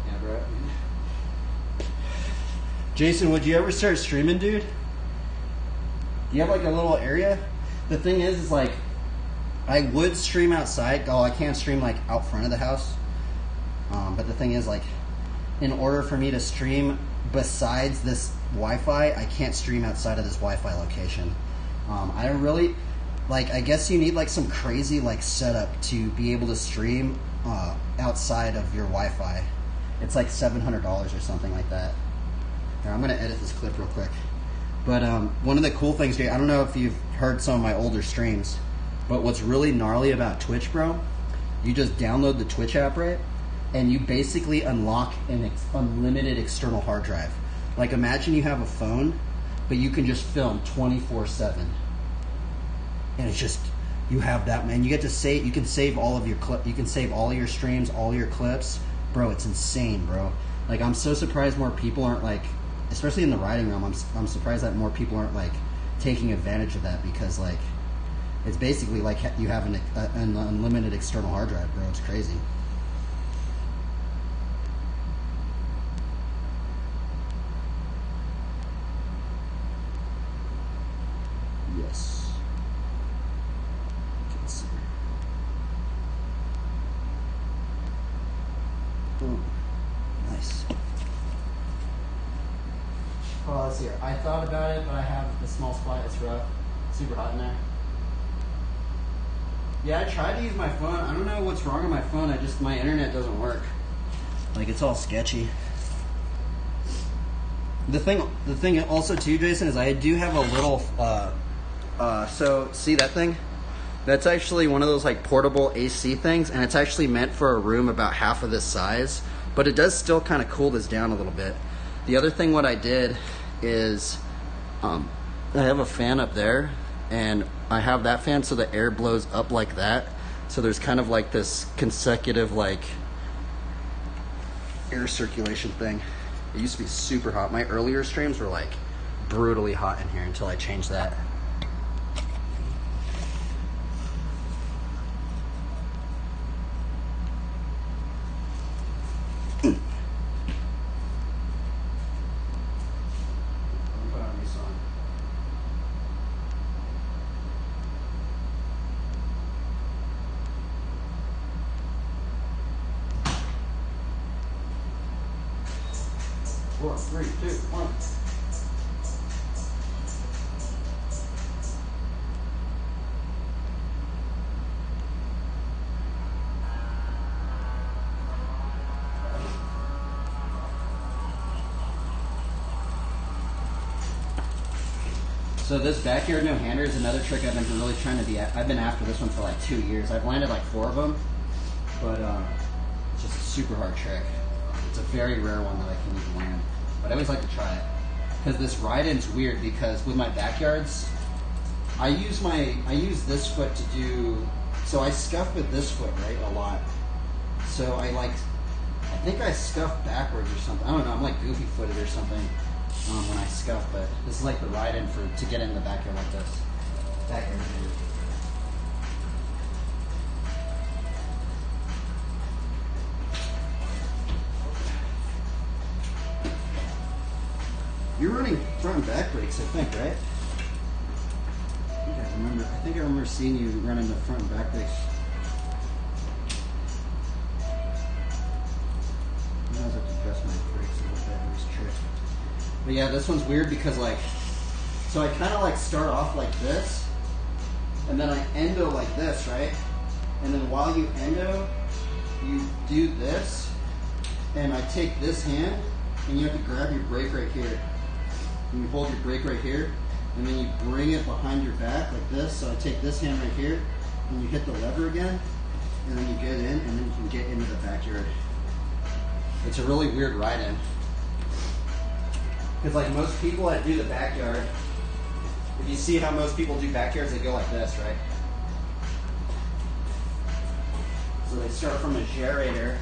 Yeah, bro. Jason, would you ever start streaming, dude? Do you have like a little area? The thing is like, I would stream outside. Oh, I can't stream like out front of the house. But the thing is like, in order for me to stream besides this Wi-Fi, I can't stream outside of this Wi-Fi location. I really, like, I guess you need like some crazy like setup to be able to stream outside of your Wi-Fi. It's like $700 or something like that. Here, I'm gonna edit this clip real quick. But one of the cool things, Jay, I don't know if you've heard some of my older streams, but what's really gnarly about Twitch, bro, you just download the Twitch app, right? And you basically unlock an unlimited external hard drive. Like imagine you have a phone, but you can just film 24/7, and it's just you have that, man. You get to save. You can save all of your you can save all your streams, all your clips, bro. It's insane, bro. Like I'm so surprised more people aren't like, especially in the writing realm. I'm surprised that more people aren't like taking advantage of that, because like it's basically like you have an unlimited external hard drive, bro. It's crazy. Yes. Let's see. Oh, nice. Oh, let's see here. I thought about it, but I have the small spot. It's rough. Super hot in there. Yeah, I tried to use my phone. I don't know what's wrong with my phone. My internet doesn't work. Like, it's all sketchy. The thing also too, Jason, is I do have a little, so see that thing? That's actually one of those like portable AC things, and it's actually meant for a room about half of this size, but it does still kind of cool this down a little bit. The other thing what I did is, I have a fan up there, and I have that fan so the air blows up like that. So there's kind of like this consecutive like air circulation thing. It used to be super hot. My earlier streams were like brutally hot in here until I changed that. Four, three, two, one. So this backyard no-hander is another trick I've been really trying to be at. I've been after this one for like 2 years. I've landed like 4 of them, but it's just a super hard trick. It's a very rare one that I can even land, but I always like to try it. Because this ride-in's weird, because with my backyards, I use this foot to do, so I scuff with this foot, right, a lot. So I think I scuff backwards or something. I don't know, I'm like goofy footed or something when I scuff, but this is like the ride-in to get in the backyard like this. Backyard. You're running front and back brakes, I think, right? I think I remember seeing you running the front and back brakes. I have to adjust my brakes a little bit in this trick. But yeah, this one's weird because so I kind of like start off like this, and then I endo like this, right? And then while you endo, you do this, and I take this hand, and you have to grab your brake right here. And you hold your brake right here, and then you bring it behind your back like this. So I take this hand right here, and you hit the lever again, and then you get in, and then you can get into the backyard. It's a really weird ride-in. Because like most people that do the backyard, if you see how most people do backyards, they go like this, right? So they start from a gerator,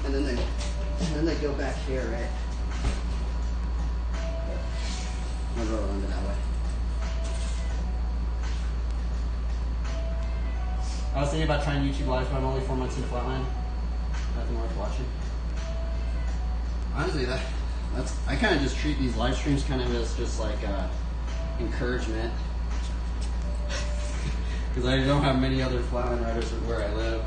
and then they go back here, right? I'll roll it under that way. I was thinking about trying YouTube Live, but I'm only 4 months into Flatland. Nothing worth watching. Honestly, I kind of just treat these live streams kind of as just like encouragement. Because I don't have many other Flatland riders where I live.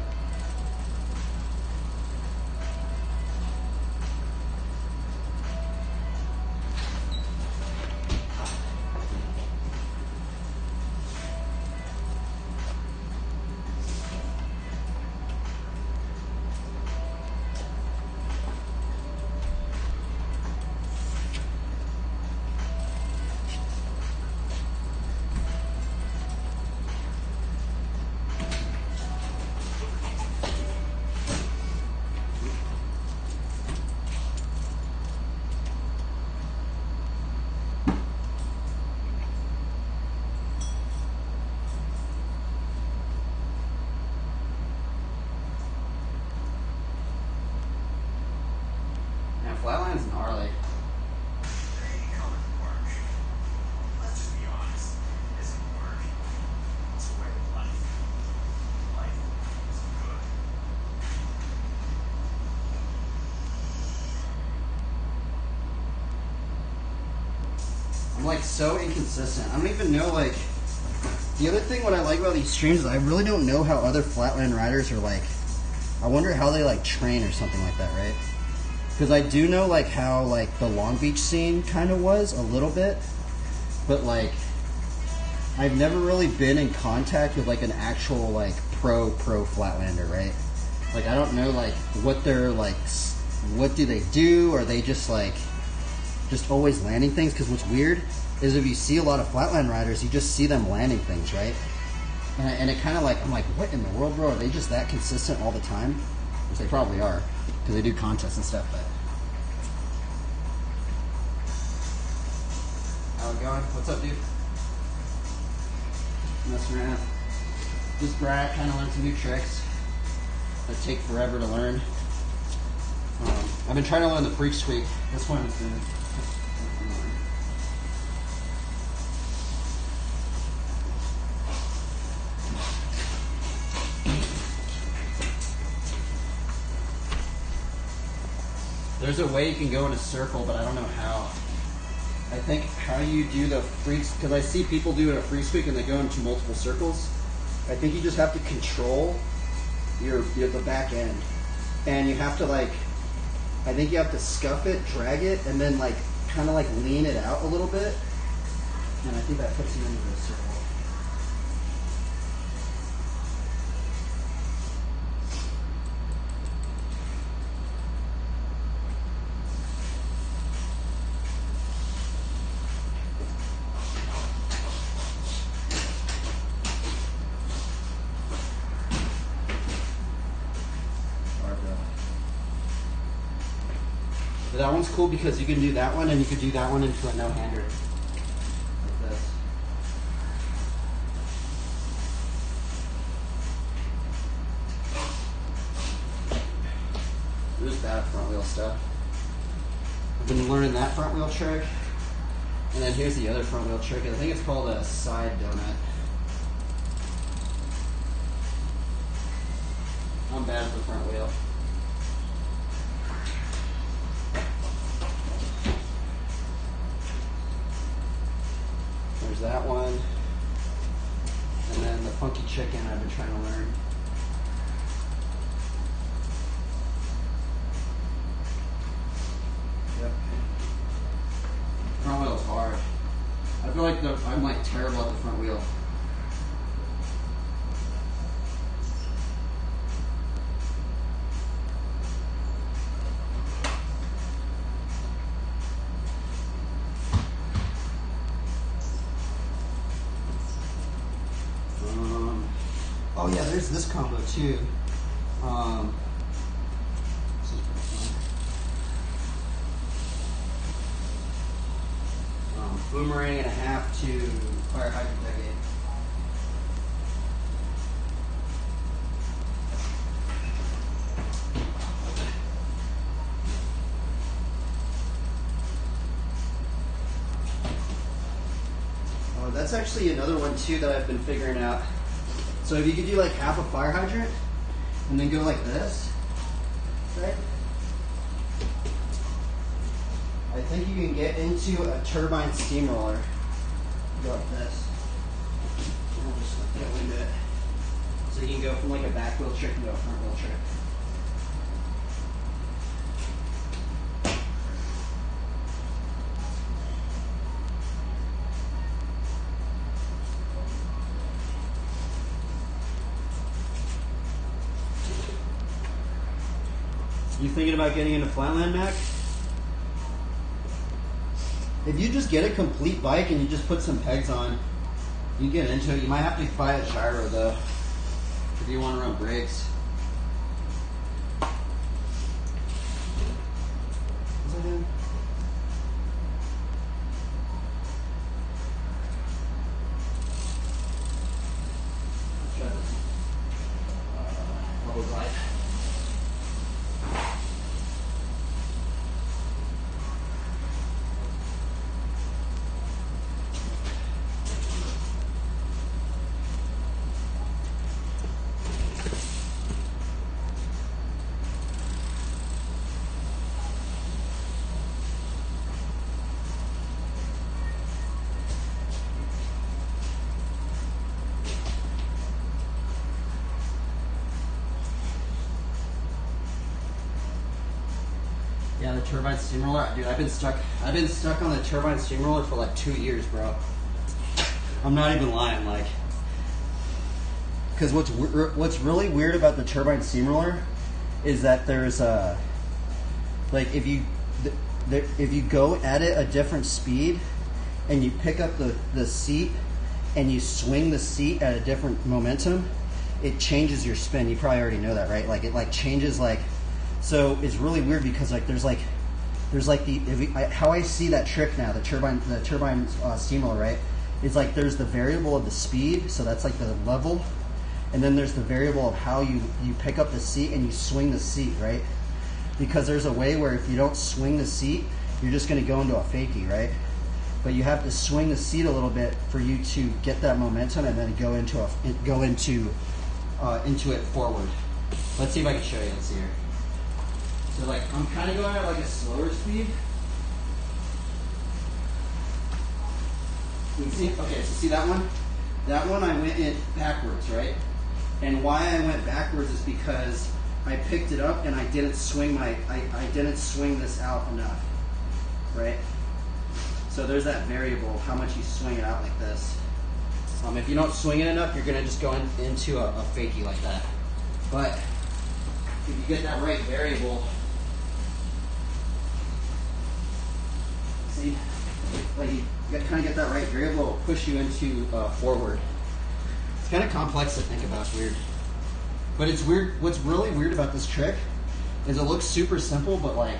Flatline's gnarly. I'm like so inconsistent. I don't even know, like, the other thing what I like about these streams is I really don't know how other flatland riders are like. I wonder how they like train or something like that, right? Because I do know like how like the Long Beach scene kind of was a little bit, but like I've never really been in contact with like an actual like pro flatlander, right? Like I don't know like what they're like, what do they do? Are they just like just always landing things? Because what's weird is if you see a lot of flatland riders, you just see them landing things, right? And it kind of like, I'm like, what in the world, bro? Are they just that consistent all the time? Which they probably are, because they do contests and stuff, but. How it going? What's up, dude? Messing around. Just Brad, kind of learned some new tricks that take forever to learn. I've been trying to learn the freak squeak. This one is good. There's a way you can go in a circle, but I don't know how. I think how you do the freaks, because I see people do it a free squeak and they go into multiple circles. I think you just have to control the back end, and you have to like, I think you have to scuff it, drag it, and then like kind of like lean it out a little bit, and I think that puts you into the circle. That one's cool because you can do that one and you can do that one into a no-hander. Like this. There's bad front wheel stuff. I've been learning that front wheel trick. And then here's the other front wheel trick. I think it's called a side donut. I'm bad at the front wheel. There's that one. And then the funky chicken I've been trying to learn. Yep. Front wheel's hard. I feel like I'm like terrible at the front wheel. Oh yeah, there's this combo too. This is pretty fun. Boomerang and a half to fire hydrant decade. Oh, that's actually another one too that I've been figuring out. So if you could do like half a fire hydrant and then go like this, right? I think you can get into a turbine steamroller. Go like this. And I'll just like go into it. So you can go from like a back wheel trick to a front wheel trick. You thinking about getting into flatland, Mac? If you just get a complete bike and you just put some pegs on, you get into it. You might have to buy a gyro though, if you want to run brakes. Is that him? Let's try this. Bubble glide. Yeah, the turbine steamroller, dude. I've been stuck on the turbine steamroller for like 2 years, bro. I'm not even lying, like, because what's really weird about the turbine steamroller is that there's like if you go at it a different speed and you pick up the seat and you swing the seat at a different momentum, it changes your spin. You probably already know that, right? Like it like changes like, so it's really weird because like there's like how I see that trick now, the turbine steamroller, right? It's like there's the variable of the speed, so that's like the level, and then there's the variable of how you pick up the seat and you swing the seat, right? Because there's a way where if you don't swing the seat, you're just going to go into a fakie, right? But you have to swing the seat a little bit for you to get that momentum and then go into it forward. Let's see if I can show you. Let's see here. So like I'm kind of going at like a slower speed. You see? Okay, so see that one? That one I went in backwards, right? And why I went backwards is because I picked it up and I didn't swing I didn't swing this out enough, right? So there's that variable of how much you swing it out like this. If you don't swing it enough, you're gonna just go into a fakie like that. But if you get that right variable, see, like you kind of get that right variable, it'll push you into forward. It's kind of complex to think about. It's weird. But it's weird. What's really weird about this trick is it looks super simple, but like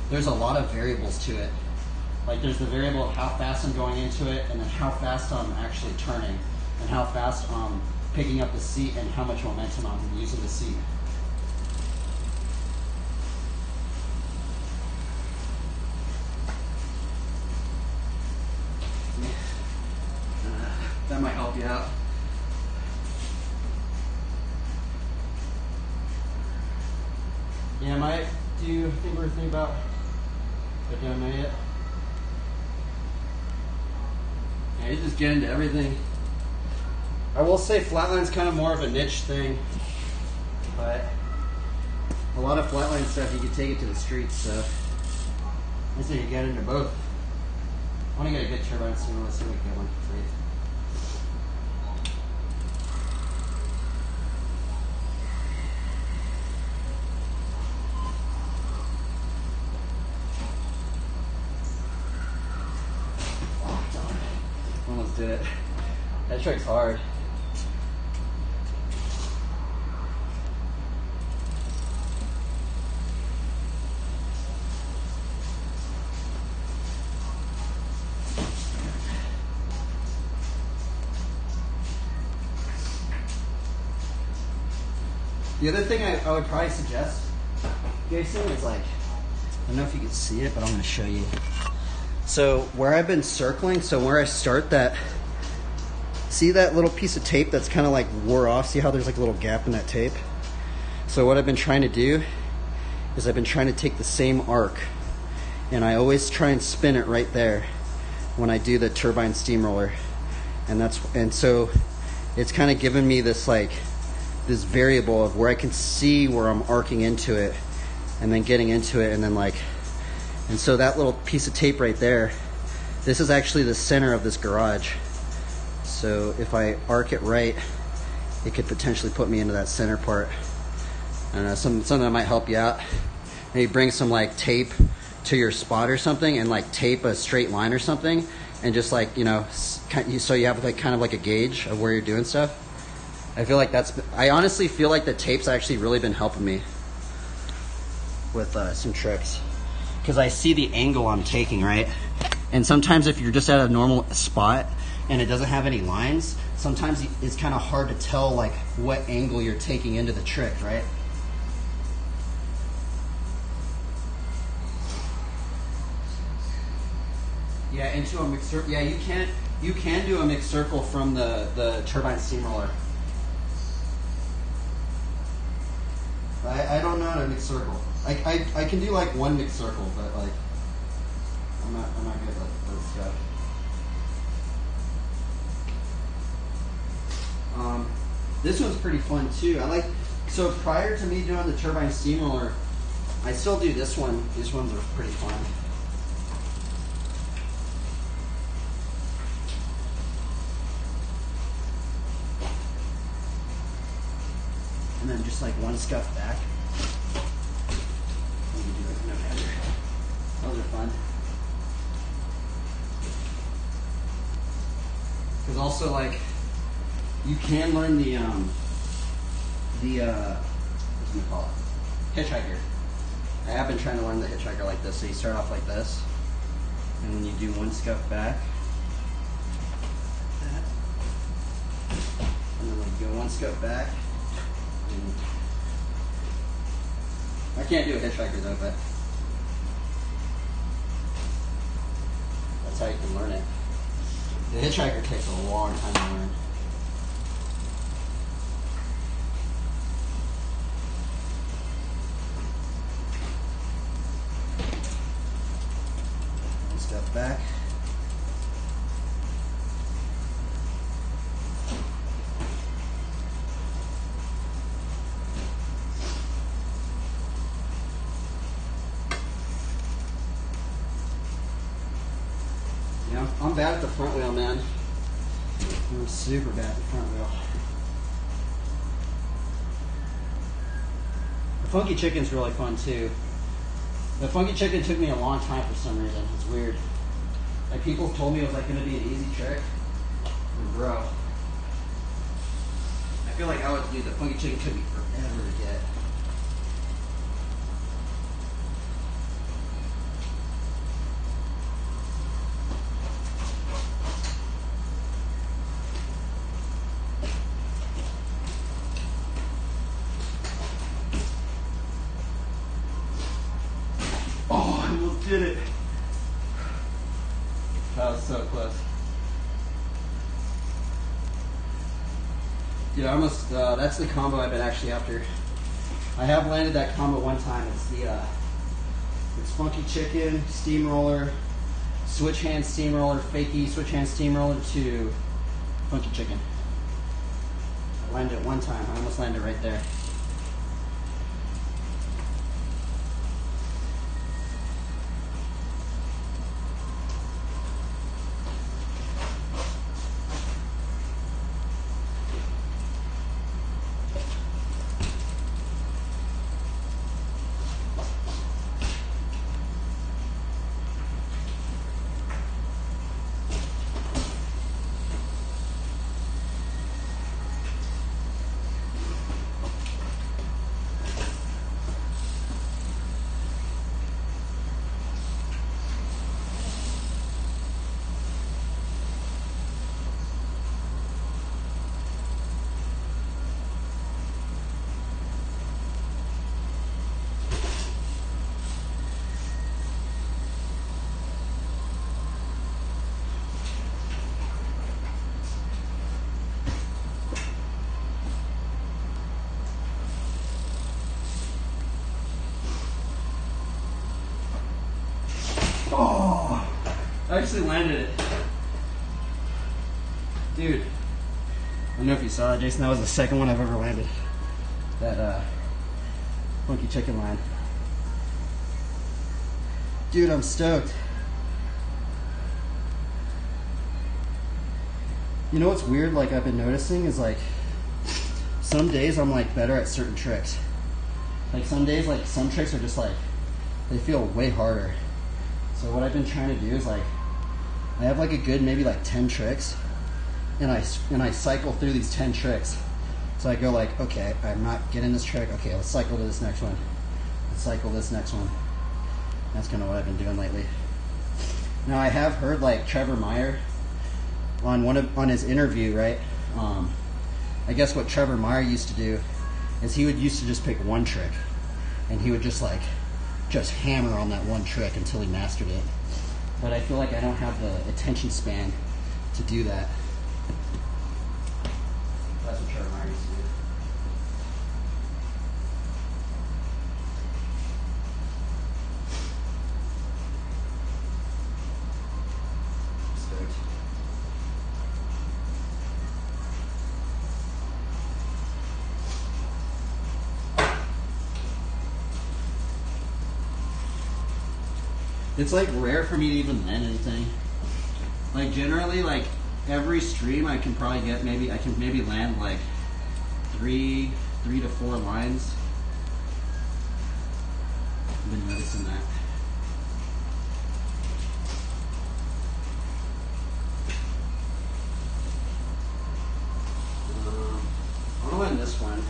there's a lot of variables to it. Like there's the variable of how fast I'm going into it, and then how fast I'm actually turning, and how fast I'm picking up the seat, and how much momentum I'm using the seat. That might help you out. Yeah, Mike, do you think we're thinking about doing that yet? Yeah, you just get into everything. I will say flatline's kind of more of a niche thing, but a lot of flatline stuff you can take it to the streets, so I say you get into both. I want to get a good turbine soon. Let's see if we can get one for free. Almost did it. That trick's hard. The other thing I would probably suggest, Jason, is like, I don't know if you can see it, but I'm going to show you. So where I've been circling, so where I start that, see that little piece of tape that's kind of like wore off? See how there's like a little gap in that tape? So what I've been trying to do is I've been trying to take the same arc, and I always try and spin it right there when I do the turbine steamroller. And so it's kind of given me this like, this variable of where I can see where I'm arcing into it and then getting into it, and then like, and so that little piece of tape right there, this is actually the center of this garage. So if I arc it right, it could potentially put me into that center part. I don't know, something that might help you out. Maybe bring some like tape to your spot or something and like tape a straight line or something, and just like, you know, so you have like kind of like a gauge of where you're doing stuff. I feel like I honestly feel like the tape's actually really been helping me with some tricks, because I see the angle I'm taking, right? And sometimes if you're just at a normal spot and it doesn't have any lines, sometimes it's kind of hard to tell like what angle you're taking into the trick, right? Yeah, into a mixed circle. Yeah, you can do a mixed circle from the turbine steamroller. I don't know how to mix circle. I can do like one mixed circle, but like I'm not good at that stuff. This one's pretty fun too. So prior to me doing the turbine steamroller, I still do this one. These ones are pretty fun. And then just like one scuff back. You can do like no header. Those are fun. Because also like you can learn the what do you call it? Hitchhiker. I have been trying to learn the hitchhiker like this. So you start off like this, and then you do one scuff back, and then like go one scuff back. And I can't do a hitchhiker though, but that's how you can learn it. The hitchhiker takes a long time to learn. One step back. Yeah, I'm bad at the front wheel, man. I'm super bad at the front wheel. The funky chicken's really fun too. The funky chicken took me a long time for some reason. It's weird. Like people told me it was like gonna be an easy trick. And bro, I feel like the funky chicken took me forever to get. Oh, I almost did it. That was so close. Dude, I almost, that's the combo I've been actually after. I have landed that combo one time. It's funky chicken, steamroller, switch hand steamroller, fakie, switch hand steamroller to funky chicken. I landed it one time. I almost landed right there. Oh, I actually landed it. Dude, I don't know if you saw it, Jason. That was the second one I've ever landed. That funky chicken line. Dude, I'm stoked. You know what's weird, like I've been noticing is like some days I'm like better at certain tricks. Like some days, like some tricks are just like, they feel way harder. So what I've been trying to do is like, I have like a good maybe like 10 tricks, and I cycle through these 10 tricks. So I go like, okay, I'm not getting this trick. Okay, let's cycle to this next one. Let's cycle this next one. That's kind of what I've been doing lately. Now I have heard like Trevor Meyer on his interview, right? I guess what Trevor Meyer used to do is he would used to just pick one trick, and he would just hammer on that one trick until he mastered it. But I feel like I don't have the attention span to do that. That's what Trevor Meyer used to do. Stoked. It's like rare for me to even land anything. Like generally, like every stream I can probably get maybe land like three to four lines. I've been noticing that. I'm gonna win this one.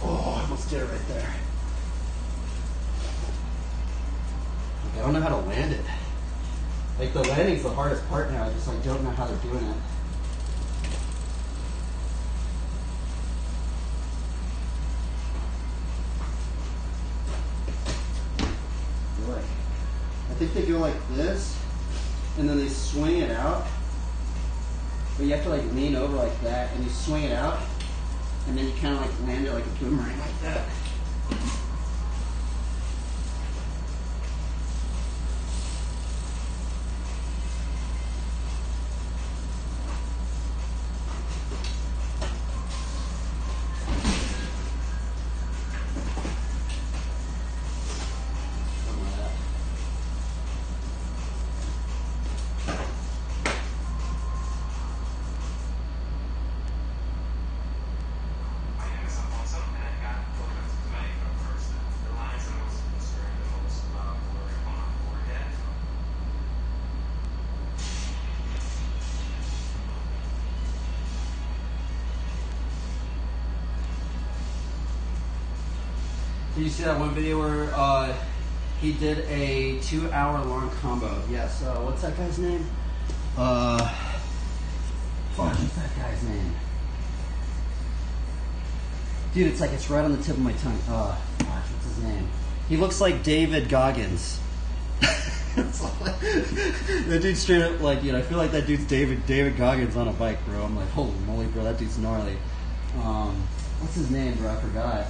Oh, I almost did it right there. Like, I don't know how to land it. Like the landing's the hardest part now. I just like don't know how they're doing it. I think they go like this, and then they swing it out. But you have to like lean over like that, and you swing it out, and then you kind of like land it like a boomerang like that. Did you see that one video where he did a 2-hour-long combo? Yes. What's that guy's name? What's that guy's name? Dude, it's right on the tip of my tongue. What's his name? He looks like David Goggins. That dude straight up, like, I feel like that dude's David Goggins on a bike, bro. I'm like, holy moly, bro, that dude's gnarly. What's his name, bro? I forgot.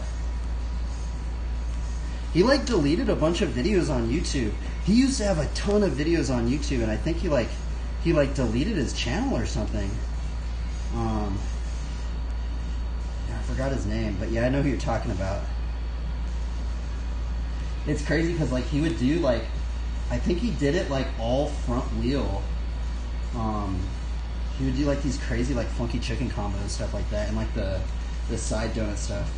He like deleted a bunch of videos on YouTube. He used to have a ton of videos on YouTube, and I think he deleted his channel or something. Yeah, I forgot his name, but yeah, I know who you're talking about. It's crazy because like he would do like, I think he did it like all front wheel. He would do like these crazy like funky chicken combos and stuff like that, and like the side donut stuff.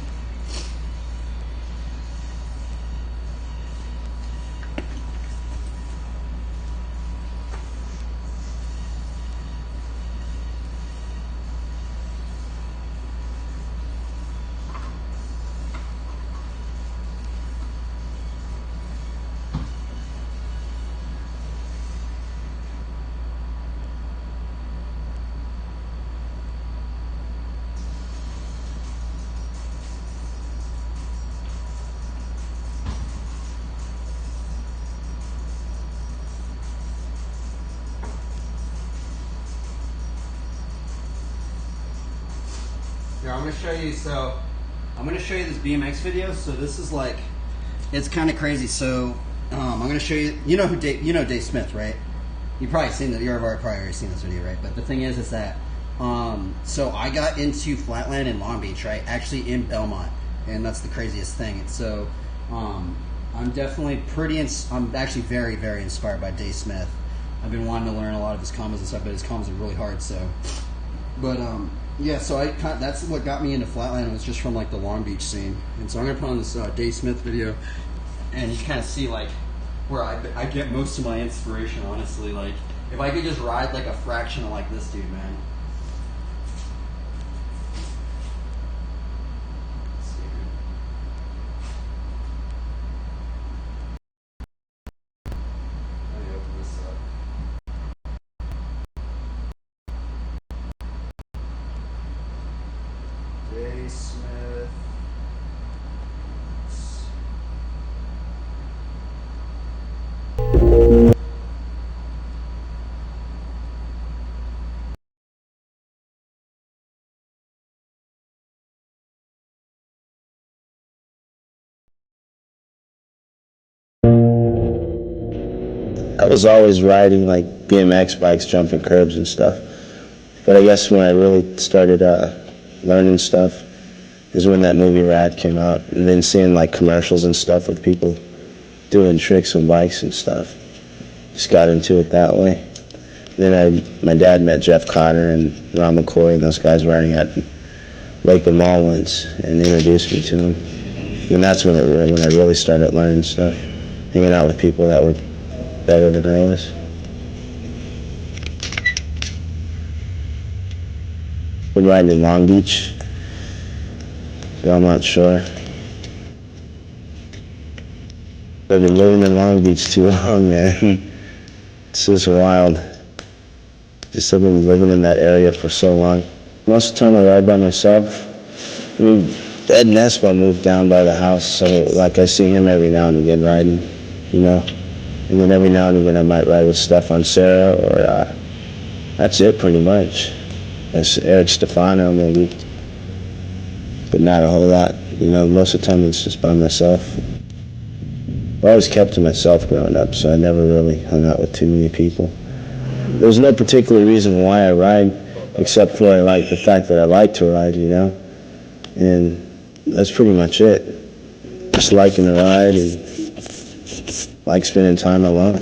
Here, I'm going to show you this BMX video. So this is like, it's kind of crazy. So I'm going to show you, you know Dave Smith, right? You've probably seen that, you've probably already seen this video, right? But the thing is that, so I got into Flatland in Long Beach, right? Actually in Belmont. And that's the craziest thing. So I'm definitely I'm actually very, very inspired by Dave Smith. I've been wanting to learn a lot of his combos and stuff, but his combos are really hard, so. But yeah, so that's what got me into Flatland. It was just from like the Long Beach scene, and so I'm gonna put on this Dave Smith video, and you kind of see like where I get most of my inspiration. Honestly, like if I could just ride like a fraction of like this dude, man. Let me open this up. Dave Smith. I was always riding like BMX bikes, jumping curbs and stuff. But I guess when I really started learning stuff is when that movie Rad came out, and then seeing like commercials and stuff with people doing tricks with bikes and stuff. Just got into it that way. Then my dad met Jeff Cotter and Ron McCoy and those guys riding at Lakewood Mall once and introduced me to them. And that's when I really started learning stuff, hanging out with people that were better than I was. Been riding in Long Beach, Belmont Shore. I've been living in Long Beach too long, man. It's just wild. Just I've been living in that area for so long. Most of the time I ride by myself. I mean, Ed Nesbo moved down by the house, so like I see him every now and again riding, you know. And then every now and again I might ride with Stefan Serra, or that's it pretty much. That's Eric Stefano maybe, but not a whole lot. You know, most of the time it's just by myself. I always kept to myself growing up, so I never really hung out with too many people. There's no particular reason why I ride, except for I like the fact that I like to ride, you know? And that's pretty much it. Just liking to ride and like spending time alone.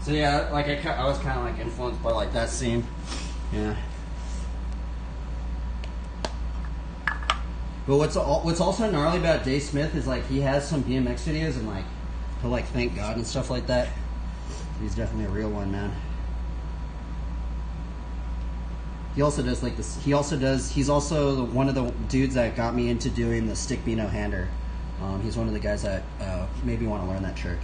So yeah, like I was kind of like influenced by like that scene. Yeah. But what's also gnarly about Dave Smith is like he has some BMX videos and like he'll like thank God and stuff like that. He's definitely a real one, man. He also does like this. He's also one of the dudes that got me into doing the stick beano hander. He's one of the guys that made me want to learn that trick.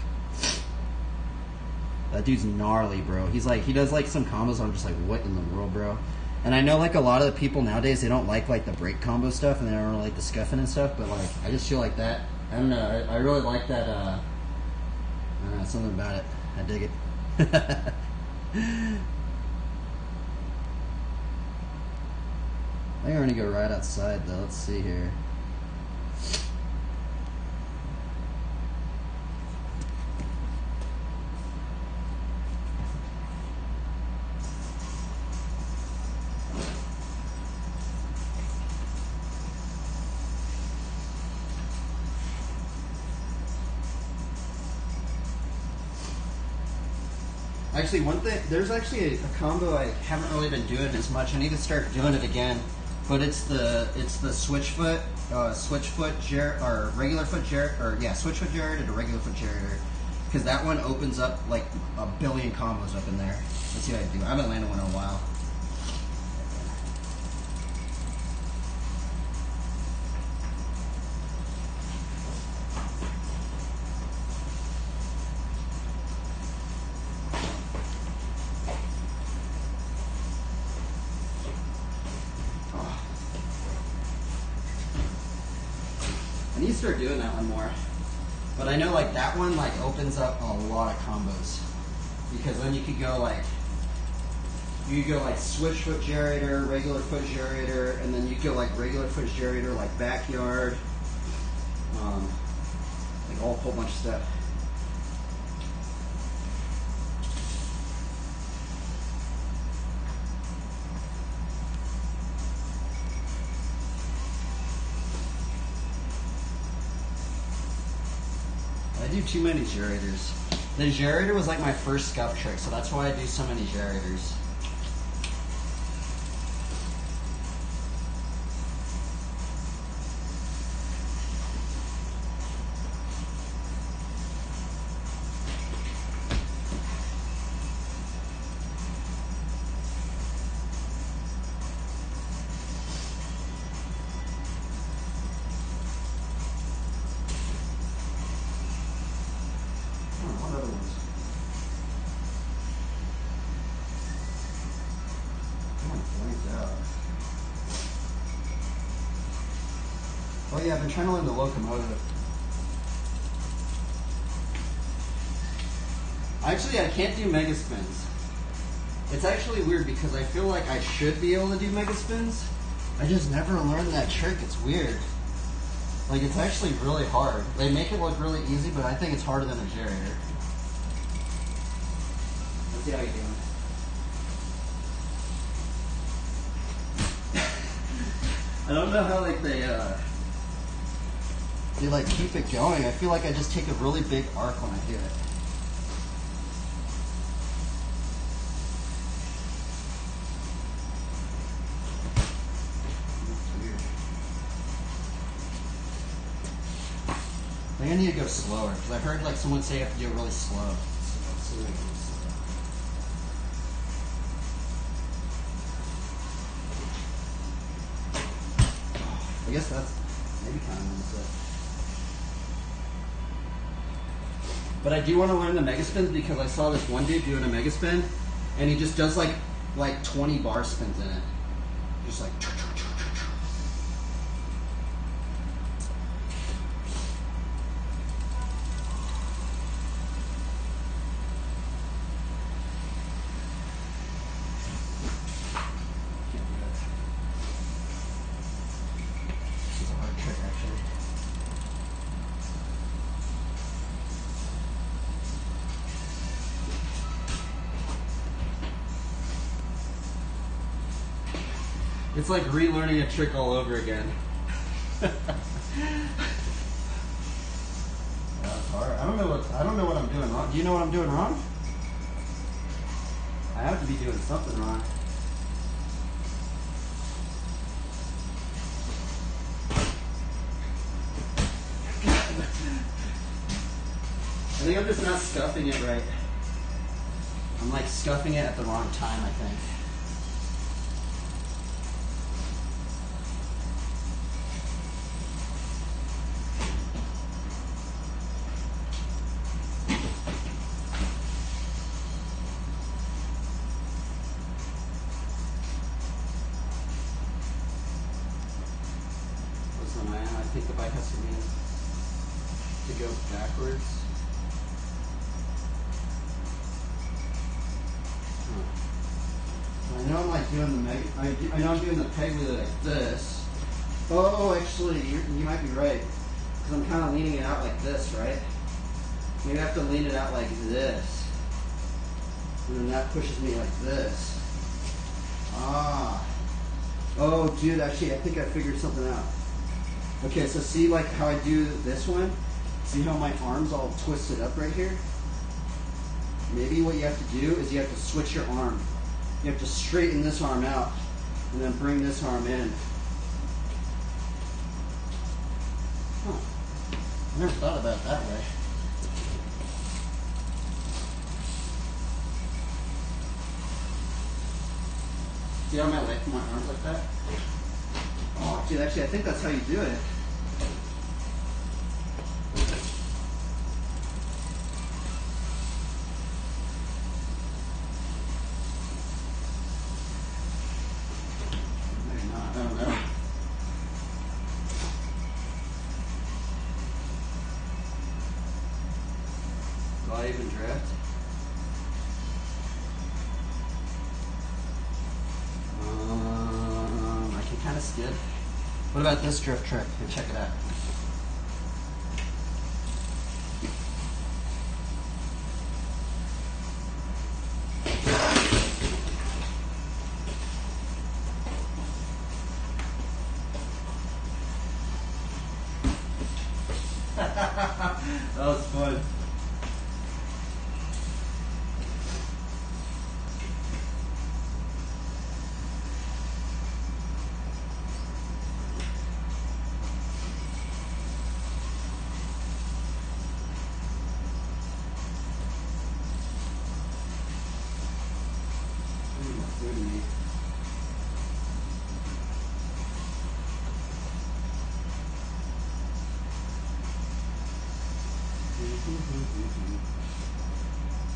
That dude's gnarly, bro. He does like some combos. I'm just like, what in the world, bro? And I know like a lot of the people nowadays, they don't like the break combo stuff, and they don't really like the scuffing and stuff. But like, I just feel like that. I don't know. I really like that. I don't know, something about it. I dig it. I think we're gonna go right outside though. Let's see here. Actually, one thing, there's actually a combo I haven't really been doing as much. I need to start doing it again. but it's the switch foot or regular foot switch foot Jarrett and a regular foot Jarrett, because that one opens up like a billion combos up in there. Let's see what I do. I haven't landed one in a while. I need to start doing that one more. But I know like that one like opens up a lot of combos. Because then you could go like switch foot gyrator, regular foot gyrator, and then you go like regular foot gyrator, like backyard, like a whole bunch of stuff. I do too many gyrators. The gyrator was like my first scuff trick, so that's why I do so many gyrators. Oh yeah, I've been trying to learn the locomotive. Actually, I can't do mega spins. It's actually weird because I feel like I should be able to do mega spins. I just never learned that trick. It's weird. Like, it's actually really hard. They make it look really easy, but I think it's harder than a gyrator. Let's see how you're doing. I don't know how like they like keep it going. I feel like I just take a really big arc when I do it. I think I need to go slower because I heard like someone say you have to do it really slow. I guess that's maybe kind of what it. But I do want to learn the mega spins because I saw this one dude doing a mega spin, and he just does like 20 bar spins in it, just like. It's like relearning a trick all over again. That's hard. I don't know what I'm doing wrong. Do you know what I'm doing wrong? I have to be doing something wrong. I think I'm just not scuffing it right. I'm like scuffing it at the wrong time, I think. I think the bike has to go backwards. I know I'm like doing the I know I'm doing the peg with it like this. Oh, actually, you might be right. Because I'm kind of leaning it out like this, right? Maybe I have to lean it out like this. And then that pushes me like this. Ah. Oh, dude, actually, I think I figured something out. Okay, so see like how I do this one? See how my arm's all twisted up right here? Maybe what you have to do is you have to switch your arm. You have to straighten this arm out and then bring this arm in. I never thought about it that way. See how I'm at length my arms like that? Oh, dude, actually, I think that's how you do it. Maybe not, I don't know. Do I even drift? I can kind of skid. What about this drift trick? Here, check it out. That was fun.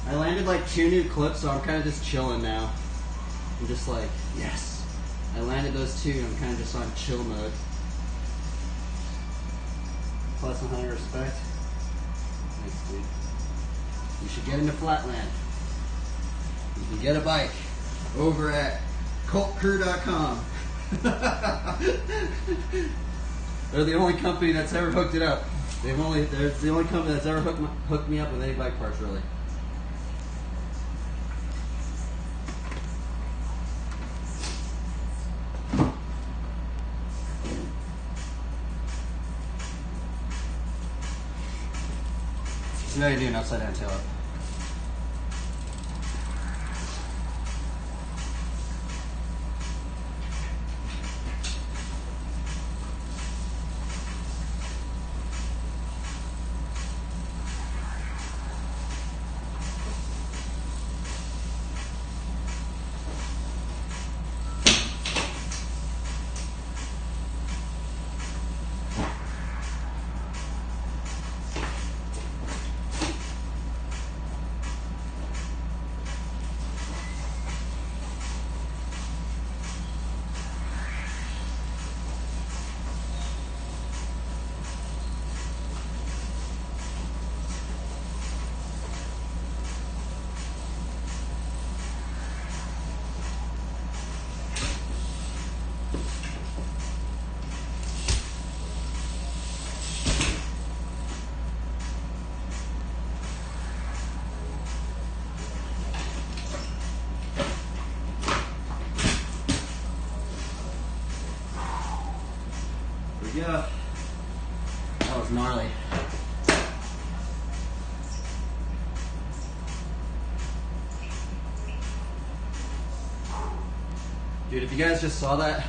I landed like 2 new clips, so I'm kind of just chilling now. I'm just like, yes. I landed those 2, I'm kind of just on chill mode. Plus 100 respect. Thanks, dude. You should get into Flatland. You can get a bike over at coltcrew.com. They're the only company that's ever hooked it up. They're the only company that's ever hooked me up with any bike parts, really. So now you're doing upside down tail up. Yeah, that was gnarly. Dude, if you guys just saw that,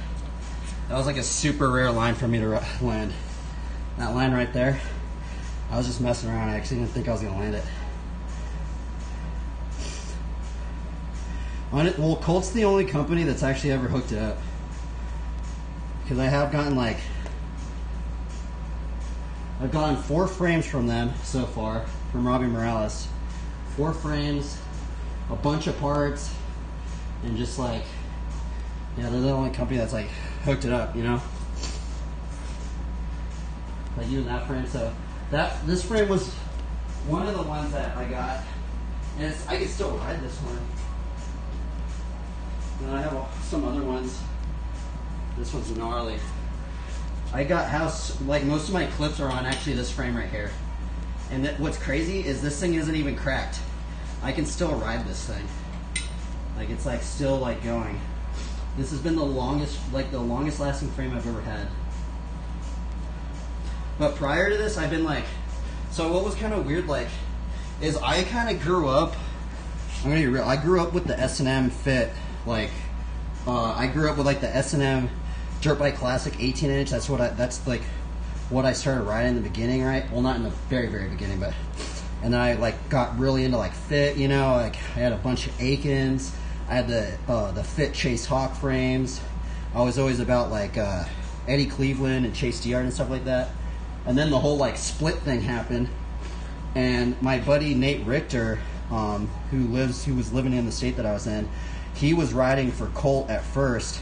that was like a super rare line for me to land. That line right there, I was just messing around. I actually didn't think I was gonna land it. Well, Colt's the only company that's actually ever hooked it up. Because I have gotten like, I've gotten 4 frames from them so far, from Robbie Morales. 4 frames, a bunch of parts, and just like, yeah, they're the only company that's like hooked it up, you know? Like using that frame, so this frame was one of the ones that I got, and I can still ride this one. And then I have some other ones. This one's gnarly. I got like most of my clips are on actually this frame right here. And what's crazy is this thing isn't even cracked. I can still ride this thing. Like it's like still like going. This has been the longest lasting frame I've ever had. But prior to this, I've been like, so what was kind of weird like, is I kind of grew up, I'm gonna be real, I grew up with the S&M Fit, like, I grew up with like the S&M Dirt Bike Classic 18-inch. That's like what I started riding in the beginning, right? Well, not in the very, very beginning, but, and then I like got really into like fit, you know, like I had a bunch of Aikens. I had the Fit Chase Hawk frames. I was always about like Eddie Cleveland and Chase Diard and stuff like that. And then the whole like split thing happened, and my buddy Nate Richter, who was living in the state that I was in, he was riding for Colt at first,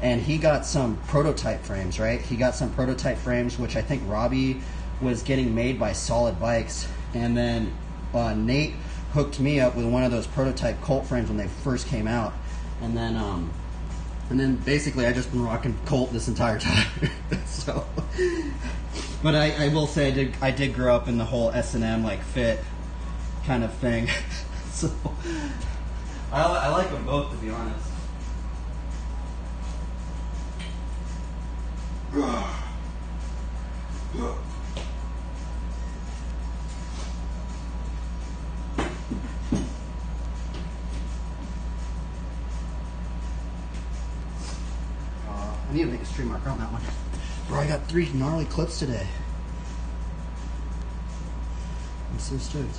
and he got some prototype frames, right? He got some prototype frames, which I think Robbie was getting made by Solid Bikes, and then Nate hooked me up with one of those prototype Colt frames when they first came out, and then basically I just been rocking Colt this entire time. So, but I will say I did grow up in the whole S&M like fit kind of thing. So I like them both, to be honest. I need to make a stream marker on that one. Bro, I got 3 gnarly clips today. I'm so stoked.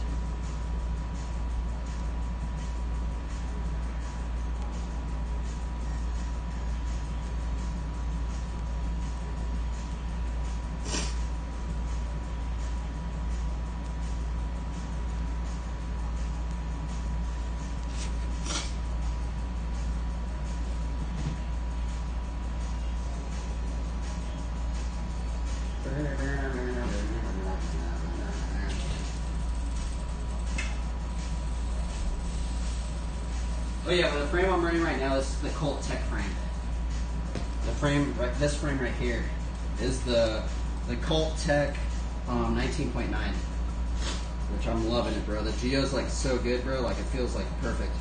Oh yeah, well, the frame I'm running right now is the Colt Tech frame. The frame, this frame right here, is the Colt Tech 19.9, which I'm loving it, bro. The Geo's like so good, bro. Like it feels like perfect.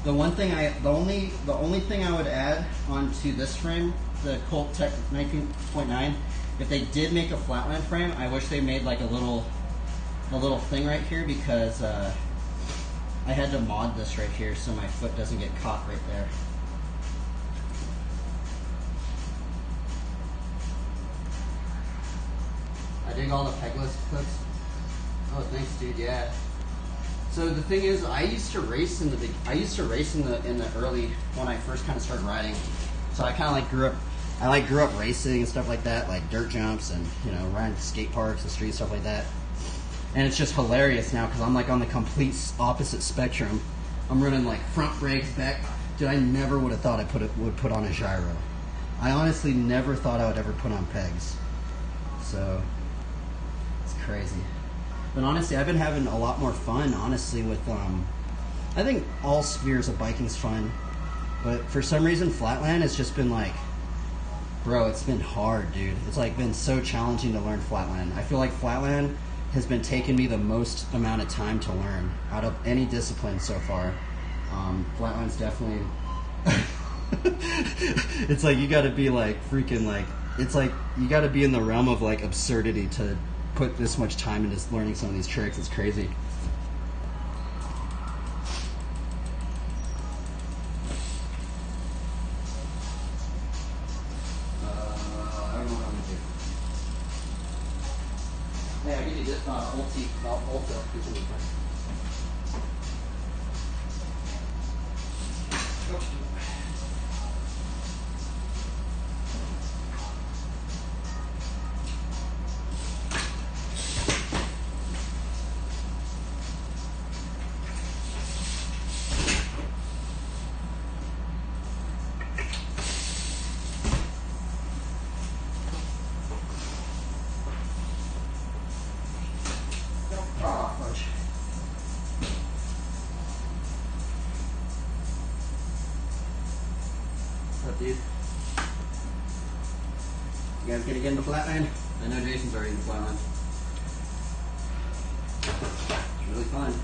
The only thing I would add onto this frame, the Colt Tech 19.9, if they did make a flatland frame, I wish they made like a little thing right here, because I had to mod this right here so my foot doesn't get caught right there. I dig all the pegless clips. Oh, thanks, dude. Yeah. So the thing is, I used to race in the early, when I first kind of started riding. So I kind of like grew up racing and stuff like that, like dirt jumps and, you know, riding skate parks and street stuff like that. And it's just hilarious now because I'm like on the complete opposite spectrum. I'm running like front brakes, back. Dude, I never would have thought I would put on a gyro. I honestly never thought I would ever put on pegs. So it's crazy. But honestly, I've been having a lot more fun, honestly, with I think all spheres of biking's fun. But for some reason, flatland has just been like, bro, it's been hard, dude. It's like been so challenging to learn flatland. I feel like flatland has been taking me the most amount of time to learn out of any discipline so far. Flatland's definitely it's like you gotta be like freaking like, it's like you gotta be in the realm of like absurdity to put this much time into learning some of these tricks. It's crazy. I don't know what I'm gonna do. Hey, I give you this Ulta. Dude, you guys gonna get into flatland? I know Jason's already in the flatland. It's really fun.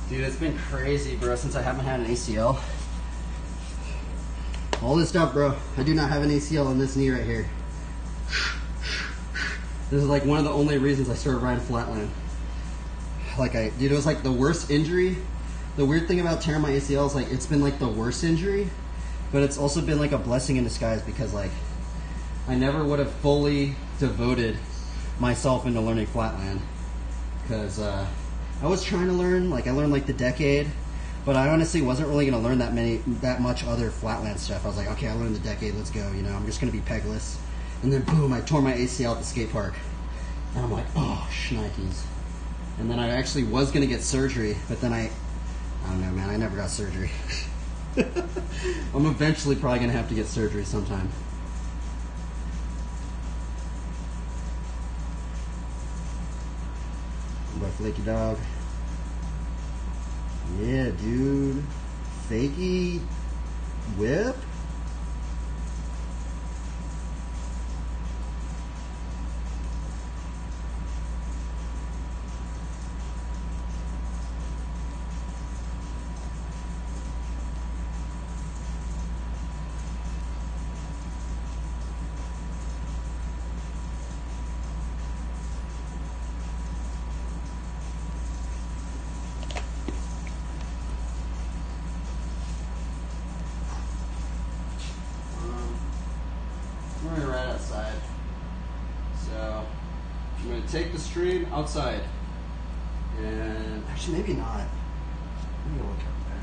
Dude, it's been crazy, bro, since I haven't had an ACL. All this stuff, bro. I do not have an ACL on this knee right here. This is like one of the only reasons I started riding flatland. Dude, it was like the worst injury. The weird thing about tearing my ACL is like it's been like the worst injury, but it's also been like a blessing in disguise because like I never would have fully devoted myself into learning flatland because I was trying to learn. Like I learned like the decade, but I honestly wasn't really gonna learn that much other flatland stuff. I was like, okay, I learned the decade. Let's go. You know, I'm just gonna be pegless. And then boom, I tore my ACL at the skate park, and I'm like, oh, shnikes. And then I actually was gonna get surgery, but then I don't know, man. I never got surgery. I'm eventually probably gonna have to get surgery sometime. By Flaky Dog. Yeah, dude. Fakey whip. We're right outside. So I'm going to take the stream outside. And actually, maybe not. Maybe I'll look up there.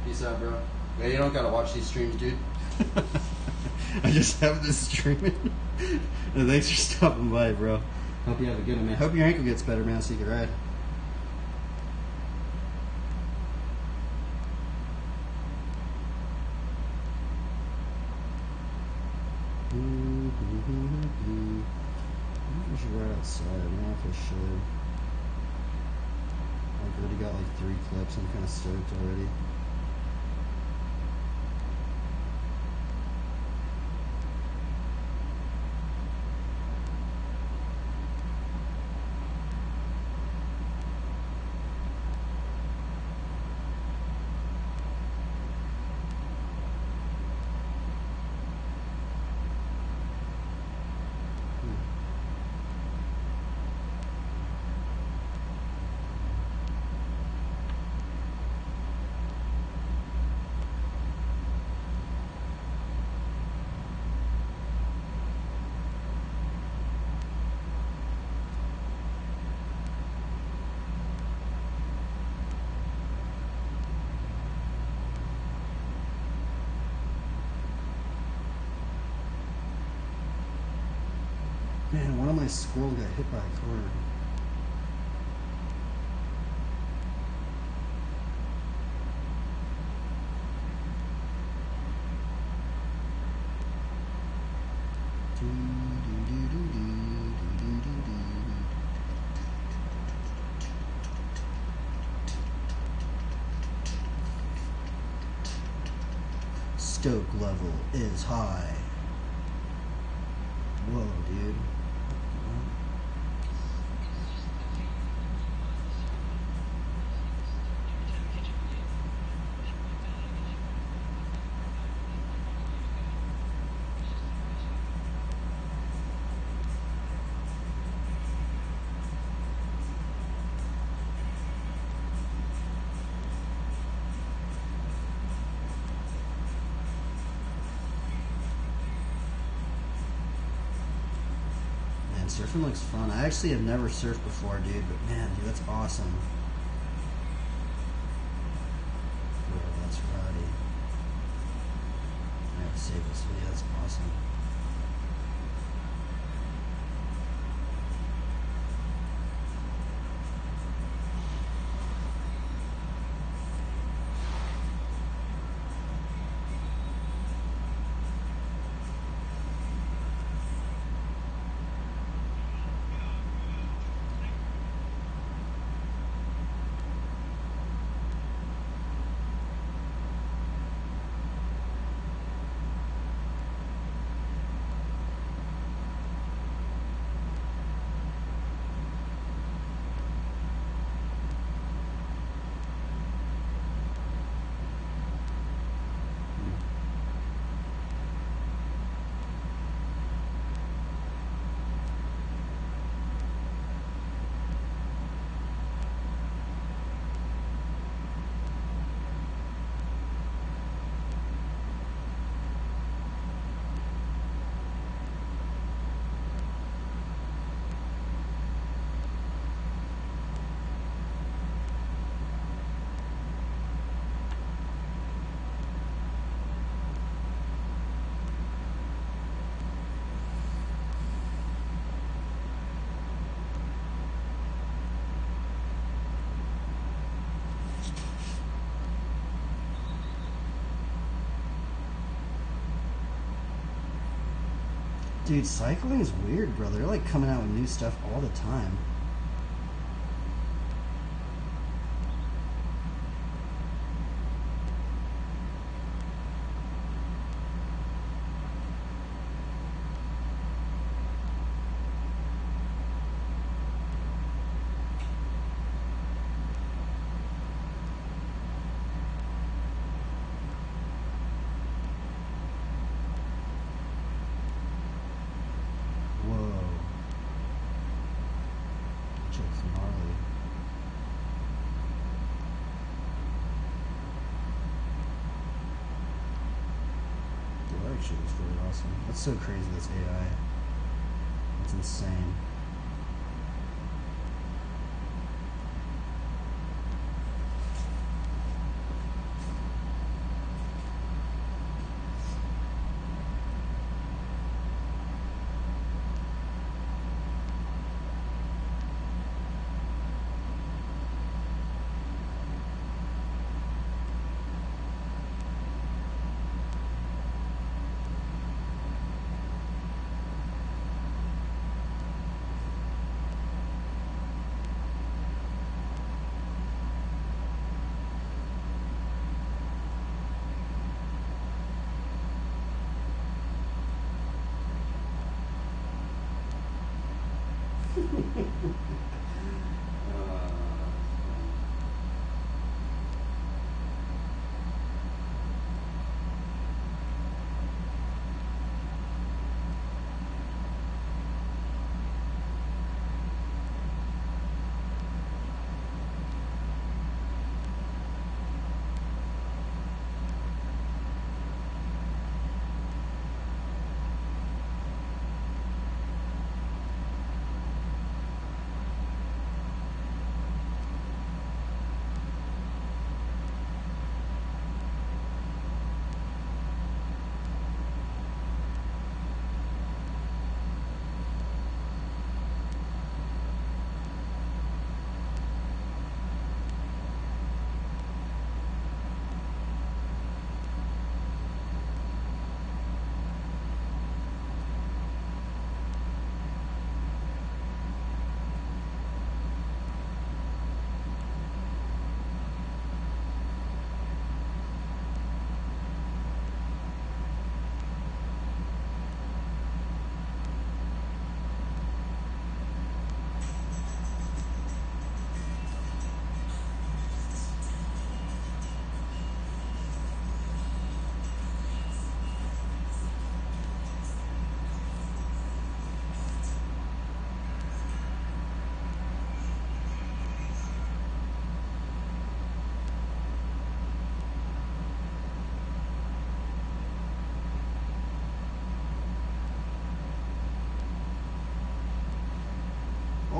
Peace out, bro. Yeah, you don't gotta watch these streams, dude. I just have this streaming. And thanks for stopping by, bro. Hope you have a good one, man. Hope your ankle gets better, man, so you can ride. I should ride outside. I don't know if I should. I've already got like 3 clips. I'm kind of stoked already. Man, one of my squirrels got hit by a car. Stoke level is high. Whoa, dude. Surfing looks fun. I actually have never surfed before, dude, but man, dude, that's awesome. Bro, that's rowdy. I have to save this video, that's awesome. Dude, cycling is weird, bro. They're like coming out with new stuff all the time. Shit is really awesome. That's so crazy, this AI. It's insane.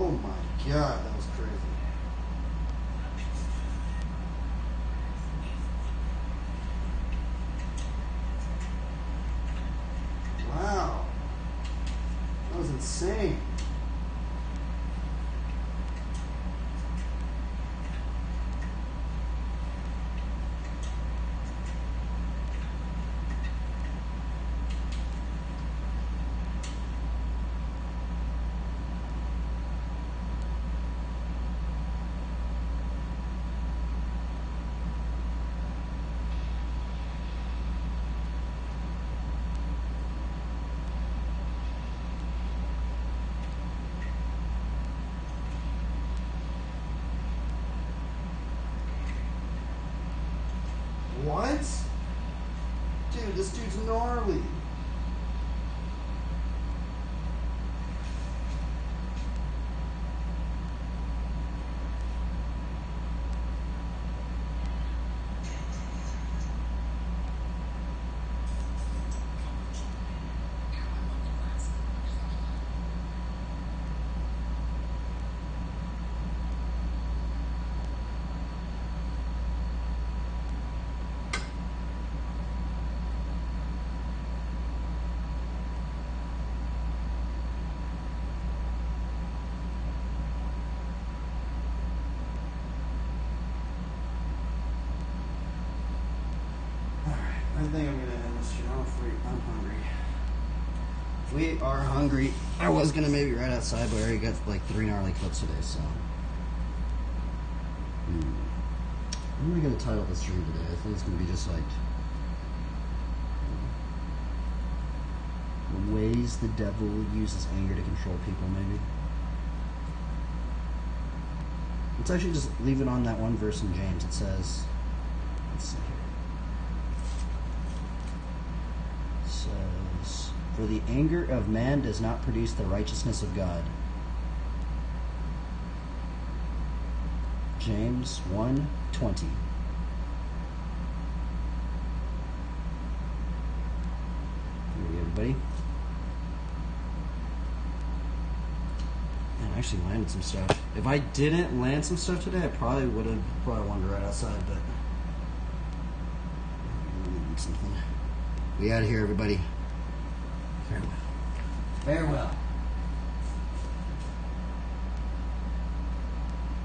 Oh my god, that was crazy. Wow. That was insane. What? Dude, this dude's gnarly. I think I'm gonna end this channel I'm hungry. If we are hungry, I was gonna maybe right outside, but I already got like 3 gnarly clips today, so. What am I gonna title this stream today? I think it's gonna be just like the ways the devil uses anger to control people, maybe. Let's actually just leave it on that one verse in James. It says, let's see here. Says, for the anger of man does not produce the righteousness of God. James 1:20. Here we go, everybody. Man, I actually landed some stuff. If I didn't land some stuff today, I probably would have wandered right outside, but I need something. We out of here, everybody. Farewell. Farewell.